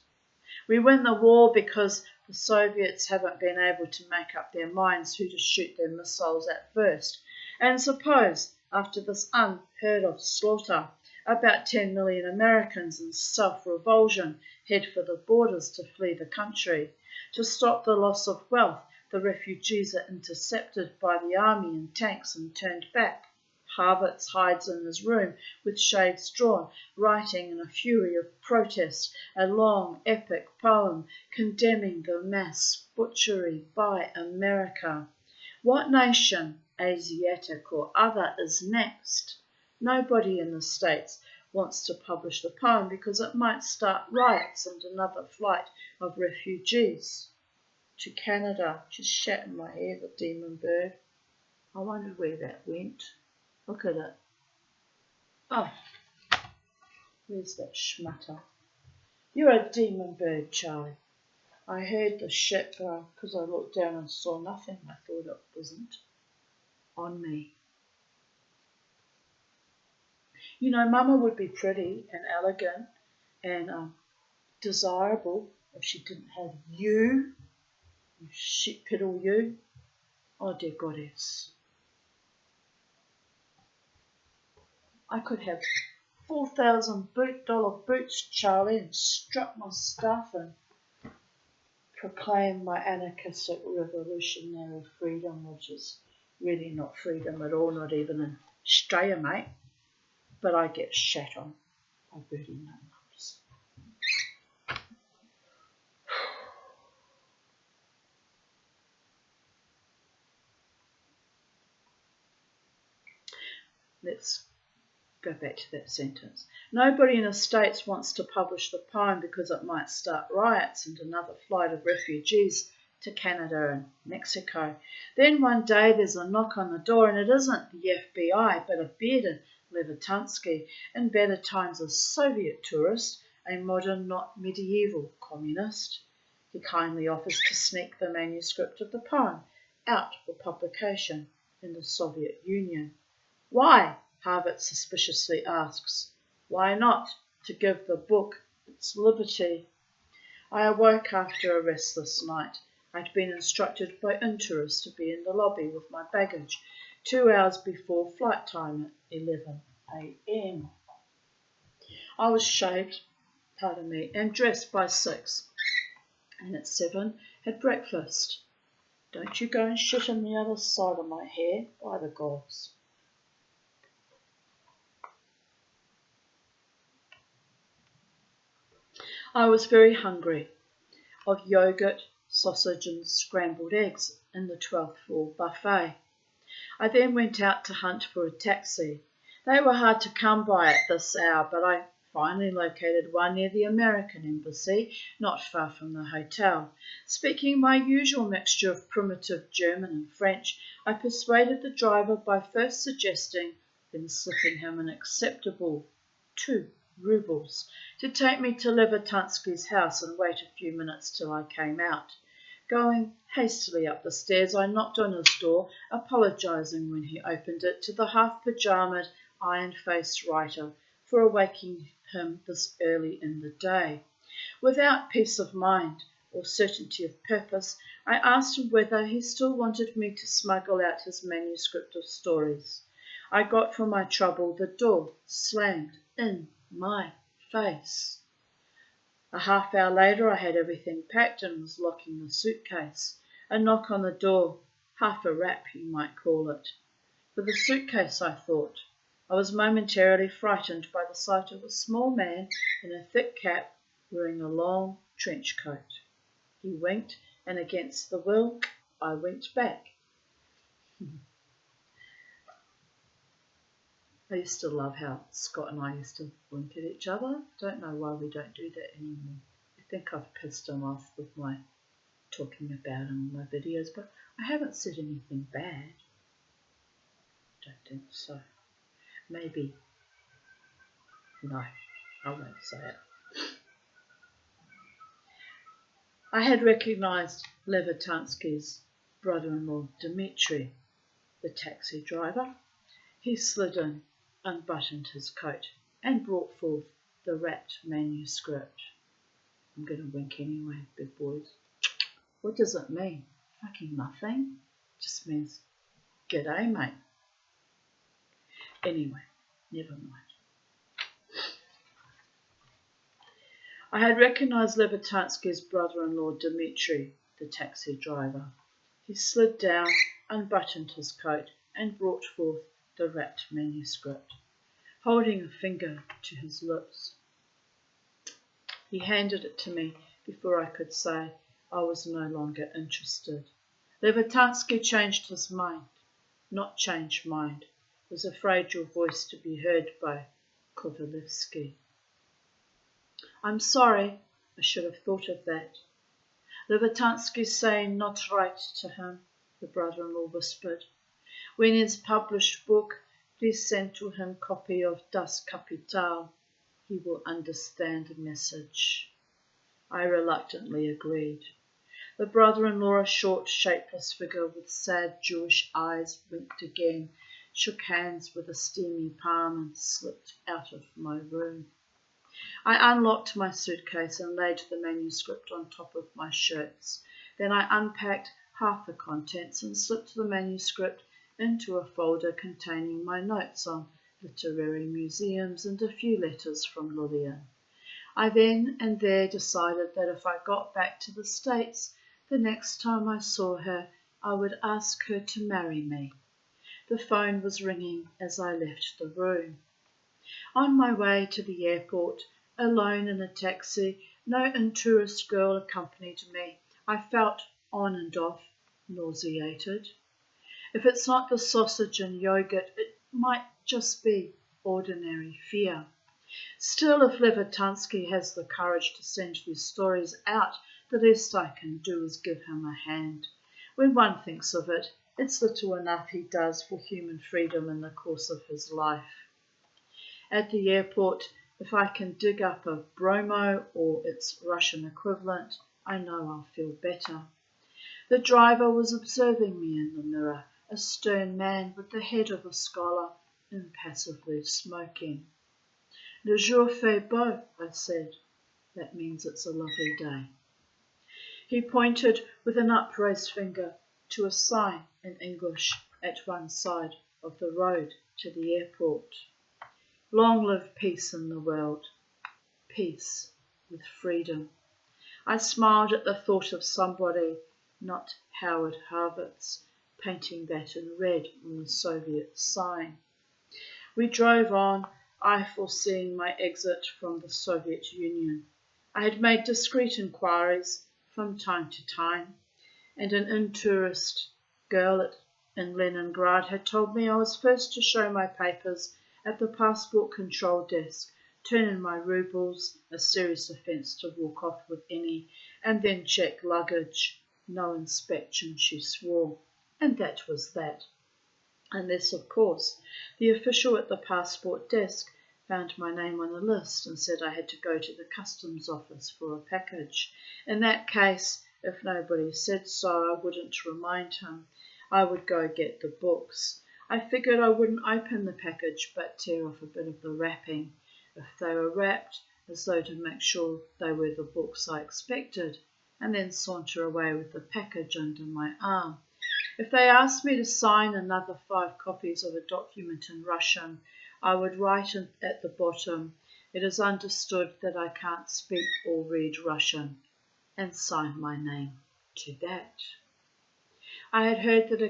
We win the war because the Soviets haven't been able to make up their minds who to shoot their missiles at first. And suppose, after this unheard of slaughter, about 10 million Americans in self-revulsion head for the borders to flee the country. To stop the loss of wealth, the refugees are intercepted by the army in tanks and turned back. Harvitz hides in his room with shades drawn, writing in a fury of protest a long epic poem condemning the mass butchery by America. What nation, Asiatic or other, is next? Nobody in the States wants to publish the poem because it might start riots and another flight of refugees. To Canada, just shat in my hair, the demon bird. I wondered where that went. Look at it. Oh, where's that schmutter? You're a demon bird, Charlie. I heard the shit, but because I looked down and saw nothing, I thought it wasn't on me. You know, Mama would be pretty and elegant and desirable if she didn't have you shit piddle you. Oh, dear goddess. I could have 4,000 dollar boots, Charlie, and strut my stuff and proclaim my anarchistic revolutionary freedom, which is really not freedom at all, not even in Australia, mate. But I get shat on by birdie nut-nubs. Let's go back to that sentence. Nobody in the States wants to publish the poem because it might start riots and another flight of refugees to Canada and Mexico. Then one day there's a knock on the door and it isn't the FBI but a bearded Levitansky, in better times a Soviet tourist, a modern, not medieval communist. He kindly offers to sneak the manuscript of the poem out for publication in the Soviet Union. Why? Harvard suspiciously asks. Why not? To give the book its liberty. I awoke after a restless night. I'd been instructed by Interest to be in the lobby with my baggage 2 hours before flight time at 11 a.m. I was shaved, and dressed by 6, and at 7 had breakfast. Don't you go and shit on the other side of my hair, by the gods. I was very hungry of yogurt, sausage and scrambled eggs in the 12th floor buffet. I then went out to hunt for a taxi. They were hard to come by at this hour, but I finally located one near the American embassy, not far from the hotel. Speaking my usual mixture of primitive German and French, I persuaded the driver by first suggesting, then slipping him an acceptable 2 rubles, to take me to Levitansky's house and wait a few minutes till I came out. Going hastily up the stairs, I knocked on his door, apologising when he opened it to the half-pyjamaed, iron-faced writer for awaking him this early in the day. Without peace of mind or certainty of purpose, I asked him whether he still wanted me to smuggle out his manuscript of stories. I got for my trouble the door slammed in my face. A half hour later I had everything packed and was locking the suitcase. A knock on the door, half a rap you might call it. For the suitcase, I thought. I was momentarily frightened by the sight of a small man in a thick cap wearing a long trench coat. He winked, and against the will, I winked back. I used to love how Scott and I used to wink at each other. Don't know why we don't do that anymore. I think I've pissed him off with my talking about him in my videos, but I haven't said anything bad. Don't think so. Maybe. No, I won't say it. I had recognised Levitansky's brother-in-law, Dmitri, the taxi driver. He slid in, unbuttoned his coat, and brought forth the wrapped manuscript. I'm going to wink anyway, big boys. What does it mean? Fucking nothing. Just means, g'day, mate. Anyway, never mind. I had recognised Levitansky's brother-in-law, Dmitri, the taxi driver. He slid down, unbuttoned his coat, and brought forth the wrapped manuscript, holding a finger to his lips. He handed it to me before I could say I was no longer interested. Levitansky changed his mind, not changed mind, was afraid your voice to be heard by Kovalevsky. I'm sorry, I should have thought of that. Levitansky's saying not right to him, the brother-in-law whispered. When his published book, please send to him copy of Das Kapital. He will understand the message. I reluctantly agreed. The brother-in-law, a short, shapeless figure with sad Jewish eyes, winked again, shook hands with a steamy palm and slipped out of my room. I unlocked my suitcase and laid the manuscript on top of my shirts. Then I unpacked half the contents and slipped the manuscript into a folder containing my notes on literary museums and a few letters from Lillian. I then and there decided that if I got back to the States, the next time I saw her, I would ask her to marry me. The phone was ringing as I left the room. On my way to the airport, alone in a taxi, no in-tourist girl accompanied me. I felt on and off nauseated. If it's not the sausage and yogurt, it might just be ordinary fear. Still, if Levitansky has the courage to send these stories out, the least I can do is give him a hand. When one thinks of it, it's little enough he does for human freedom in the course of his life. At the airport, if I can dig up a bromo or its Russian equivalent, I know I'll feel better. The driver was observing me in the mirror, a stern man with the head of a scholar, impassively smoking. Le jour fait beau, I said. That means it's a lovely day. He pointed with an upraised finger to a sign in English at one side of the road to the airport. Long live peace in the world. Peace with freedom. I smiled at the thought of somebody, not Howard Harvitz, painting that in red on the Soviet sign. We drove on, I foreseeing my exit from the Soviet Union. I had made discreet inquiries from time to time, and an in-tourist girl in Leningrad had told me I was first to show my papers at the passport control desk, turn in my rubles, a serious offence to walk off with any, and then check luggage. No inspection, she swore. And that was that. Unless, of course, the official at the passport desk found my name on a list and said I had to go to the customs office for a package. In that case, if nobody said so, I wouldn't remind him. I would go get the books. I figured I wouldn't open the package but tear off a bit of the wrapping. If they were wrapped, as though to make sure they were the books I expected, and then saunter away with the package under my arm. If they asked me to sign another 5 copies of a document in Russian, I would write at the bottom, "It is understood that I can't speak or read Russian," and sign my name to that. I had heard that a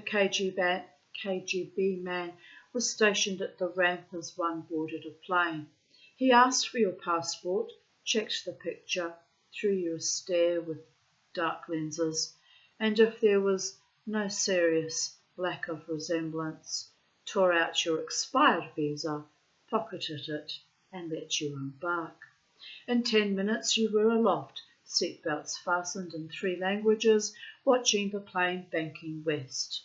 KGB man was stationed at the ramp as one boarded a plane. He asked for your passport, checked the picture, threw you a stare with dark lenses, and if there was no serious lack of resemblance, tore out your expired visa, pocketed it, and let you embark. In 10 minutes you were aloft, seatbelts fastened in 3 languages, watching the plane banking west.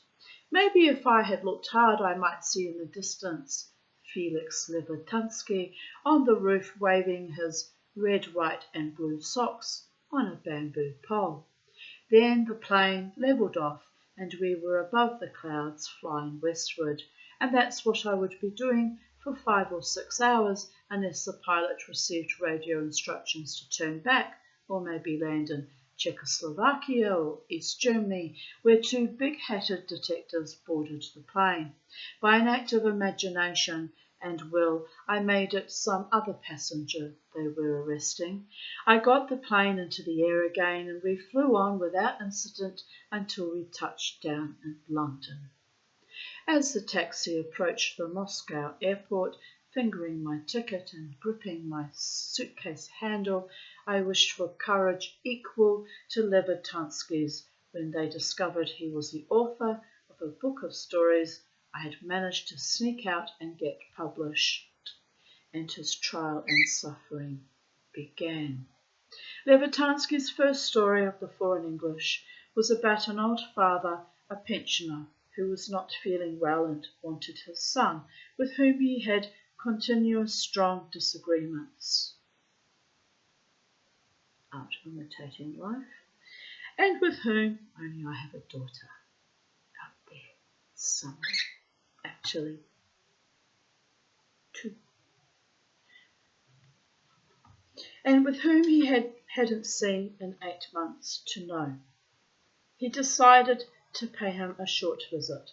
Maybe if I had looked hard I might see in the distance Felix Levertansky on the roof waving his red, white and blue socks on a bamboo pole. Then the plane levelled off and we were above the clouds flying westward, and that's what I would be doing for 5 or 6 hours unless the pilot received radio instructions to turn back or maybe land in Czechoslovakia or East Germany, where 2 big-hatted detectives boarded the plane. By an act of imagination and will, I made it some other passenger they were arresting. I got the plane into the air again and we flew on without incident until we touched down in London. As the taxi approached the Moscow airport, fingering my ticket and gripping my suitcase handle, I wished for courage equal to Levertansky's when they discovered he was the author of a book of stories I had managed to sneak out and get published, and his trial and suffering began. Levertansky's first story of the foreign English was about an old father, a pensioner, who was not feeling well and wanted his son, with whom he had continuous strong disagreements. Art imitating life, and with whom only I have a daughter out there somewhere, actually 2, and with whom he hadn't seen in 8 months to know. He decided to pay him a short visit,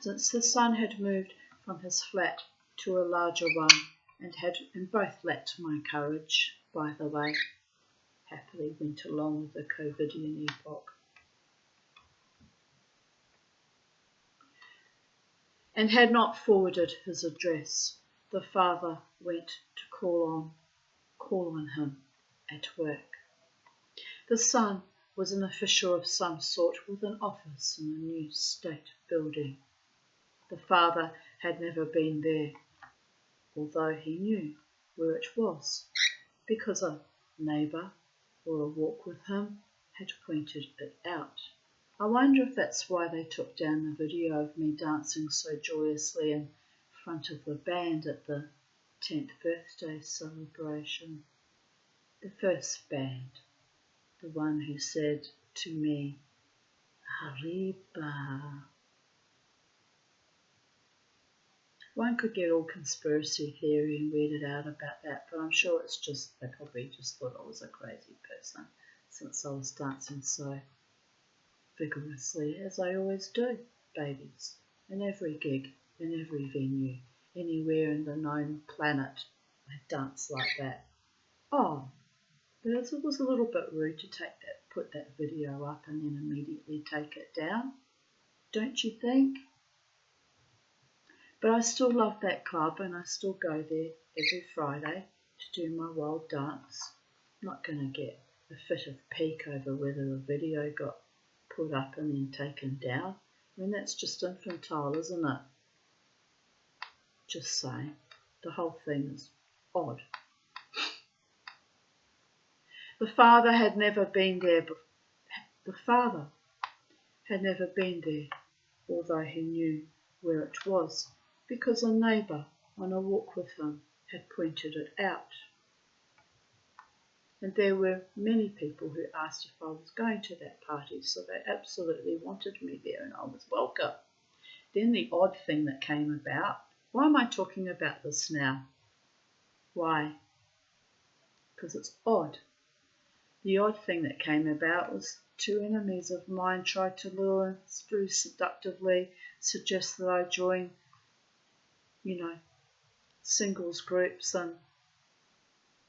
since the son had moved from his flat to a larger one and both lacked my courage, by the way. Happily went along with the COVIDian epoch. And had not forwarded his address. The father went to call on him at work. The son was an official of some sort with an office in a new state building. The father had never been there, although he knew where it was, because a neighbour or a walk with him had pointed it out. I wonder if that's why they took down the video of me dancing so joyously in front of the band at the 10th birthday celebration. The first band, the one who said to me, Arriba. One could get all conspiracy theory and read it out about that, but I'm sure it's just, they probably just thought I was a crazy person since I was dancing so vigorously, as I always do, babies, in every gig, in every venue, anywhere in the known planet, I dance like that. Oh, but it was a little bit rude to put that video up and then immediately take it down, don't you think? But I still love that club and I still go there every Friday to do my wild dance. I'm not going to get a fit of pique over whether a video got put up and then taken down. I mean, that's just infantile, isn't it? Just saying. The whole thing is odd. The father had never been there, although he knew where it was, because a neighbour on a walk with him had pointed it out. And there were many people who asked if I was going to that party, so they absolutely wanted me there and I was welcome. Then the odd thing that came about, why am I talking about this now? Why? Because it's odd. The odd thing that came about was 2 enemies of mine tried to lure us through seductively, suggest that I join, singles groups and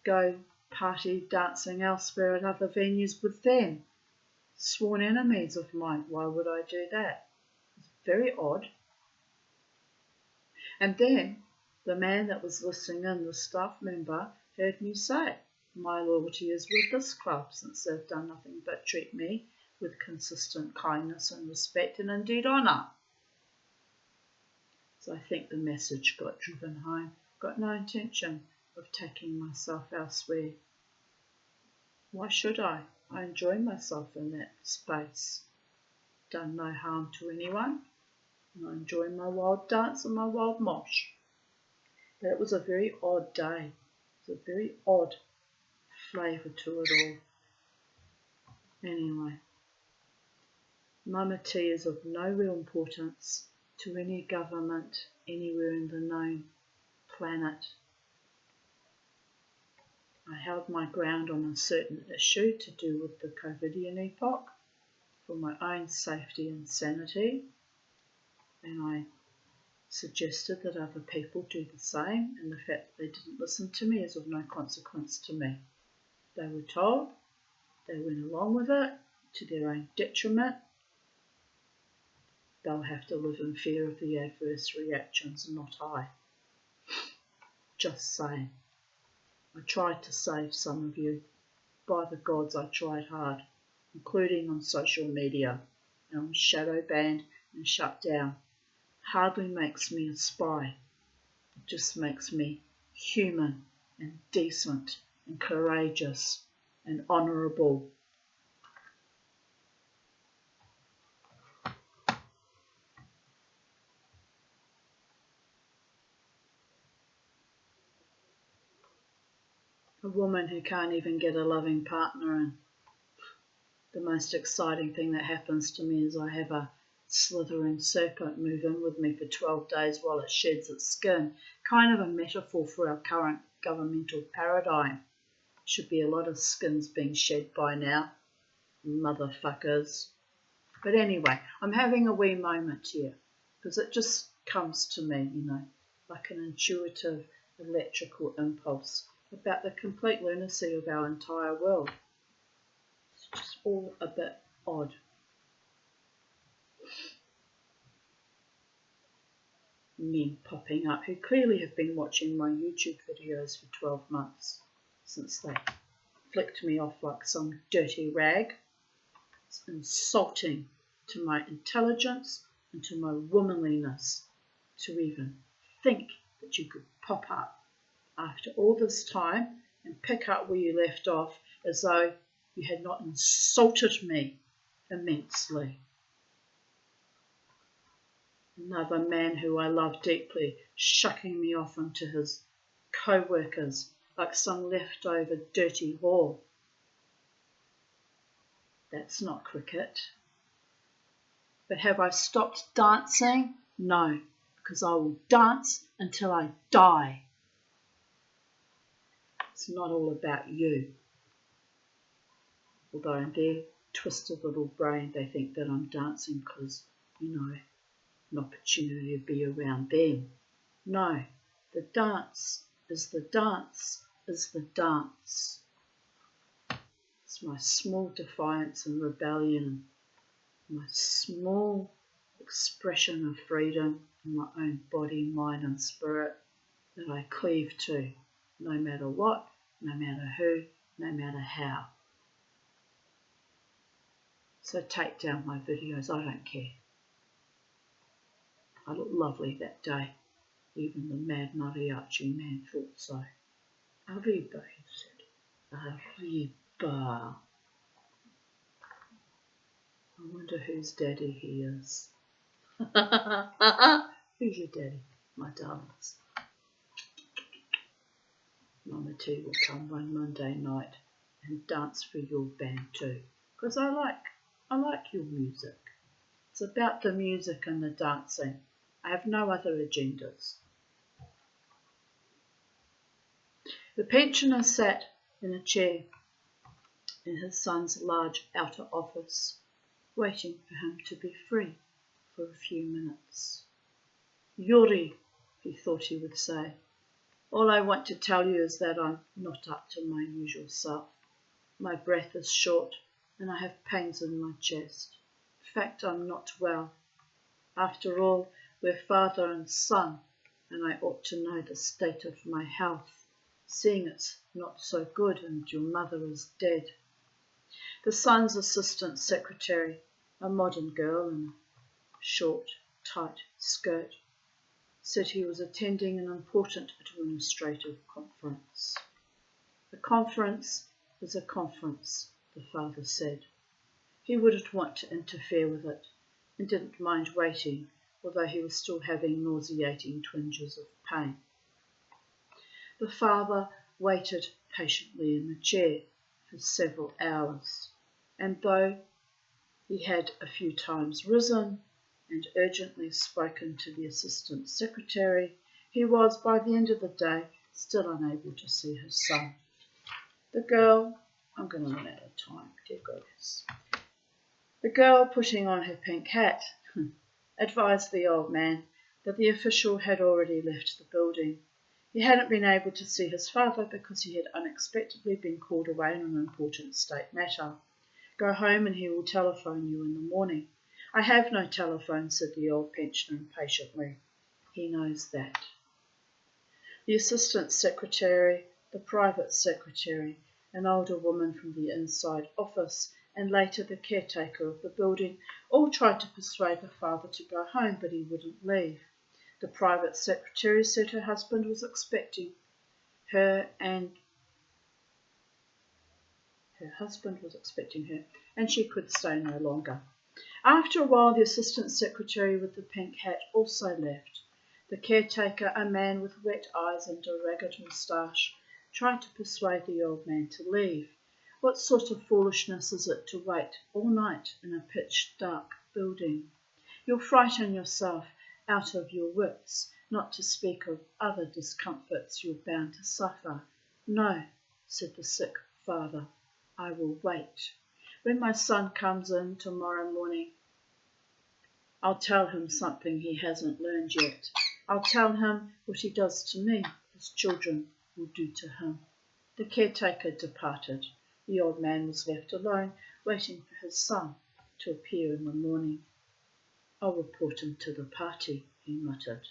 go party dancing elsewhere at other venues with them. Sworn enemies of mine. Why would I do that? It's very odd. And then the man that was listening in, the staff member, heard me say, my loyalty is with this club since they've done nothing but treat me with consistent kindness and respect and indeed honour. So I think the message got driven home. Got no intention of taking myself elsewhere. Why should I? I enjoy myself in that space. Done no harm to anyone. And I enjoy my wild dance and my wild mosh. But it was a very odd day. It was a very odd flavour to it all. Anyway, Mama T is of no real importance to any government anywhere in the known planet. I held my ground on a certain issue to do with the COVIDian epoch for my own safety and sanity, and I suggested that other people do the same, and the fact that they didn't listen to me is of no consequence to me. They were told, they went along with it to their own detriment. They'll have to live in fear of the adverse reactions, not I. Just saying. I tried to save some of you. By the gods, I tried hard, including on social media. And I'm shadow banned and shut down. Hardly makes me a spy. It just makes me human and decent and courageous and honourable. A woman who can't even get a loving partner, and the most exciting thing that happens to me is I have a slithering serpent move in with me for 12 days while it sheds its skin. Kind of a metaphor for our current governmental paradigm. Should be a lot of skins being shed by now, motherfuckers. But anyway, I'm having a wee moment here because it just comes to me, like an intuitive electrical impulse about the complete lunacy of our entire world. It's just all a bit odd. Men popping up who clearly have been watching my YouTube videos for 12 months since they flicked me off like some dirty rag. It's insulting to my intelligence and to my womanliness to even think that you could pop up after all this time and pick up where you left off as though you had not insulted me immensely. Another man who I love deeply shucking me off into his co-workers like some leftover dirty whore. That's not cricket. But have I stopped dancing? No, because I will dance until I die. It's not all about you. Although in their twisted little brain they think that I'm dancing because, an opportunity to be around them. No, the dance is the dance is the dance. It's my small defiance and rebellion, my small expression of freedom in my own body, mind and spirit that I cleave to, no matter what, no matter who, no matter how. So take down my videos, I don't care. I looked lovely that day. Even the mad mariachi man thought so. Arriba, he said. Arriba. I wonder whose daddy he is. Who's your daddy, my darlings? Mama T will come one Monday night and dance for your band too. Because I like your music. It's about the music and the dancing. I have no other agendas. The pensioner sat in a chair in his son's large outer office, waiting for him to be free for a few minutes. Yuri, he thought he would say, all I want to tell you is that I'm not up to my usual self. My breath is short and I have pains in my chest. In fact, I'm not well. After all, we're father and son, and I ought to know the state of my health, seeing it's not so good and your mother is dead. The son's assistant secretary, a modern girl in a short, tight skirt, said he was attending an important administrative conference. A conference is a conference, the father said. He wouldn't want to interfere with it and didn't mind waiting, although he was still having nauseating twinges of pain. The father waited patiently in the chair for several hours, and though he had a few times risen and urgently spoken to the assistant secretary, he was, by the end of the day, still unable to see his son. The girl, I'm going to run out of time, dear goddess. The girl, putting on her pink hat, advised the old man that the official had already left the building. He hadn't been able to see his father because he had unexpectedly been called away on an important state matter. Go home and he will telephone you in the morning. I have no telephone, said the old pensioner impatiently. He knows that. The assistant secretary, the private secretary, an older woman from the inside office, and later the caretaker of the building, all tried to persuade the father to go home, but he wouldn't leave. The private secretary said her husband was expecting her and she could stay no longer. After a while, the assistant secretary with the pink hat also left. The caretaker, a man with wet eyes and a ragged moustache, tried to persuade the old man to leave. What sort of foolishness is it to wait all night in a pitch-dark building? You'll frighten yourself out of your wits, not to speak of other discomforts you're bound to suffer. No, said the sick father, I will wait. When my son comes in tomorrow morning, I'll tell him something he hasn't learned yet. I'll tell him what he does to me, his children will do to him. The caretaker departed. The old man was left alone, waiting for his son to appear in the morning. I'll report him to the party, he muttered.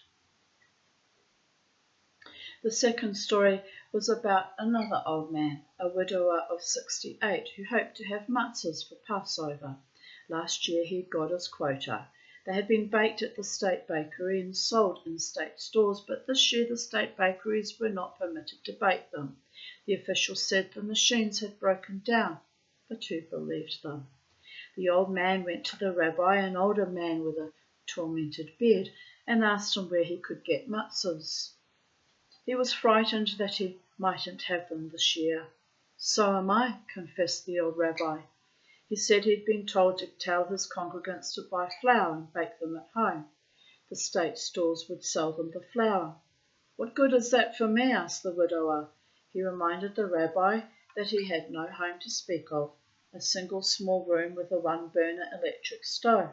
The second story was about another old man, a widower of 68, who hoped to have matzahs for Passover. Last year he'd got his quota. They had been baked at the state bakery and sold in state stores, but this year the state bakeries were not permitted to bake them. The officials said the machines had broken down, but who believed them? The old man went to the rabbi, an older man with a tormented beard, and asked him where he could get matzahs. He was frightened that he mightn't have them this year. So am I, confessed the old rabbi. He said he'd been told to tell his congregants to buy flour and bake them at home. The state stores would sell them the flour. What good is that for me? Asked the widower. He reminded the rabbi that he had no home to speak of, a single small room with a one-burner electric stove.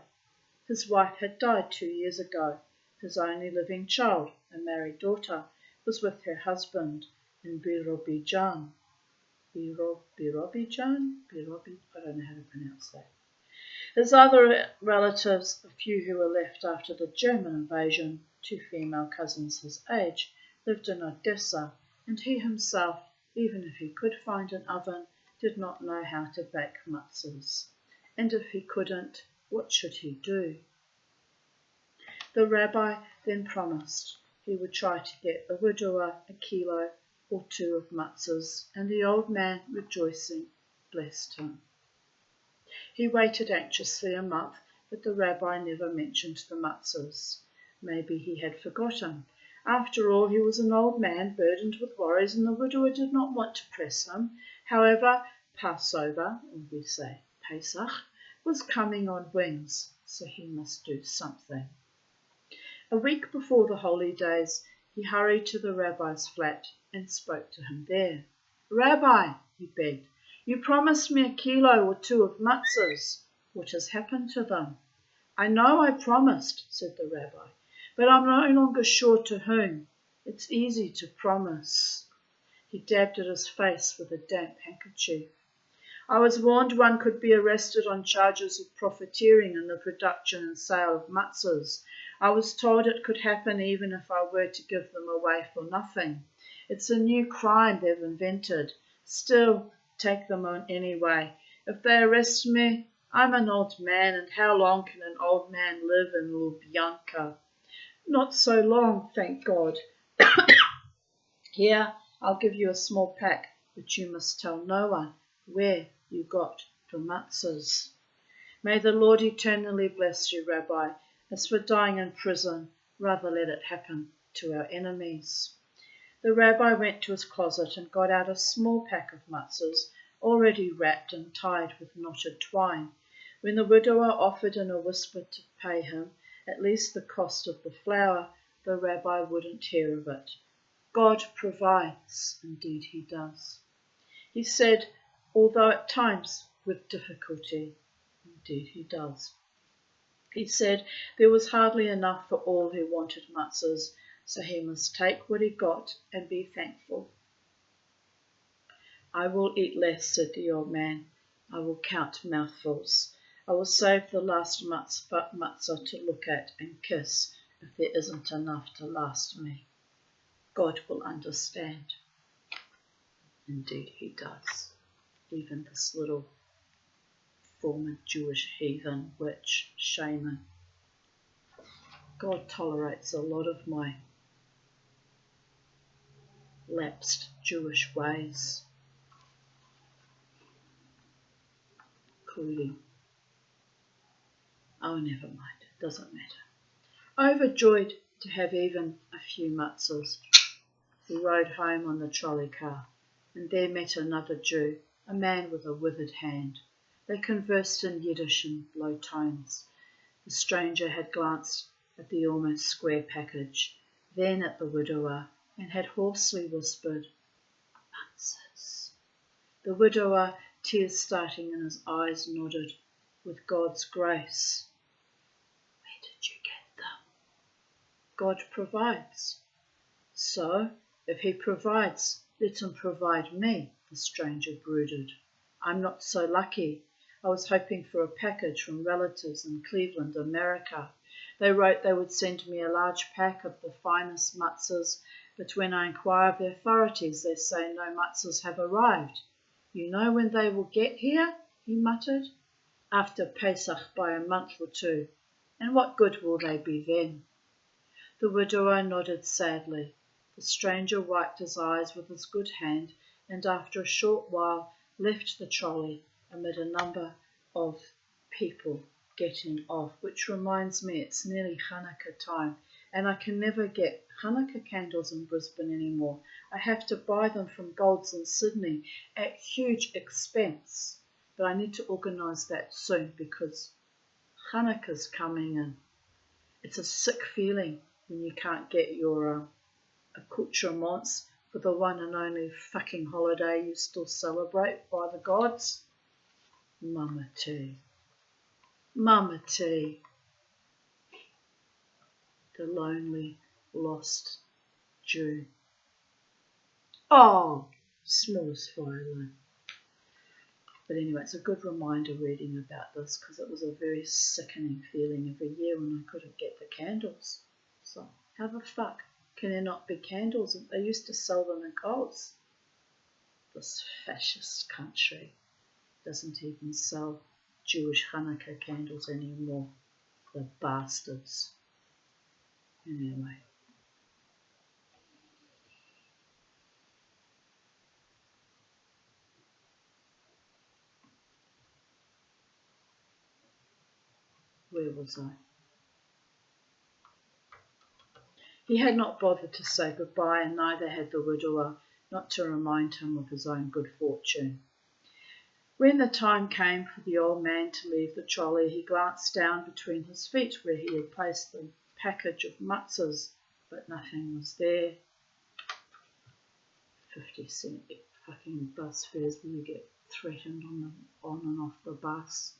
His wife had died 2 years ago. His only living child, a married daughter, was with her husband in Birobijan. Birobijan? I don't know how to pronounce that. His other relatives, a few who were left after the German invasion, 2 female cousins his age, lived in Odessa, and he himself, even if he could find an oven, did not know how to bake matzahs. And if he couldn't, what should he do? The rabbi then promised he would try to get the widower a kilo or 2 of matzahs, and the old man, rejoicing, blessed him. He waited anxiously a month, but the rabbi never mentioned the matzahs. Maybe he had forgotten. After all, he was an old man burdened with worries, and the widower did not want to press him. However, Passover, or we say Pesach, was coming on wings, so he must do something. A week before the holy days, he hurried to the rabbi's flat and spoke to him there. Rabbi, he begged, you promised me a kilo or 2 of matzahs. What has happened to them? I know I promised, said the rabbi, but I'm no longer sure to whom. It's easy to promise. He dabbed at his face with a damp handkerchief. I was warned one could be arrested on charges of profiteering in the production and sale of matzahs. I was told it could happen even if I were to give them away for nothing. It's a new crime they've invented. Still, take them on anyway. If they arrest me, I'm an old man, and how long can an old man live in Lubyanka? Not so long, thank God. Here, I'll give you a small pack, but you must tell no one where you got the matzahs. May the Lord eternally bless you, Rabbi. As for dying in prison, rather let it happen to our enemies. The rabbi went to his closet and got out a small pack of matzahs, already wrapped and tied with knotted twine. When the widower offered in a whisper to pay him at least the cost of the flour, the rabbi wouldn't hear of it. God provides, indeed he does. He said, although at times with difficulty, indeed he does. He said there was hardly enough for all who wanted matzahs, so he must take what he got and be thankful. I will eat less, said the old man. I will count mouthfuls. I will save the last matzah to look at and kiss if there isn't enough to last me. God will understand. Indeed he does. Even this little former Jewish heathen, witch, shaman. God tolerates a lot of my lapsed Jewish ways, including, oh, never mind, it doesn't matter. Overjoyed to have even a few matzahs, he rode home on the trolley car, and there met another Jew, a man with a withered hand. They conversed in Yiddish in low tones. The stranger had glanced at the almost square package, then at the widower, and had hoarsely whispered, matzahs. The widower, tears starting in his eyes, nodded, with God's grace. Where did you get them? God provides. So, if he provides, let him provide me, the stranger brooded. I'm not so lucky. I was hoping for a package from relatives in Cleveland, America. They wrote they would send me a large pack of the finest matzahs, but when I inquire of the authorities, they say no matzahs have arrived. You know when they will get here? He muttered. After Pesach by a month or two. And what good will they be then? The widower nodded sadly. The stranger wiped his eyes with his good hand, and after a short while left the trolley amid a number of people getting off, which reminds me it's nearly Hanukkah time, and I can never get Hanukkah candles in Brisbane anymore. I have to buy them from Golds in Sydney at huge expense, but I need to organise that soon because Hanukkah's coming in. It's a sick feeling when you can't get your accoutrements for the one and only fucking holiday you still celebrate by the gods. Mama T. Mama T. The lonely, lost Jew. Oh, smallest violin. But anyway, it's a good reminder reading about this because it was a very sickening feeling every year when I couldn't get the candles. So, how the fuck can there not be candles? They used to sell them in Coles. This fascist country doesn't even sell Jewish Hanukkah candles anymore. The bastards. Anyway. Where was I? He had not bothered to say goodbye, and neither had the widower, not to remind him of his own good fortune. When the time came for the old man to leave the trolley, he glanced down between his feet where he had placed the package of matzahs, but nothing was there. 50-cent fucking bus fares where you get threatened on and off the bus.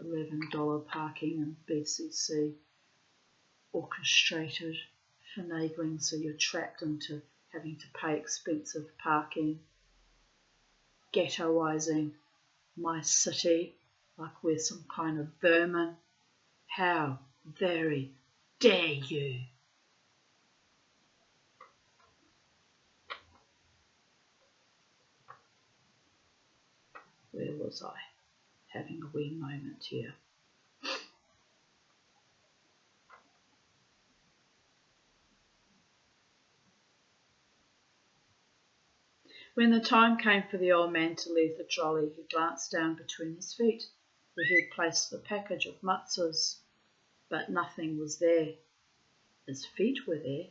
$11 parking in BCC. Orchestrated finagling so you're trapped into having to pay expensive parking. Ghettoising my city like we're some kind of vermin. How very, dare you?" Where was I? Having a wee moment here. When the time came for the old man to leave the trolley, he glanced down between his feet, where he had placed the package of matzos, but nothing was there. His feet were there.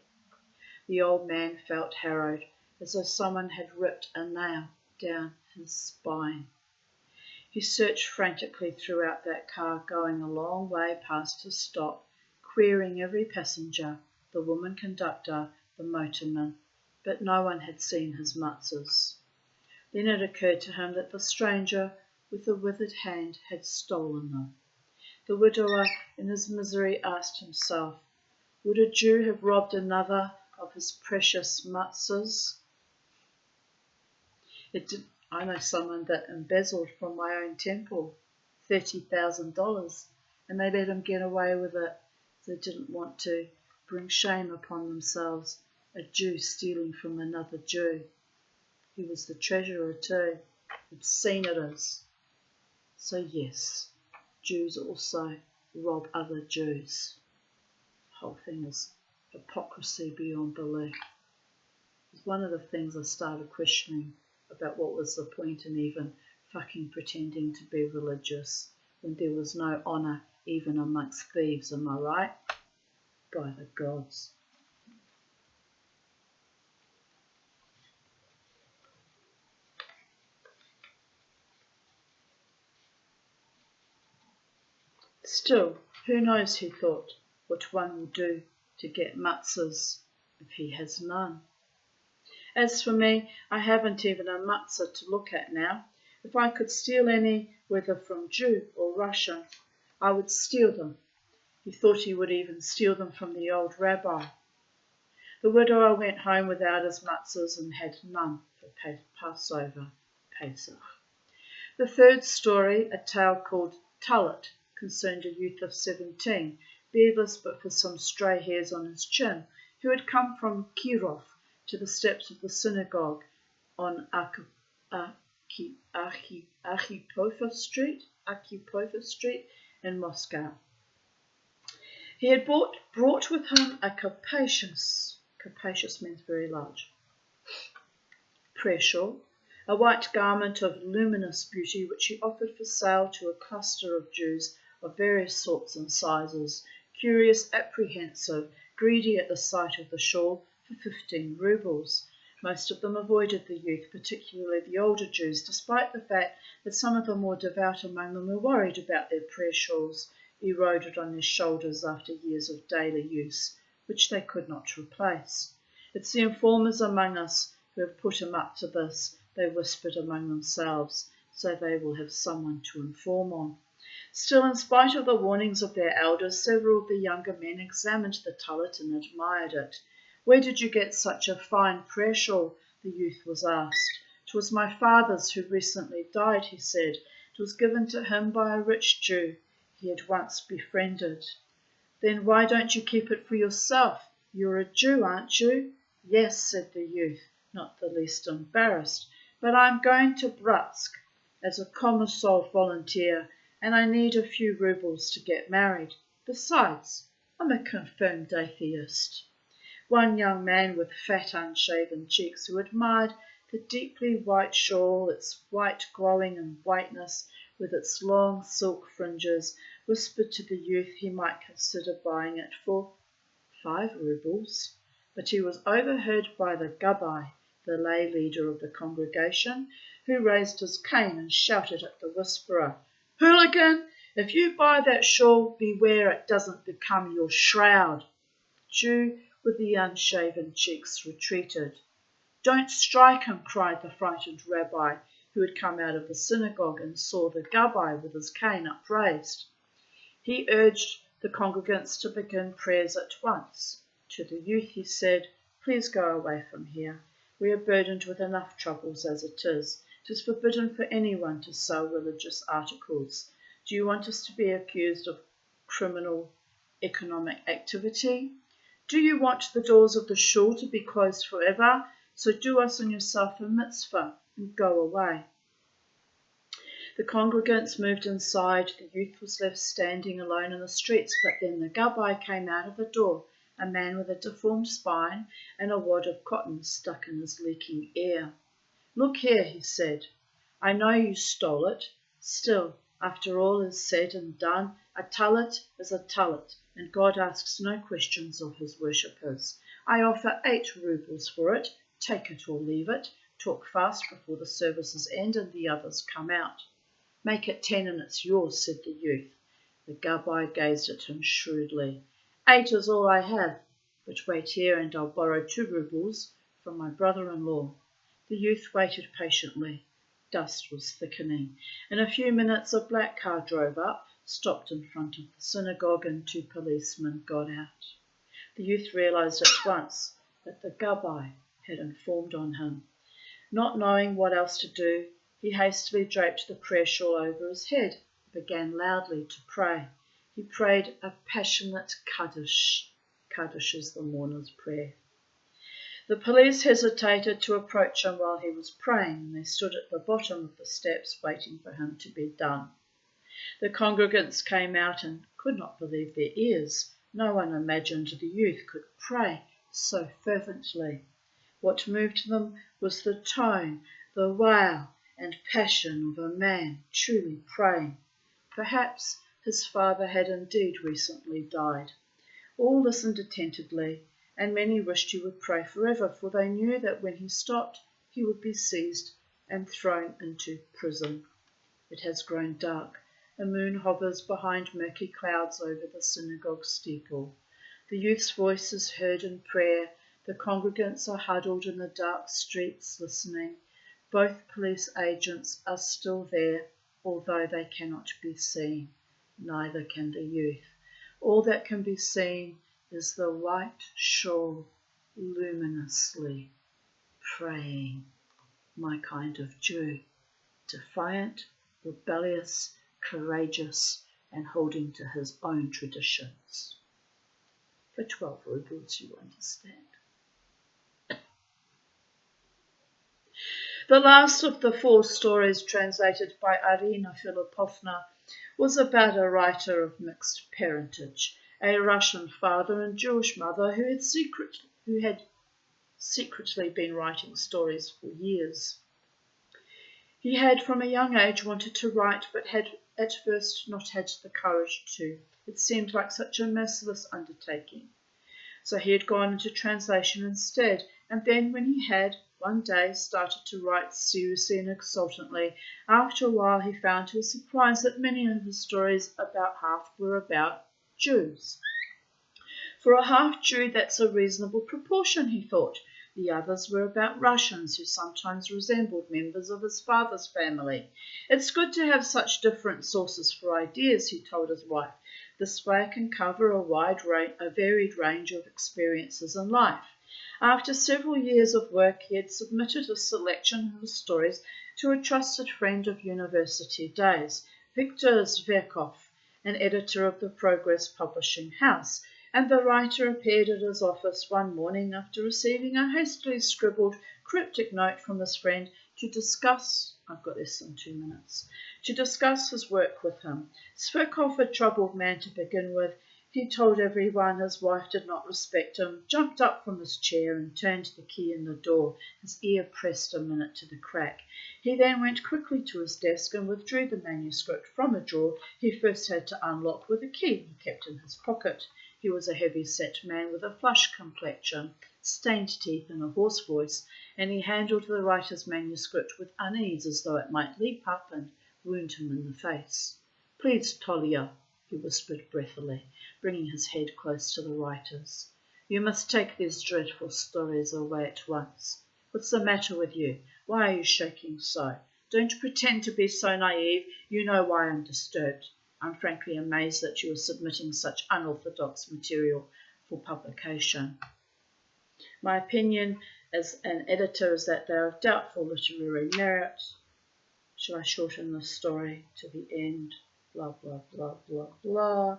The old man felt harrowed, as though someone had ripped a nail down his spine. He searched frantically throughout that car, going a long way past his stop, querying every passenger, the woman conductor, the motorman, but no one had seen his matzos. Then it occurred to him that the stranger with the withered hand had stolen them. The widower, in his misery, asked himself, would a Jew have robbed another of his precious matzos? I know someone that embezzled from my own temple $30,000, and they let him get away with it. They didn't want to bring shame upon themselves, a Jew stealing from another Jew. He was the treasurer too. Obscene it is. So yes, Jews also rob other Jews. The whole thing is hypocrisy beyond belief. It's one of the things I started questioning about what was the point in even fucking pretending to be religious when there was no honour even amongst thieves, am I right? By the gods. Still, who knows, he thought, what one will do to get matzahs if he has none. As for me, I haven't even a matzah to look at now. If I could steal any, whether from Jew or Russian, I would steal them. He thought he would even steal them from the old rabbi. The widower went home without his matzahs and had none for Passover, Pesach. The third story, a tale called Talit, concerned a youth of 17, beardless but for some stray hairs on his chin, who had come from Kirov to the steps of the synagogue on Arkhipova Street in Moscow. He had brought with him a capacious means very large, prayer shawl, a white garment of luminous beauty which he offered for sale to a cluster of Jews of various sorts and sizes, curious, apprehensive, greedy at the sight of the shawl, for 15 rubles. Most of them avoided the youth, particularly the older Jews, despite the fact that some of the more devout among them were worried about their prayer shawls eroded on their shoulders after years of daily use, which they could not replace. It's the informers among us who have put him up to this, they whispered among themselves, so they will have someone to inform on. Still, in spite of the warnings of their elders, several of the younger men examined the tallit and admired it. Where did you get such a fine prayer shawl? The youth was asked. It was my father's, who recently died, he said. It was given to him by a rich Jew he had once befriended. Then why don't you keep it for yourself? You're a Jew, aren't you? Yes, said the youth, not the least embarrassed, but I'm going to Bratsk as a Komsomol volunteer, and I need a few rubles to get married. Besides, I'm a confirmed atheist. One young man with fat, unshaven cheeks, who admired the deeply white shawl, its white glowing in whiteness, with its long silk fringes, whispered to the youth he might consider buying it for 5 rubles. But he was overheard by the gabbai, the lay leader of the congregation, who raised his cane and shouted at the whisperer, "Hooligan, if you buy that shawl, beware it doesn't become your shroud." The Jew with the unshaven cheeks retreated. "Don't strike him," cried the frightened rabbi, who had come out of the synagogue and saw the gabbai with his cane upraised. He urged the congregants to begin prayers at once. To the youth he said, "Please go away from here. We are burdened with enough troubles as it is. It is forbidden for anyone to sell religious articles. Do you want us to be accused of criminal economic activity? Do you want the doors of the shul to be closed forever? So do us and yourself a mitzvah and go away. The congregants moved inside. The youth was left standing alone in the streets, but then the gabbai came out of the door, a man with a deformed spine and a wad of cotton stuck in his leaking ear. Look here, he said. I know you stole it. Still, after all is said and done, a tallit is a tallit, and God asks no questions of his worshippers. I offer 8 rubles for it. Take it or leave it. Talk fast before the services end and the others come out. Make it 10 and it's yours, said the youth. The gabbai gazed at him shrewdly. 8 is all I have, but wait here and I'll borrow 2 rubles from my brother-in-law. The youth waited patiently. Dust was thickening. In a few minutes a black car drove up, stopped in front of the synagogue, and 2 policemen got out. The youth realized at once that the gabbai had informed on him. Not knowing what else to do, he hastily draped the prayer shawl over his head and began loudly to pray. He prayed a passionate Kaddish. Kaddish is the mourner's prayer. The police hesitated to approach him while he was praying, and they stood at the bottom of the steps waiting for him to be done. The congregants came out and could not believe their ears. No one imagined the youth could pray so fervently. What moved them was the tone, the wail and passion of a man truly praying. Perhaps his father had indeed recently died. All listened attentively, and many wished he would pray forever, for they knew that when he stopped, he would be seized and thrown into prison. It has grown dark. A moon hovers behind murky clouds over the synagogue steeple. The youth's voice is heard in prayer. The congregants are huddled in the dark streets listening. Both police agents are still there, although they cannot be seen. Neither can the youth. All that can be seen is the white shawl luminously praying. My kind of Jew, defiant, rebellious, courageous, and holding to his own traditions. For 12 rubles, you understand. The last of the 4 stories translated by Arina Filipovna was about a writer of mixed parentage, a Russian father and Jewish mother who had secretly been writing stories for years. He had from a young age wanted to write, but had at first not had the courage to. It seemed like such a merciless undertaking. So he had gone into translation instead, and then when he had, one day, started to write seriously and exultantly, after a while he found to his surprise that many of his stories, about half, were about Jews. For a half-Jew, that's a reasonable proportion, he thought. The others were about Russians who sometimes resembled members of his father's family. It's good to have such different sources for ideas, he told his wife. This way I can cover a varied range of experiences in life. After several years of work, he had submitted a selection of his stories to a trusted friend of university days, Viktor Zverkov, an editor of the Progress Publishing House, and the writer appeared at his office one morning after receiving a hastily scribbled cryptic note from his friend to discuss, I've got less than 2 minutes, to discuss his work with him. Zverkov, a troubled man to begin with, he told everyone his wife did not respect him, jumped up from his chair and turned the key in the door, his ear pressed a minute to the crack. He then went quickly to his desk and withdrew the manuscript from a drawer he first had to unlock with a key he kept in his pocket. He was a heavy-set man with a flushed complexion, stained teeth and a hoarse voice, and he handled the writer's manuscript with unease as though it might leap up and wound him in the face. Please, Tolia, he whispered breathily, bringing his head close to the writer's. You must take these dreadful stories away at once. What's the matter with you? Why are you shaking so? Don't pretend to be so naive. You know why I'm disturbed. I'm frankly amazed that you are submitting such unorthodox material for publication. My opinion as an editor is that they are of doubtful literary merit. Shall I shorten the story to the end? Blah, blah, blah, blah, blah.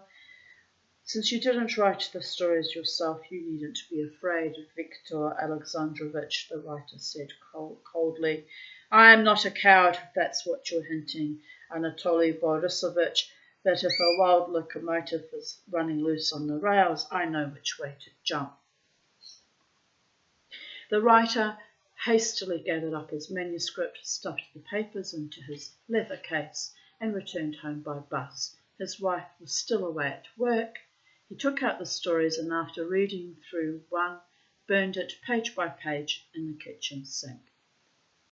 Since you didn't write the stories yourself, you needn't be afraid, Viktor Alexandrovich, the writer said coldly. I am not a coward, if that's what you're hinting, Anatoly Borisovich, that if a wild locomotive is running loose on the rails, I know which way to jump. The writer hastily gathered up his manuscript, stuffed the papers into his leather case, and returned home by bus. His wife was still away at work. He took out the stories and, after reading through one, burned it page by page in the kitchen sink.